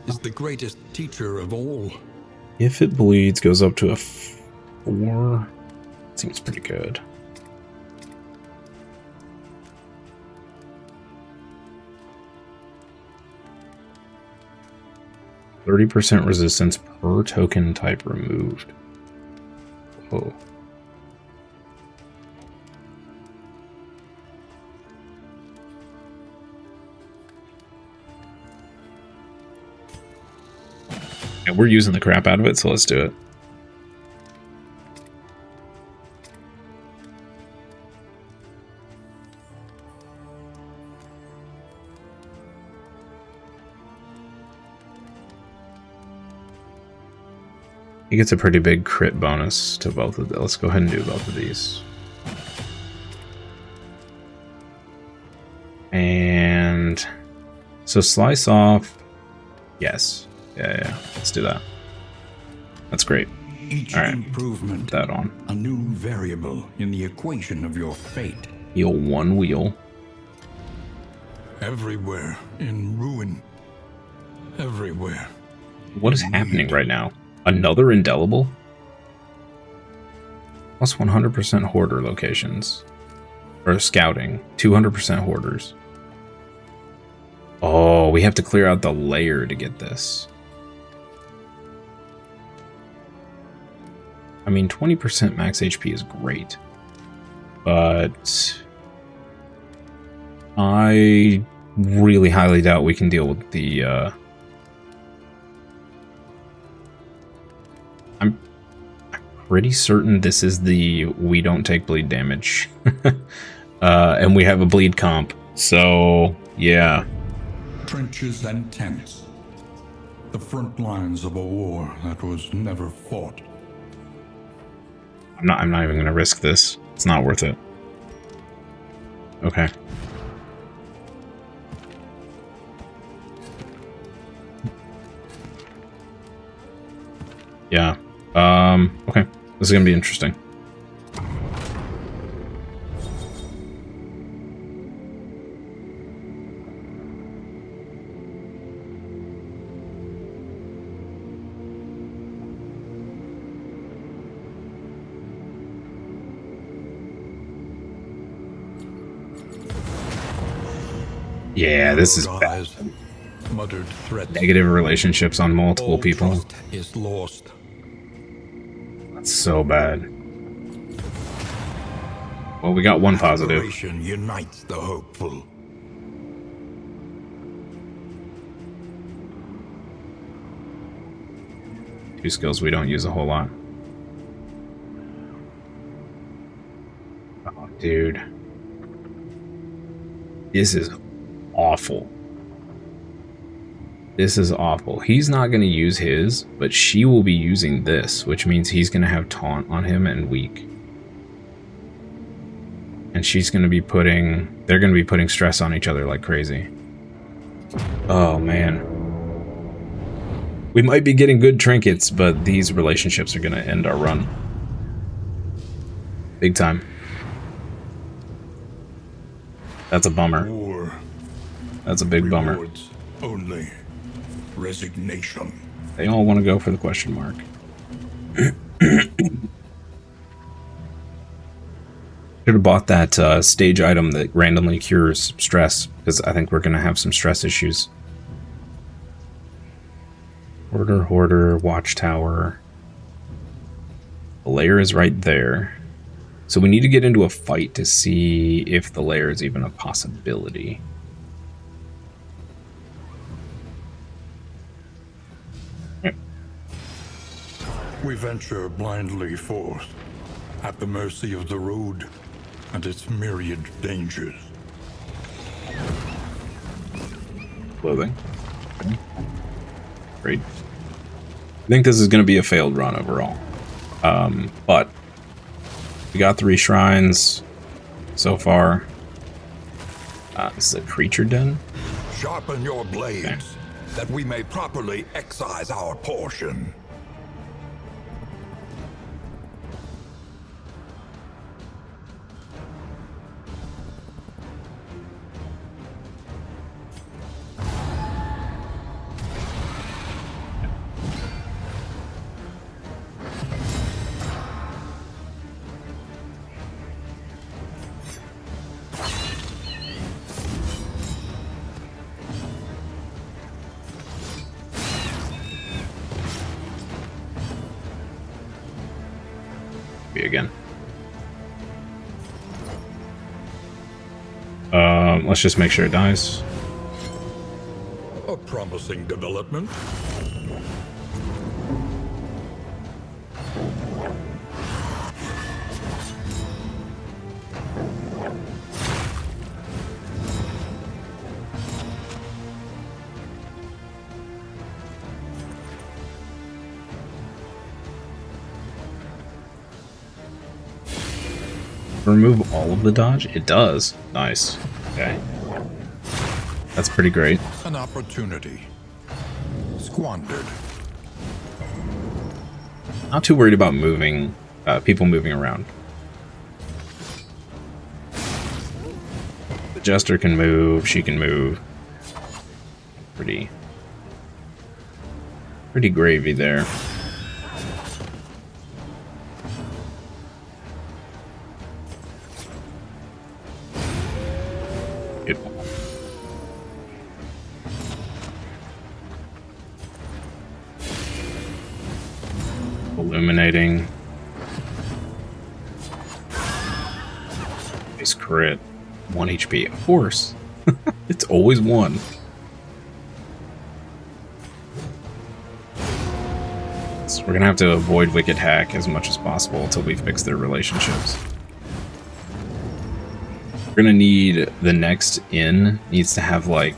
is the greatest teacher of all. If it bleeds, goes up to a 4. Seems pretty good. %30 resistance per token type removed. Whoa. And we're using the crap out of it, so let's do it. He gets a pretty big crit bonus to both of them. Let's go ahead and do both of these. And so slice off. Yes. Yeah. Let's do that. That's great. Each all right. Improvement, put that on. A new variable in the equation of your fate. Heal 1 wheel. Everywhere in ruin. Everywhere. What is happening right now? Another indelible? Plus 100% hoarder locations. Or scouting. 200% hoarders. Oh, we have to clear out the layer to get this. I mean, 20% max HP is great. But I really highly doubt we can deal with the I'm pretty certain this is the we don't take bleed damage. And we have a bleed comp. So, yeah. Trenches and tents. The front lines of a war that was never fought. I'm not even gonna risk this. It's not worth it. Okay. Yeah. Okay. This is gonna be interesting. Yeah, this is bad. Muttered threats. Negative relationships on multiple All people. trust is lost. That's so bad. Well, we got one positive. Aspiration unites the hopeful. Two skills we don't use a whole lot. Oh, dude. This is awful. This is awful. He's not going to use his, but she will be using this, which means he's going to have taunt on him and weak. And she's going to be putting... They're going to be putting stress on each other like crazy. Oh, man. We might be getting good trinkets, but these relationships are going to end our run. Big time. That's a bummer. War. That's a big bummer. Only. resignation. They all want to go for the question mark. Should have bought that stage item that randomly cures stress, because I think we're going to have some stress issues. Hoarder, watchtower. The lair is right there. So we need to get into a fight to see if the lair is even a possibility. We venture blindly forth, at the mercy of the road and its myriad dangers. Clothing. Okay. Great. I think this is going to be a failed run overall. But we got 3 shrines so far. This is a creature den. Sharpen your blades, that we may properly excise our portion. Again. Let's just make sure it dies. A promising development. Remove all of the dodge? It does. Nice. Okay. That's pretty great. An opportunity. Squandered. Not too worried about moving, people moving around. The Jester can move, she can move. Pretty gravy there. Illuminating. Nice crit. 1 HP, of course. It's always 1. So we're gonna have to avoid Wicked Hack as much as possible until we fix their relationships. We're gonna need the next inn needs to have like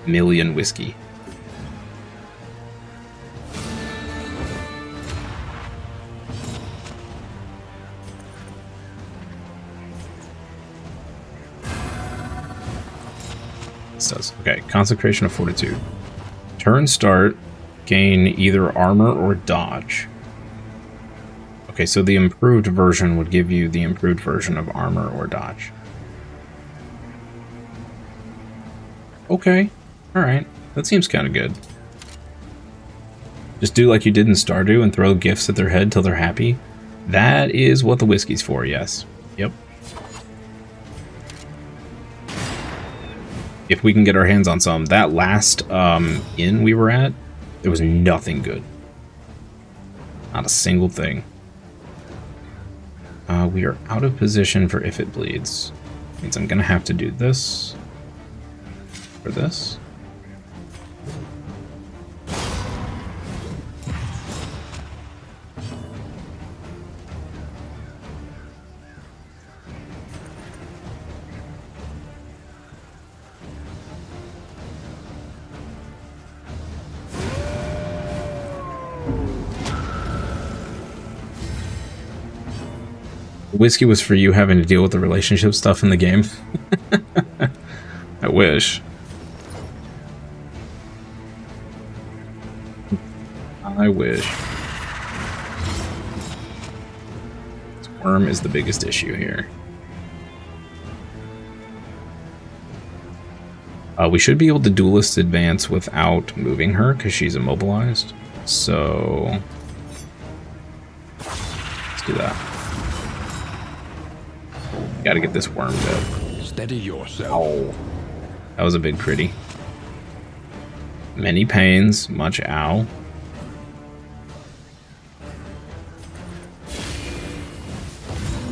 $1 million whiskey. Does. Okay, Consecration of Fortitude. Turn start, gain either armor or dodge. Okay, so the improved version would give you the improved version of armor or dodge. Okay, alright. That seems kind of good. Just do like you did in Stardew and throw gifts at their head till they're happy. That is what the whiskey's for, yes. Yep. If we can get our hands on some. That last inn we were at, there was nothing good. Not a single thing. We are out of position for if it bleeds. Means I'm gonna have to do this for this. Whiskey was for you having to deal with the relationship stuff in the game. I wish. I wish. Worm is the biggest issue here. We should be able to duelist advance without moving her because she's immobilized. So let's do that. Gotta get this worm dead. Steady yourself. Oh, that was a big critty. Many pains, much ow.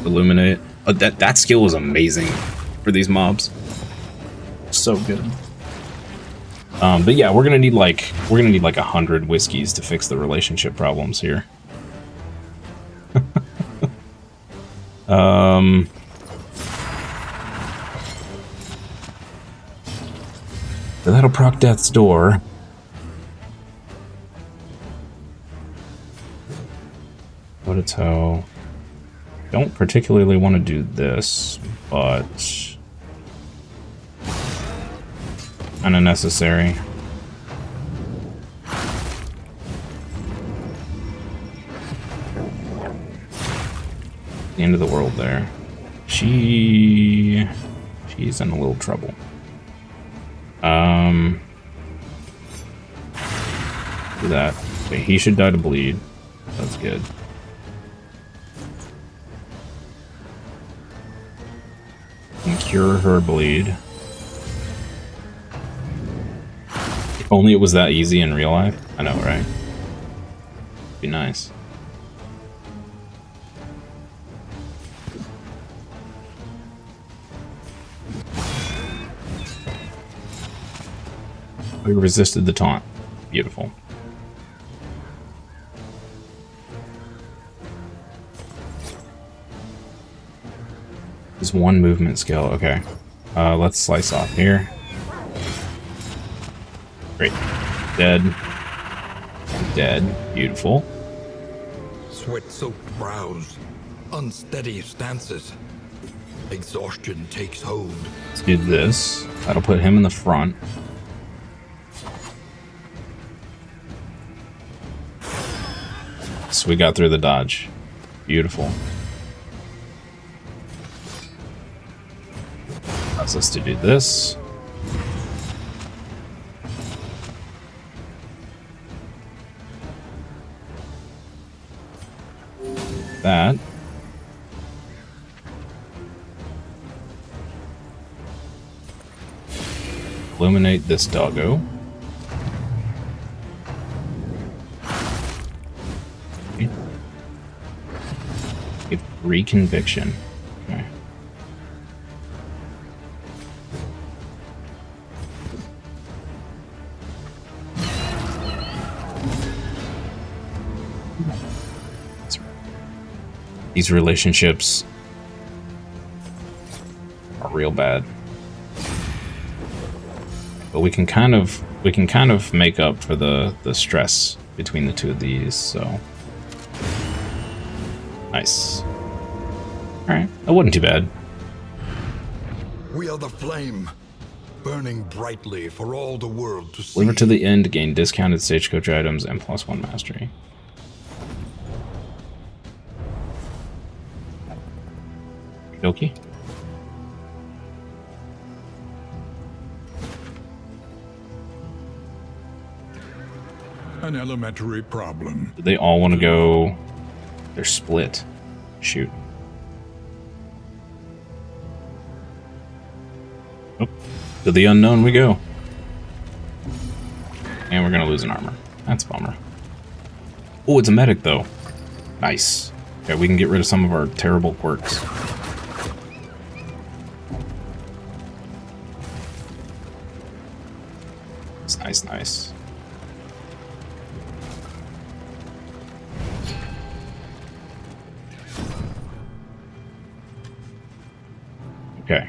Illuminate. Oh, that skill was amazing for these mobs. So good. But yeah, we're gonna need like 100 whiskeys to fix the relationship problems here. So that'll proc Death's Door. Go to toe. Don't particularly want to do this, but kind of necessary. The end of the world there. She's in a little trouble. Do that. Okay, he should die to bleed. That's good. And cure her bleed. If only it was that easy in real life. I know, right? Be nice. We resisted the taunt. Beautiful. There's one movement skill. Okay. Let's slice off here. Great. Dead. Dead. Beautiful. Sweat-soaked brows, unsteady stances. Exhaustion takes hold. Let's do this. That'll put him in the front. So we got through the dodge. Beautiful. Allows us to do this. That. Illuminate this doggo. Give reconviction. Okay. These relationships are real bad. But we can kind of make up for the stress between the two of these, so nice. Alright, that wasn't too bad. We are the flame, burning brightly for all the world to see. Deliver to the end, gain discounted stagecoach items and +1 mastery. Okey. An elementary problem. Do they all want to go? They're split. Shoot. Oh, to the unknown we go. And we're gonna lose an armor. That's a bummer. Oh, it's a medic though. Nice. Okay, we can get rid of some of our terrible quirks. It's nice, nice. Okay.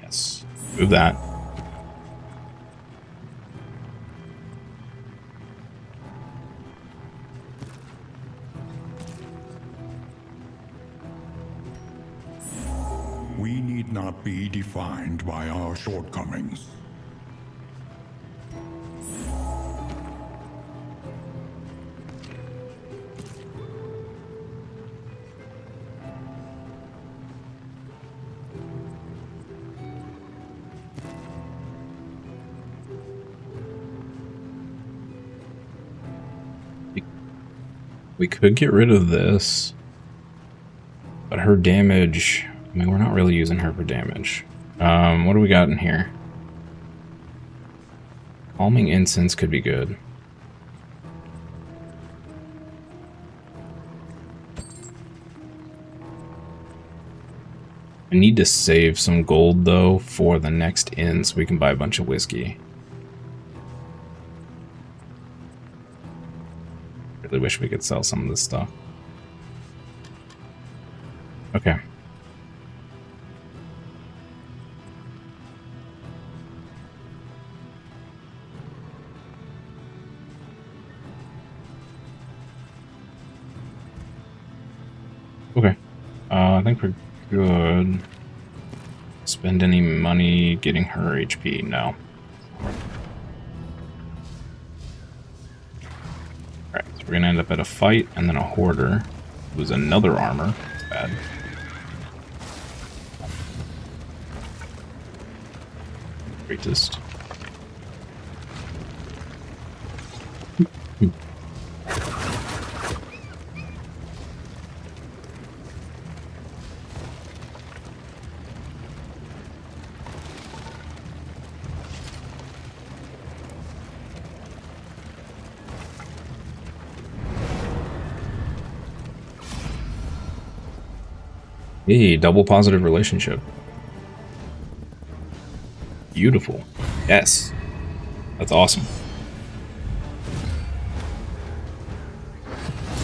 Yes. Move that. We need not be defined by our shortcomings. We could get rid of this, but her damage, I mean, we're not really using her for damage. What do we got in here? Calming incense could be good. I need to save some gold, though, for the next inn so we can buy a bunch of whiskey. Really wish we could sell some of this stuff. Okay. Okay. I think we're good. Spend any money getting her HP? No. Alright, so we're gonna end up at a fight and then a hoarder. Who's another armor. That's bad. Greatest. Hey, double positive relationship. Beautiful. Yes. That's awesome.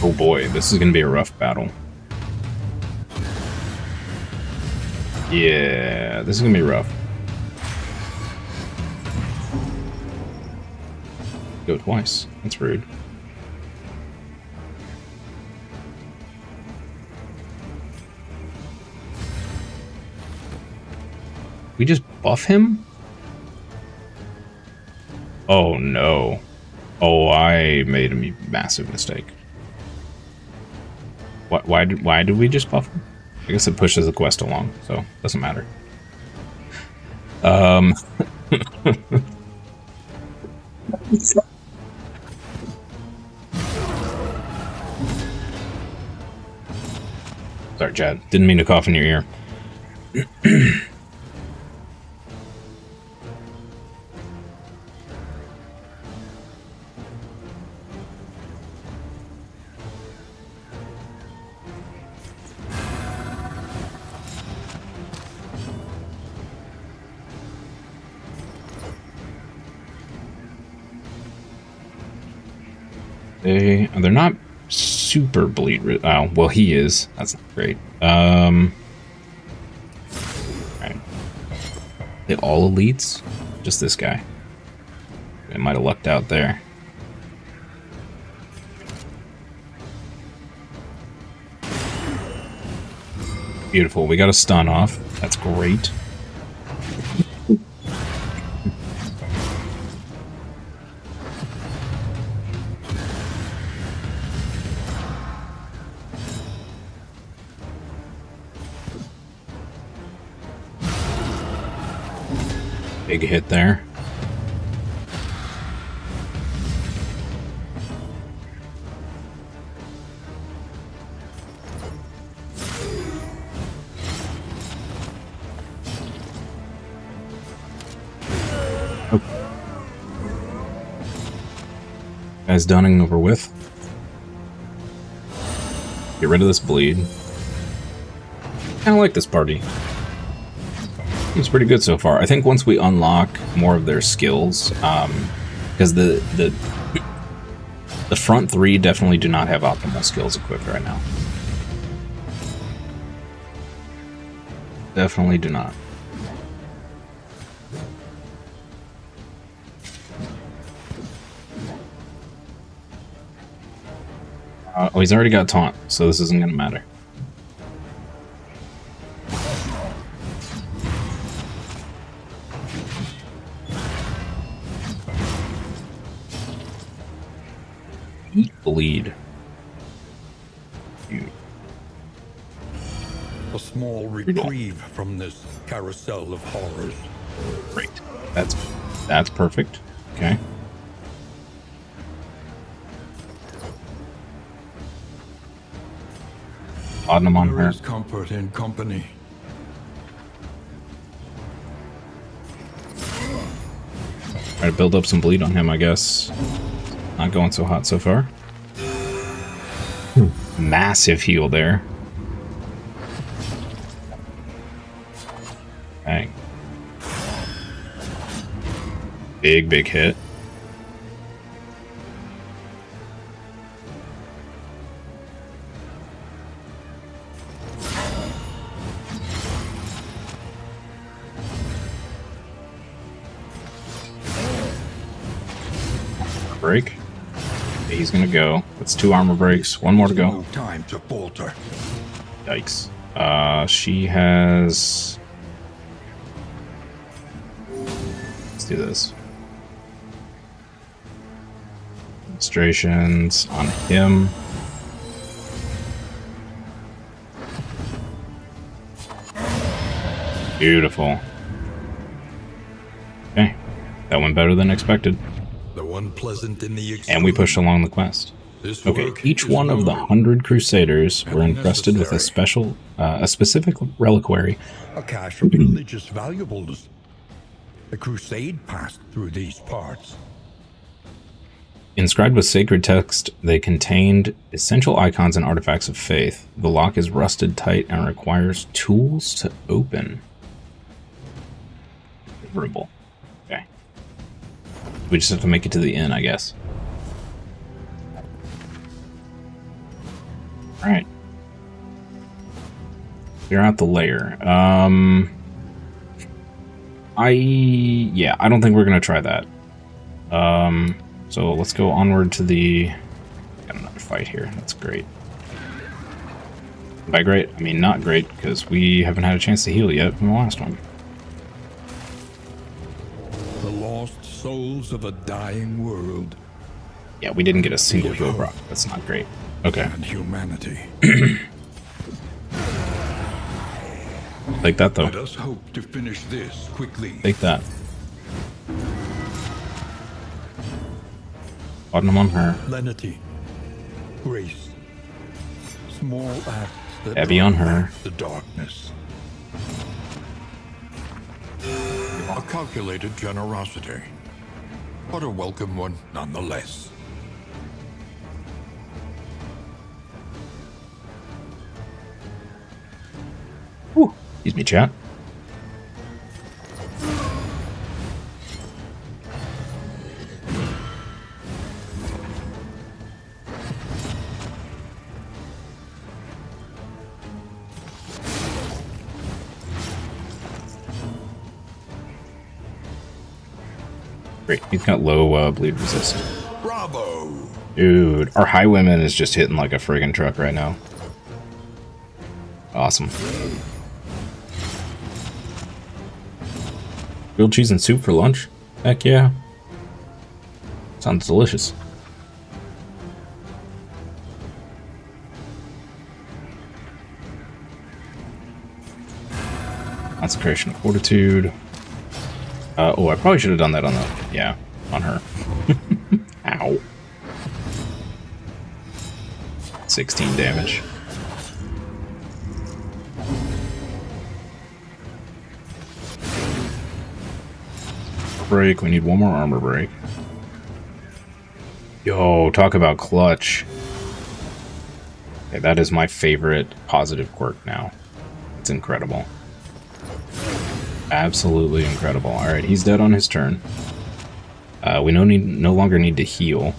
Oh boy, this is going to be a rough battle. Yeah, this is going to be rough. Go twice. That's rude. We just buff him? Oh no. Oh, I made a massive mistake. Why did we just buff him? I guess it pushes the quest along, so it doesn't matter. Sorry, Chad. Didn't mean to cough in your ear. They're not super bleed. Oh, well, he is. That's not great. Right. They all elites? Just this guy. They might have lucked out there. Beautiful. We got a stun off. That's great. Big hit there. Oh. Guys, done and over with. Get rid of this bleed. Kind of like this party. It's pretty good so far. I think once we unlock more of their skills, because the front three definitely do not have optimal skills equipped right now. Definitely do not. Oh, he's already got taunt, so this isn't going to matter. Bleed. A small reprieve from this carousel of horrors. Great. That's perfect. Okay. Laudanum on There her. is comfort in company. Try to build up some bleed on him, I guess. Not going so hot so far. Massive heal there. Bang. Big hit. Break. Okay, he's gonna go. That's 2 armor breaks. 1 more to go. No time to falter. Yikes. She has... Let's do this. Demonstrations on him. Beautiful. Okay. That went better than expected. The one pleasant in the And we pushed along the quest. This Okay, work each is one of the noble 100 Crusaders were and encrusted with a necessary. specific reliquary A cache of religious valuables. The crusade passed through these parts. inscribed with sacred text. They contained essential icons and artifacts of faith. The lock is rusted tight and requires tools to open. Favorable. Okay. We just have to make it to the inn, I guess. Alright. Clear out the layer. I don't think we're gonna try that. So let's go onward to the... Got another fight here. That's great. By great, I mean not great, because we haven't had a chance to heal yet from the last one. The lost souls of a dying world Yeah, we didn't get a single heal rock. That's not great. Okay. and humanity. Take that, though. Let us hope to finish this quickly. Take that. Bottom on her. Lenity, grace, small acts that Heavy on her. drive the darkness. A calculated generosity, but a welcome one nonetheless. Whew. Excuse me, chat. Great, he's got low bleed resist. Bravo! Dude, our highwayman is just hitting like a friggin' truck right now. Awesome. Grilled cheese and soup for lunch? Heck yeah. Sounds delicious. Consecration of Fortitude. Oh, I probably should have done that on the... Yeah, on her. Ow. 16 damage. Break. We need 1 more armor break. Yo, talk about clutch. Okay, that is my favorite positive quirk now. It's incredible. Absolutely incredible. Alright, he's dead on his turn. We no longer need to heal.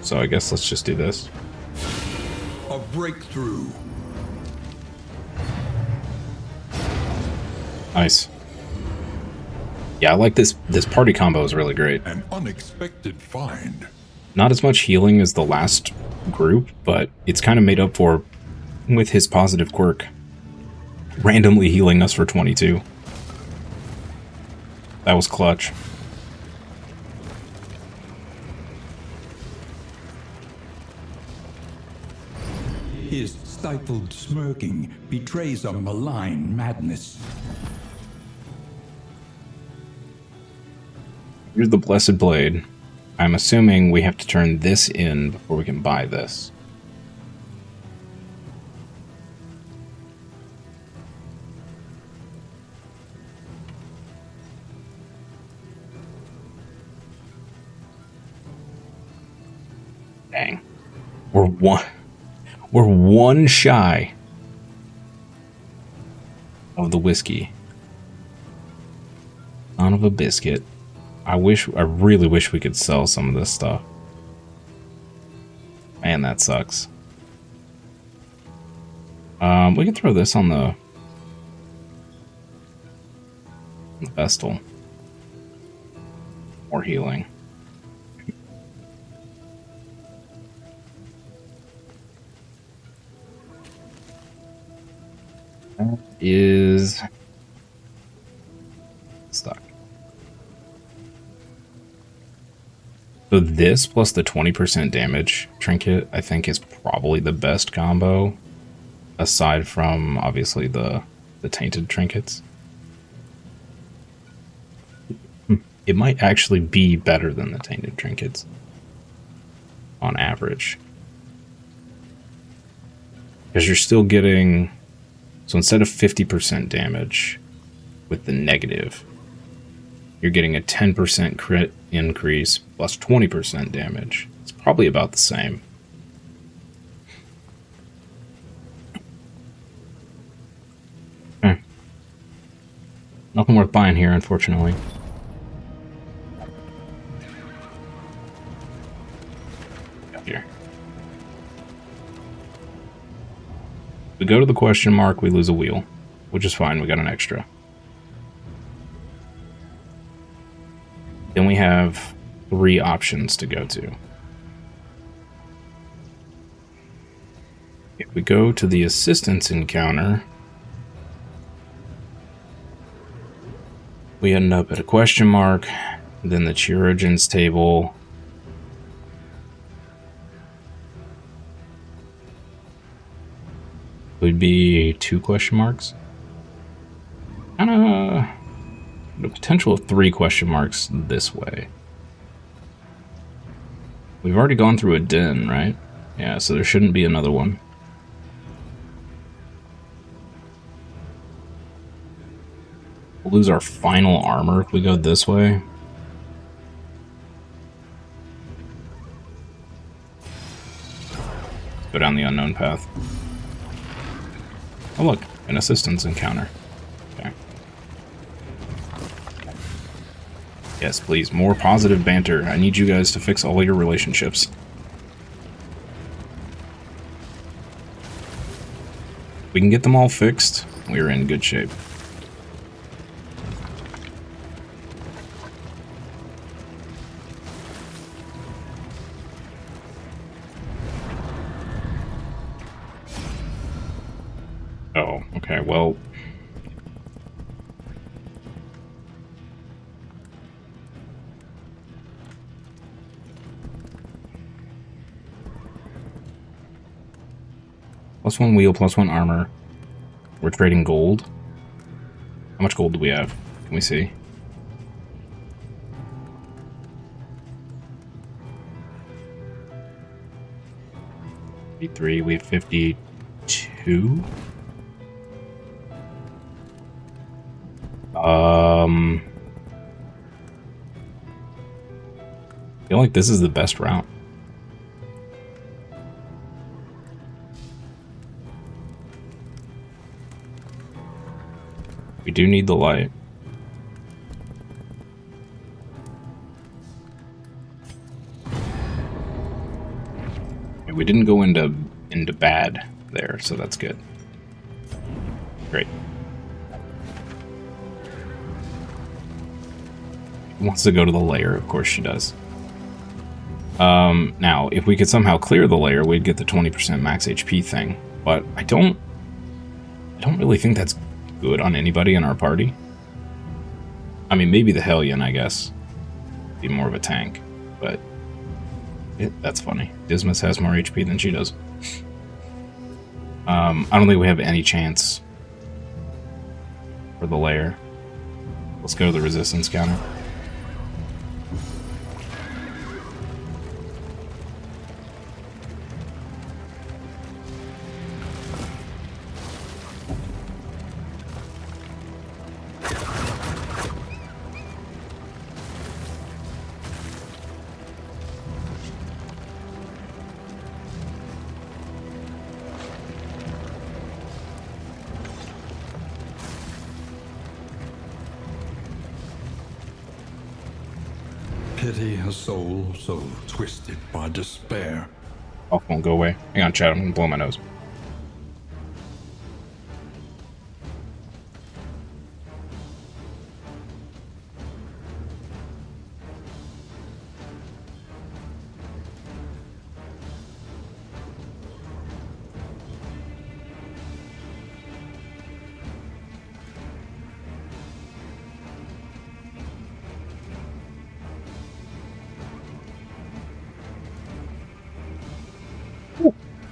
So I guess let's just do this. A breakthrough. Nice. Yeah, I like this. This party combo is really great. An unexpected find. Not as much healing as the last group, but it's kind of made up for with his positive quirk. Randomly healing us for 22. That was clutch. His stifled smirking betrays a malign madness. Here's the Blessed Blade. I'm assuming we have to turn this in before we can buy this. We're one shy of the whiskey. Son of a biscuit. I really wish we could sell some of this stuff. Man, that sucks. We can throw this on the Vestal. More healing. That is stuck. So this plus the 20% damage trinket, I think, is probably the best combo, aside from obviously the tainted trinkets. It might actually be better than the tainted trinkets on average, because you're still getting, so instead of 50% damage with the negative, you're getting a 10% crit increase plus 20% damage. It's probably about the same. Okay. Nothing worth buying here, unfortunately. Here. We go to the question mark, we lose a wheel, which is fine, we got an extra. Then we have 3 options to go to. If we go to the assistance encounter, we end up at a question mark, then the chirurgeon's table. Would be 2 question marks. Kinda the potential of 3 question marks this way. We've already gone through a den, right? Yeah, so there shouldn't be another one. We'll lose our final armor if we go this way. Go down the unknown path. Oh look, an assistance encounter. Okay. Yes, please, more positive banter. I need you guys to fix all your relationships. We can get them all fixed. We're in good shape. Oh, okay, well... +1 wheel, +1 armor. We're trading gold. How much gold do we have? Can we see? We have 52. I feel like this is the best route. We do need the light. We didn't go into bad there, so that's good. Great. She wants to go to the lair, of course she does. Now, if we could somehow clear the lair, we'd get the 20% max HP thing, but I don't really think that's good on anybody in our party. I mean, maybe the Hellion, I guess. Be more of a tank, but that's funny. Dismas has more HP than she does. I don't think we have any chance for the lair. Let's go to the resistance counter. pity a soul so twisted by despair. Cough won't go away. Hang on, chat. I'm gonna blow my nose.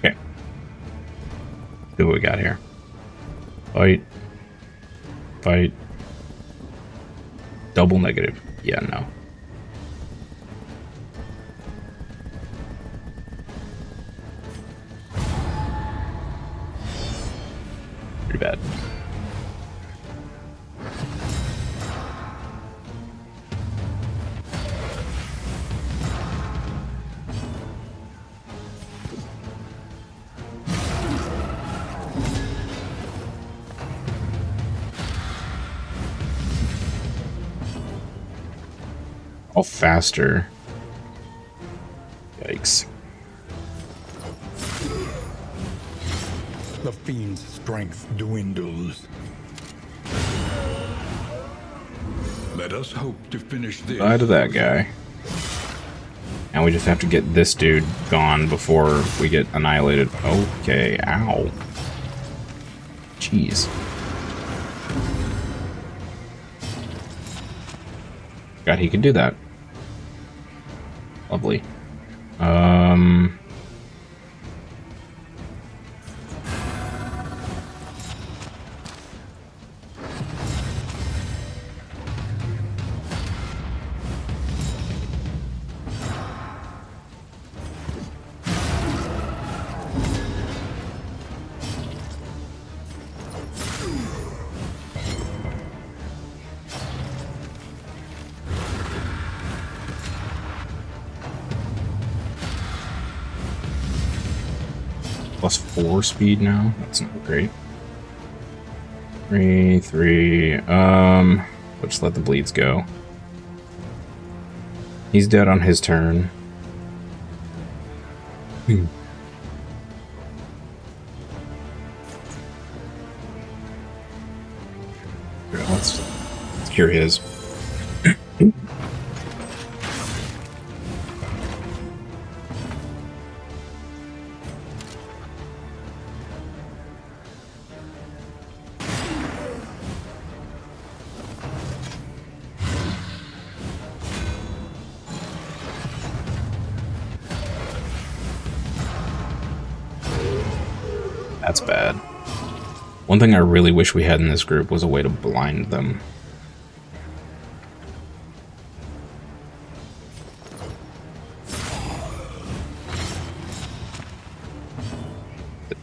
Okay. See what we got here. Fight. Fight. Double negative. Yeah, no. Pretty bad. All faster. Yikes. The fiend's strength dwindles. Let us hope to finish this. Bye to that guy. And we just have to get this dude gone before we get annihilated. Okay, ow. Jeez. God, he could do that. Lovely. +4 speed now. That's not great. 3. We'll just let the bleeds go. He's dead on his turn. Let's cure his. That's bad. One thing I really wish we had in this group was a way to blind them.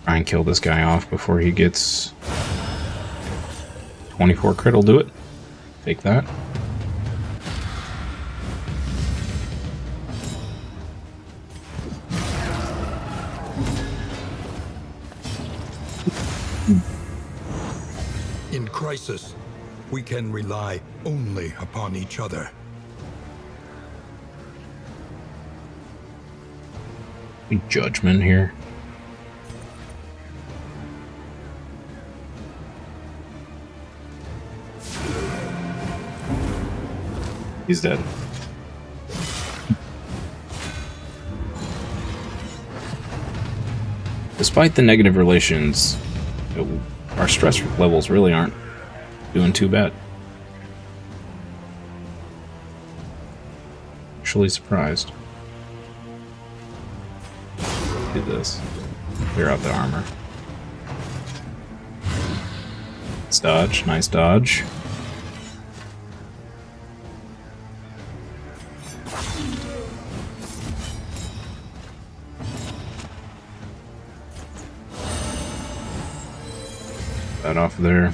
Try and kill this guy off before he gets 24 crit will do it. Take that. In crisis, we can rely only upon each other. Judgment here. He's dead. Despite the negative relations, our stress levels really aren't doing too bad. Actually surprised. Do this. Clear out the armor. Nice dodge. Nice dodge. That off there.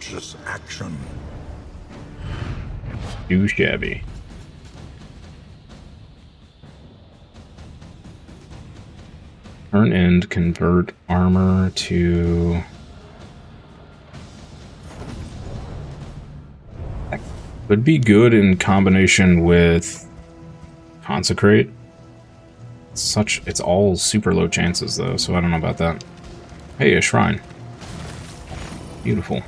conscious action. Too shabby. Turn end, convert armor to... That could be good in combination with consecrate. It's all super low chances though, so I don't know about that. Hey, a shrine. Beautiful.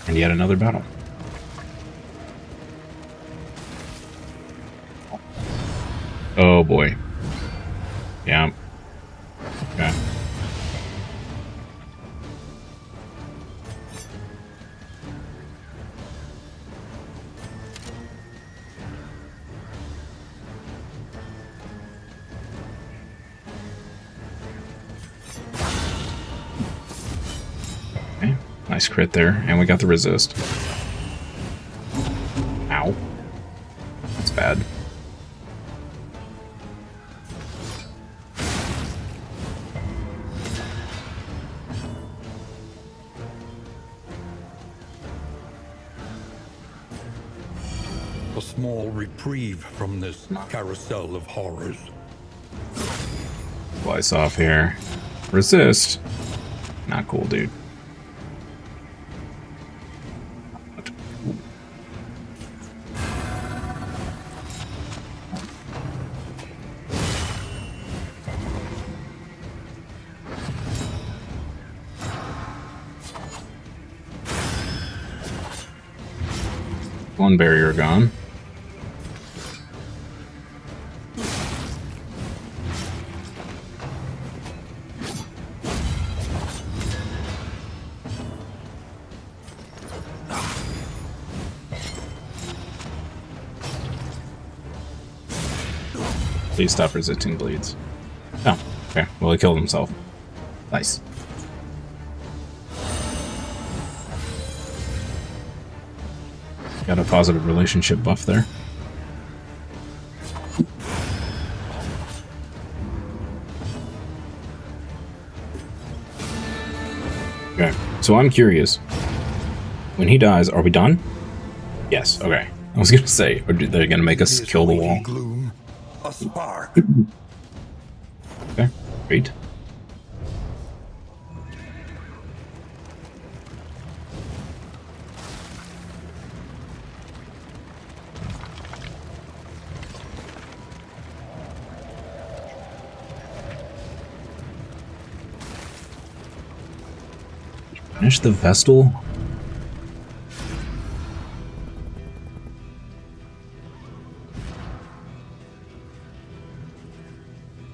And yet another battle. Oh boy. Yeah. Okay. Okay. Nice crit there, and we got the resist. Ow. That's bad. A small reprieve from this carousel of horrors. Slice off here. Resist. Not cool, dude. One barrier gone. Please stop resisting bleeds. Oh, okay. Well, he killed himself. Nice. Got a positive relationship buff there. Okay, so I'm curious. When he dies, are we done? Yes, okay. I was gonna say, are they gonna make us kill the wall? Gloom, a spark. Okay, great. Finish the Vestal?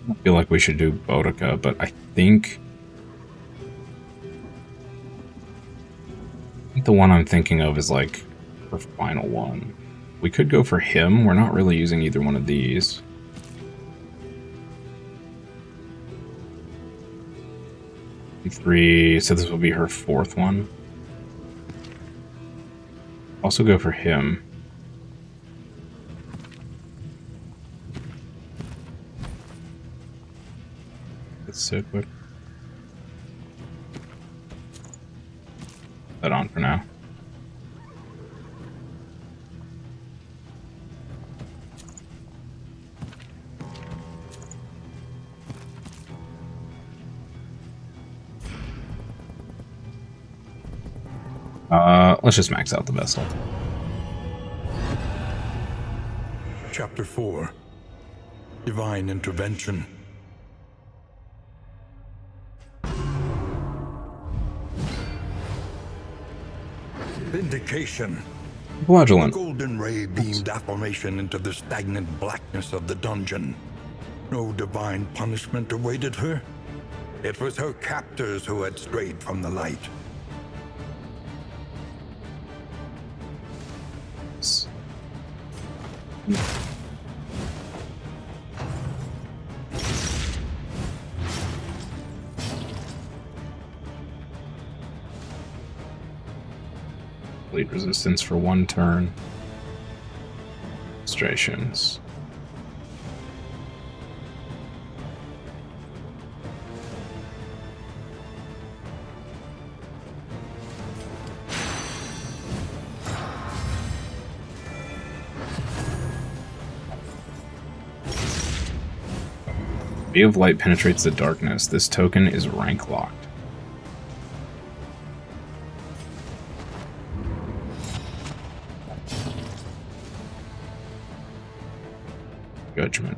I feel like we should do Boudica, but I think the one I'm thinking of is like the final one. We could go for him. We're not really using either one of these. Three, so this will be her fourth one. Also go for him. Let's sit with that on for now. Let's just max out the Vestal. Chapter 4. Divine Intervention. Vindication. Flagellant. Golden ray beamed affirmation into the stagnant blackness of the dungeon. No divine punishment awaited her. It was her captors who had strayed from the light. Bleed resistance for 1 turn. Illustrations. Ray of light penetrates the darkness. This token is rank locked. Judgment.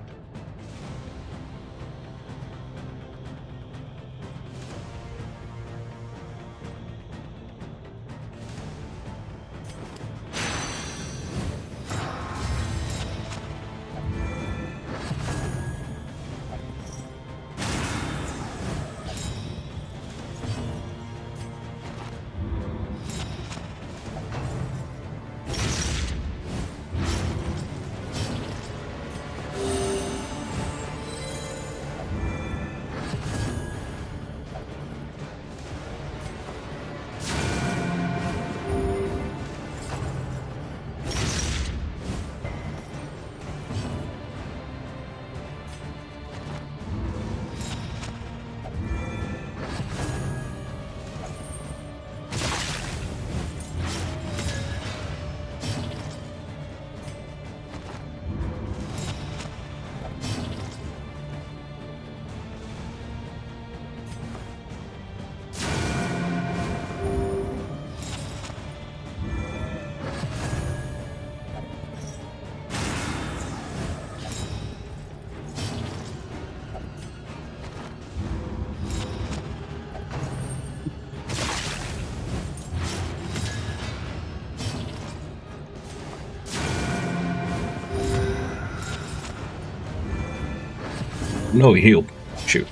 No, he healed. Shoot.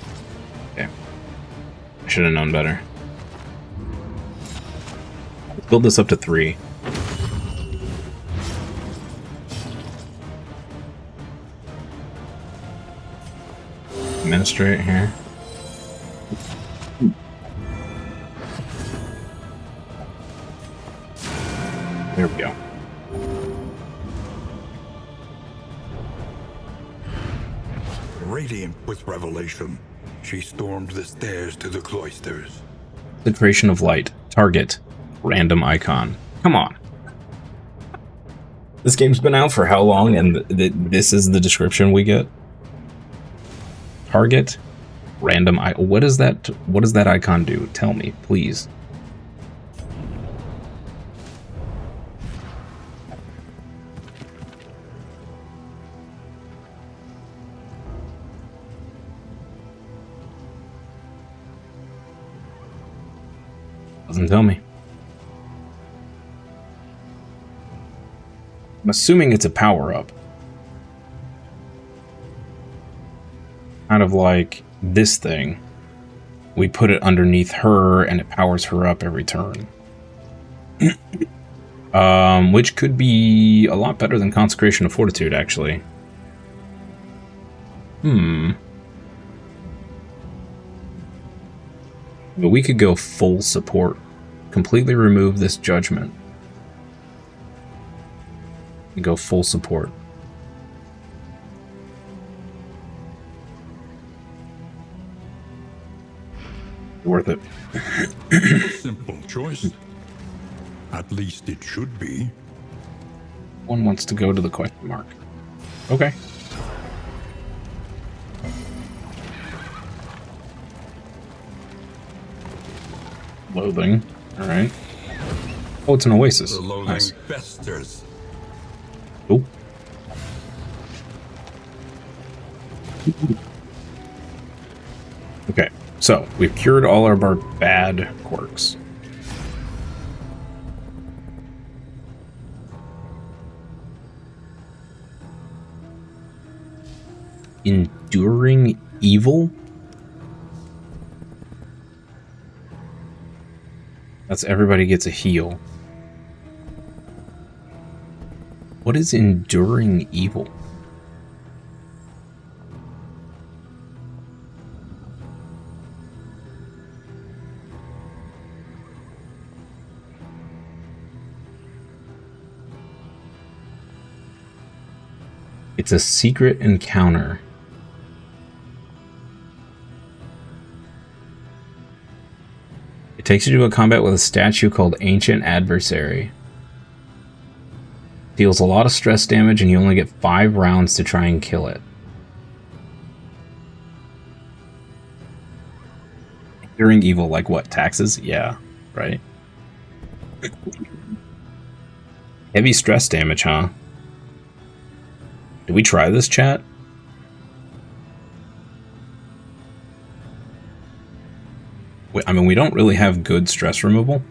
Okay. I should have known better. Let's build this up to 3. Administrate here. There we go. Radiant with revelation, she stormed the stairs to the cloisters. Concentration of light. Target. Random icon. Come on. This game's been out for how long, and this is the description we get? Target. Random icon. What does that icon do? Tell me, please. Doesn't tell me. I'm assuming it's a power-up. Kind of like this thing. We put it underneath her and it powers her up every turn. Which could be a lot better than Consecration of Fortitude, actually. But we could go full support. Completely remove this judgment. And go full support. Worth it. Simple choice. At least it should be. One wants to go to the question mark. Okay. Loathing. Alright. Oh, it's an oasis. The loathing Nice. festers. Oh. Okay, so we've cured all of our bad quirks. Enduring evil? That's everybody gets a heal. What is enduring evil? It's a secret encounter. It takes you to a combat with a statue called Ancient Adversary. Deals a lot of stress damage and you only get 5 rounds to try and kill it. During evil, like what? Taxes? Yeah, right. Heavy stress damage, huh? Did we try this, chat? I mean, we don't really have good stress removal.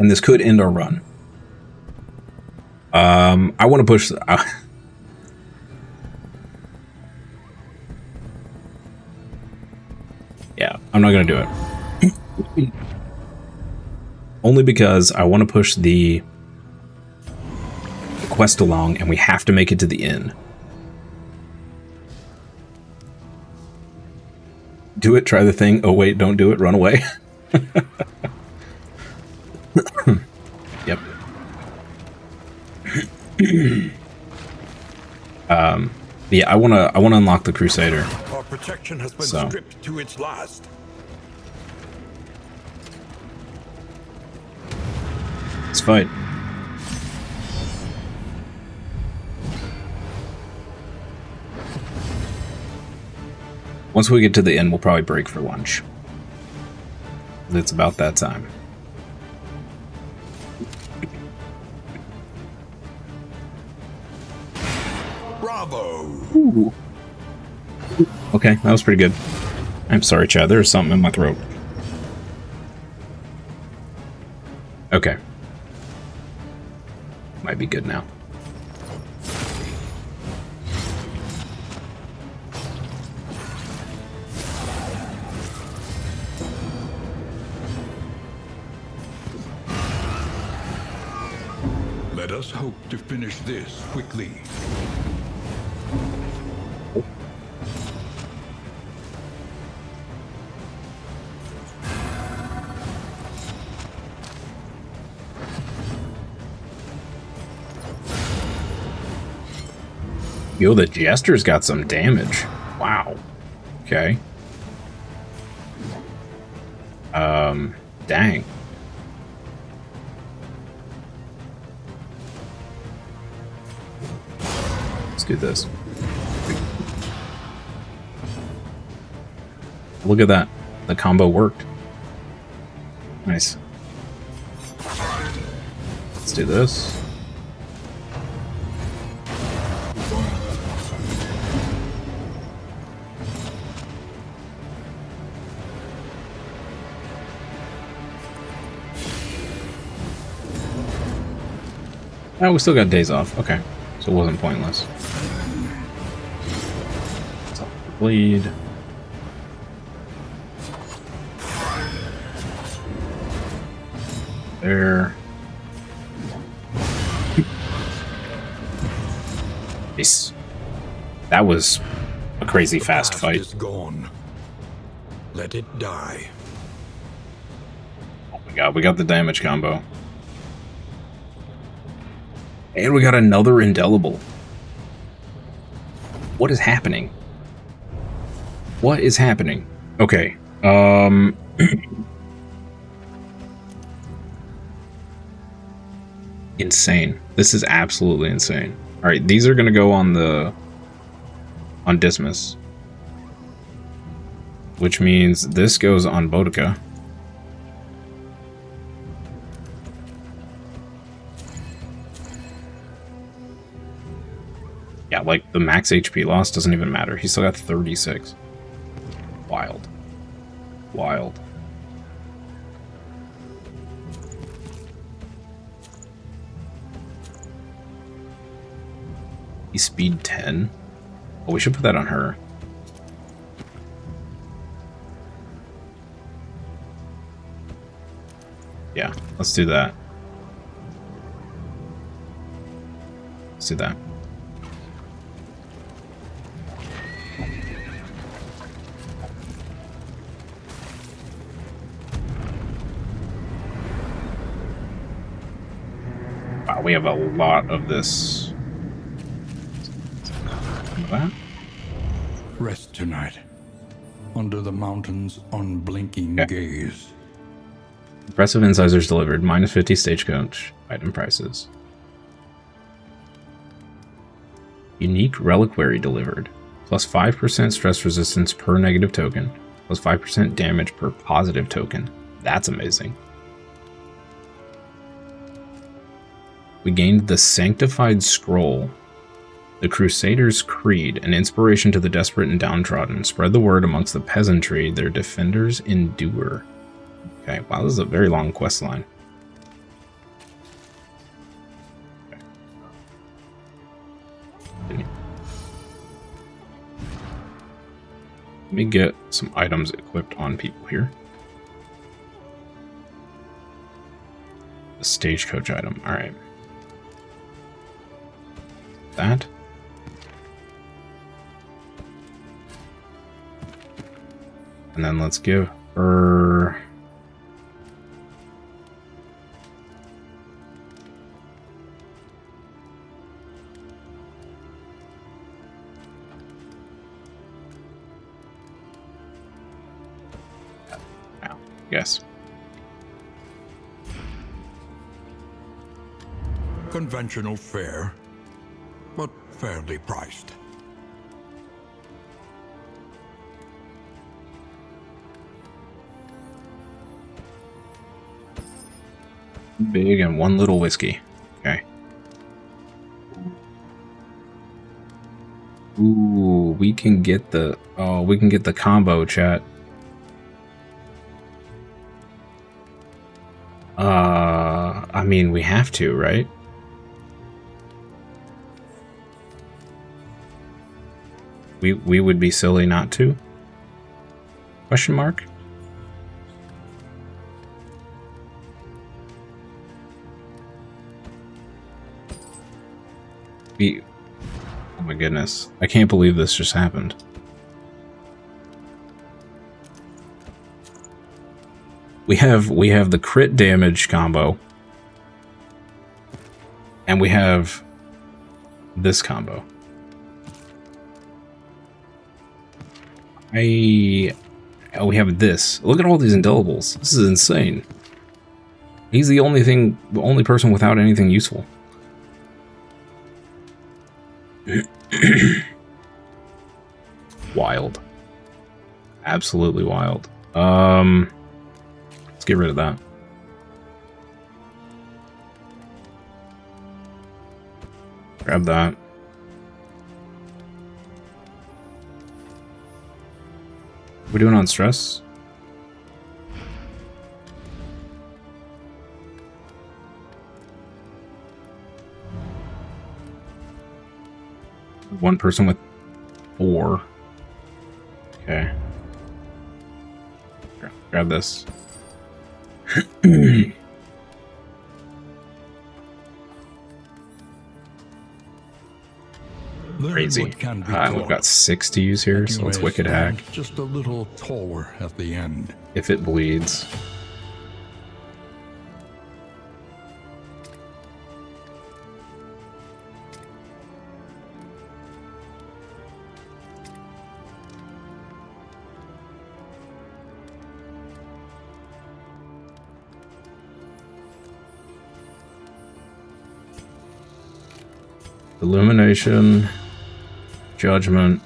And this could end our run. I want to push... yeah, I'm not going to do it. Only because I want to push the quest along, and we have to make it to the inn. Do it, try the thing. Oh, wait, don't do it. Run away. Yep. Yeah, I wanna unlock the Crusader. Our protection has been stripped to its last. Let's fight. Once we get to the inn, we'll probably break for lunch. It's about that time. Bravo! Ooh. Okay, that was pretty good. I'm sorry, Chad. There's something in my throat. Okay. Might be good now. Let us hope to finish this quickly. Yo, the Jester's got some damage. Wow. Okay. Dang. Let's do this. Look at that. The combo worked. Nice. Let's do this. Oh, we still got days off. Okay. So it wasn't pointless. So, bleed. There. Nice. That was a crazy fast fight. Is gone. Let it die. Oh my god, we got the damage combo. And we got another indelible. What is happening? What is happening? Okay. Insane. This is absolutely insane. Alright, these are gonna go on Dismas. Which means this goes on Boudica. Yeah, like, the max HP loss doesn't even matter. He's still got 36. Wild. Wild. He's speed 10. Oh, we should put that on her. Yeah, let's do that. Let's do that. Wow, we have a lot of this. That? Rest tonight. Under the mountain's unblinking gaze. Impressive incisors delivered. Minus 50 stagecoach. Item prices. Unique reliquary delivered. Plus 5% stress resistance per negative token. Plus 5% damage per positive token. That's amazing. We gained the Sanctified Scroll. The Crusaders' Creed, an inspiration to the desperate and downtrodden. Spread the word amongst the peasantry. Their defenders endure. Okay, wow, this is a very long quest line. Okay. Let me get some items equipped on people here. The stagecoach item, alright. That. And then let's give her... Yes. Conventional fare, but fairly priced. Big and one little whiskey. Okay. Ooh, we can get the... Oh, we can get the combo, chat. I mean, we have to, right? We would be silly not to? Question mark? Oh my goodness. I can't believe this just happened. We have the crit damage combo. And we have this combo. We have this. Look at all these indelibles. This is insane. He's the only person without anything useful. Wild. Absolutely wild. Let's get rid of that. Grab that. We're doing on stress. One person with 4. Okay. Grab this. Crazy. We've got 6 to use here, so let's wicked hack. Just a little taller at the end. If it bleeds. Illumination, Judgment.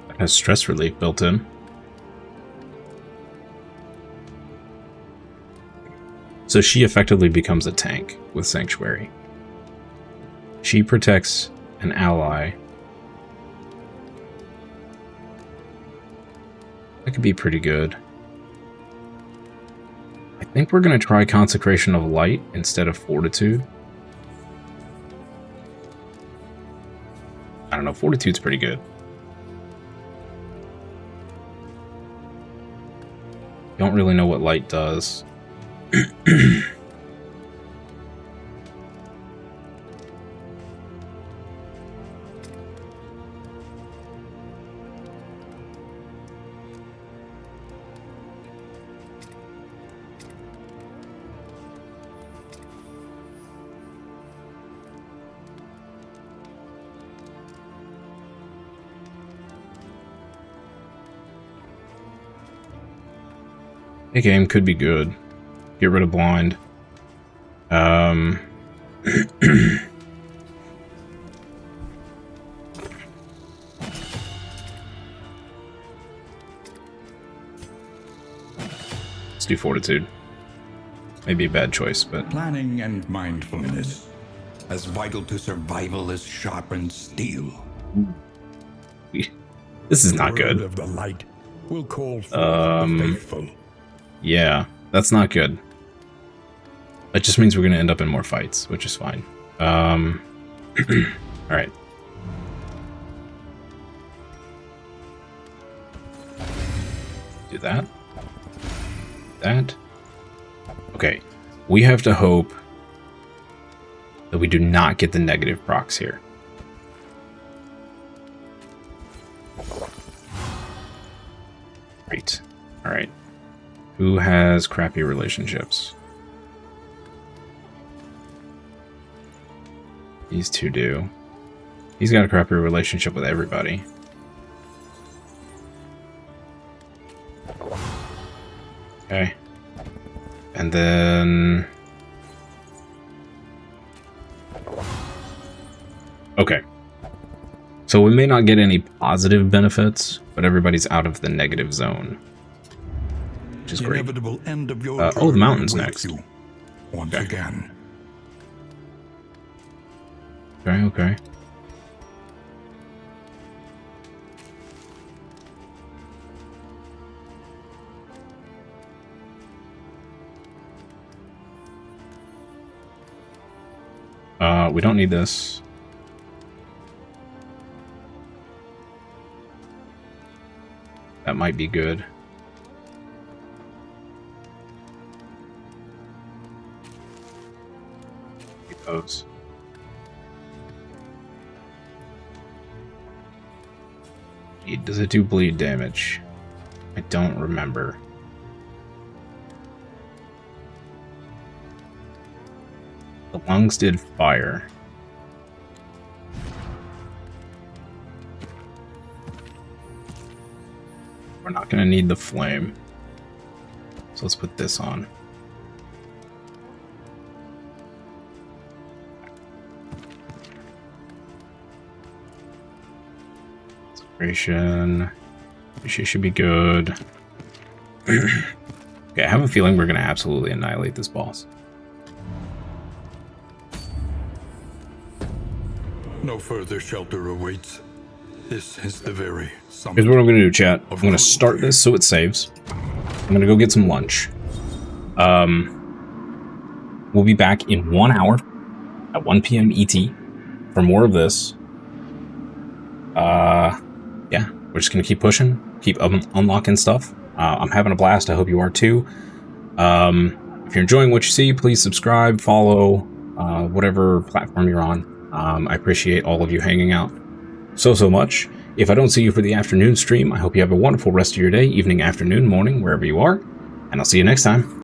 That has stress relief built in. So she effectively becomes a tank with Sanctuary. She protects an ally. That could be pretty good. I think we're going to try Consecration of Light instead of Fortitude. I don't know, Fortitude's pretty good. Don't really know what Light does. The game could be good. get rid of blind. Let's do fortitude. Maybe a bad choice, but Planning and mindfulness. As vital to survival as sharpened steel. this is not The word good. of the light will call for the faithful. Yeah, that's not good. That just means we're going to end up in more fights, which is fine. Alright. Do that. That. Okay. We have to hope that we do not get the negative procs here. Great. Alright. Who has crappy relationships? These two do. He's got a crappy relationship with everybody. Okay. And then... Okay. So we may not get any positive benefits, but everybody's out of the negative zone. Which is The great. inevitable end of your Oh, the journey mountain's awaits next. you once Okay. again. Okay, okay. We don't need this. That might be good. Those. Does it do bleed damage? I don't remember. The lungs did fire. We're not going to need the flame. So let's put this on. She should be good. Okay, I have a feeling we're going to absolutely annihilate this boss. No further shelter awaits. This is the very summit. Here's what I'm going to do, chat. I'm going to start this so it saves. I'm going to go get some lunch. We'll be back in 1 hour at 1 p.m. ET for more of this. Yeah, we're just going to keep pushing, keep unlocking stuff. I'm having a blast. I hope you are too. If you're enjoying what you see, please subscribe, follow, whatever platform you're on. I appreciate all of you hanging out so much. If I don't see you for the afternoon stream, I hope you have a wonderful rest of your day, evening, afternoon, morning, wherever you are, and I'll see you next time.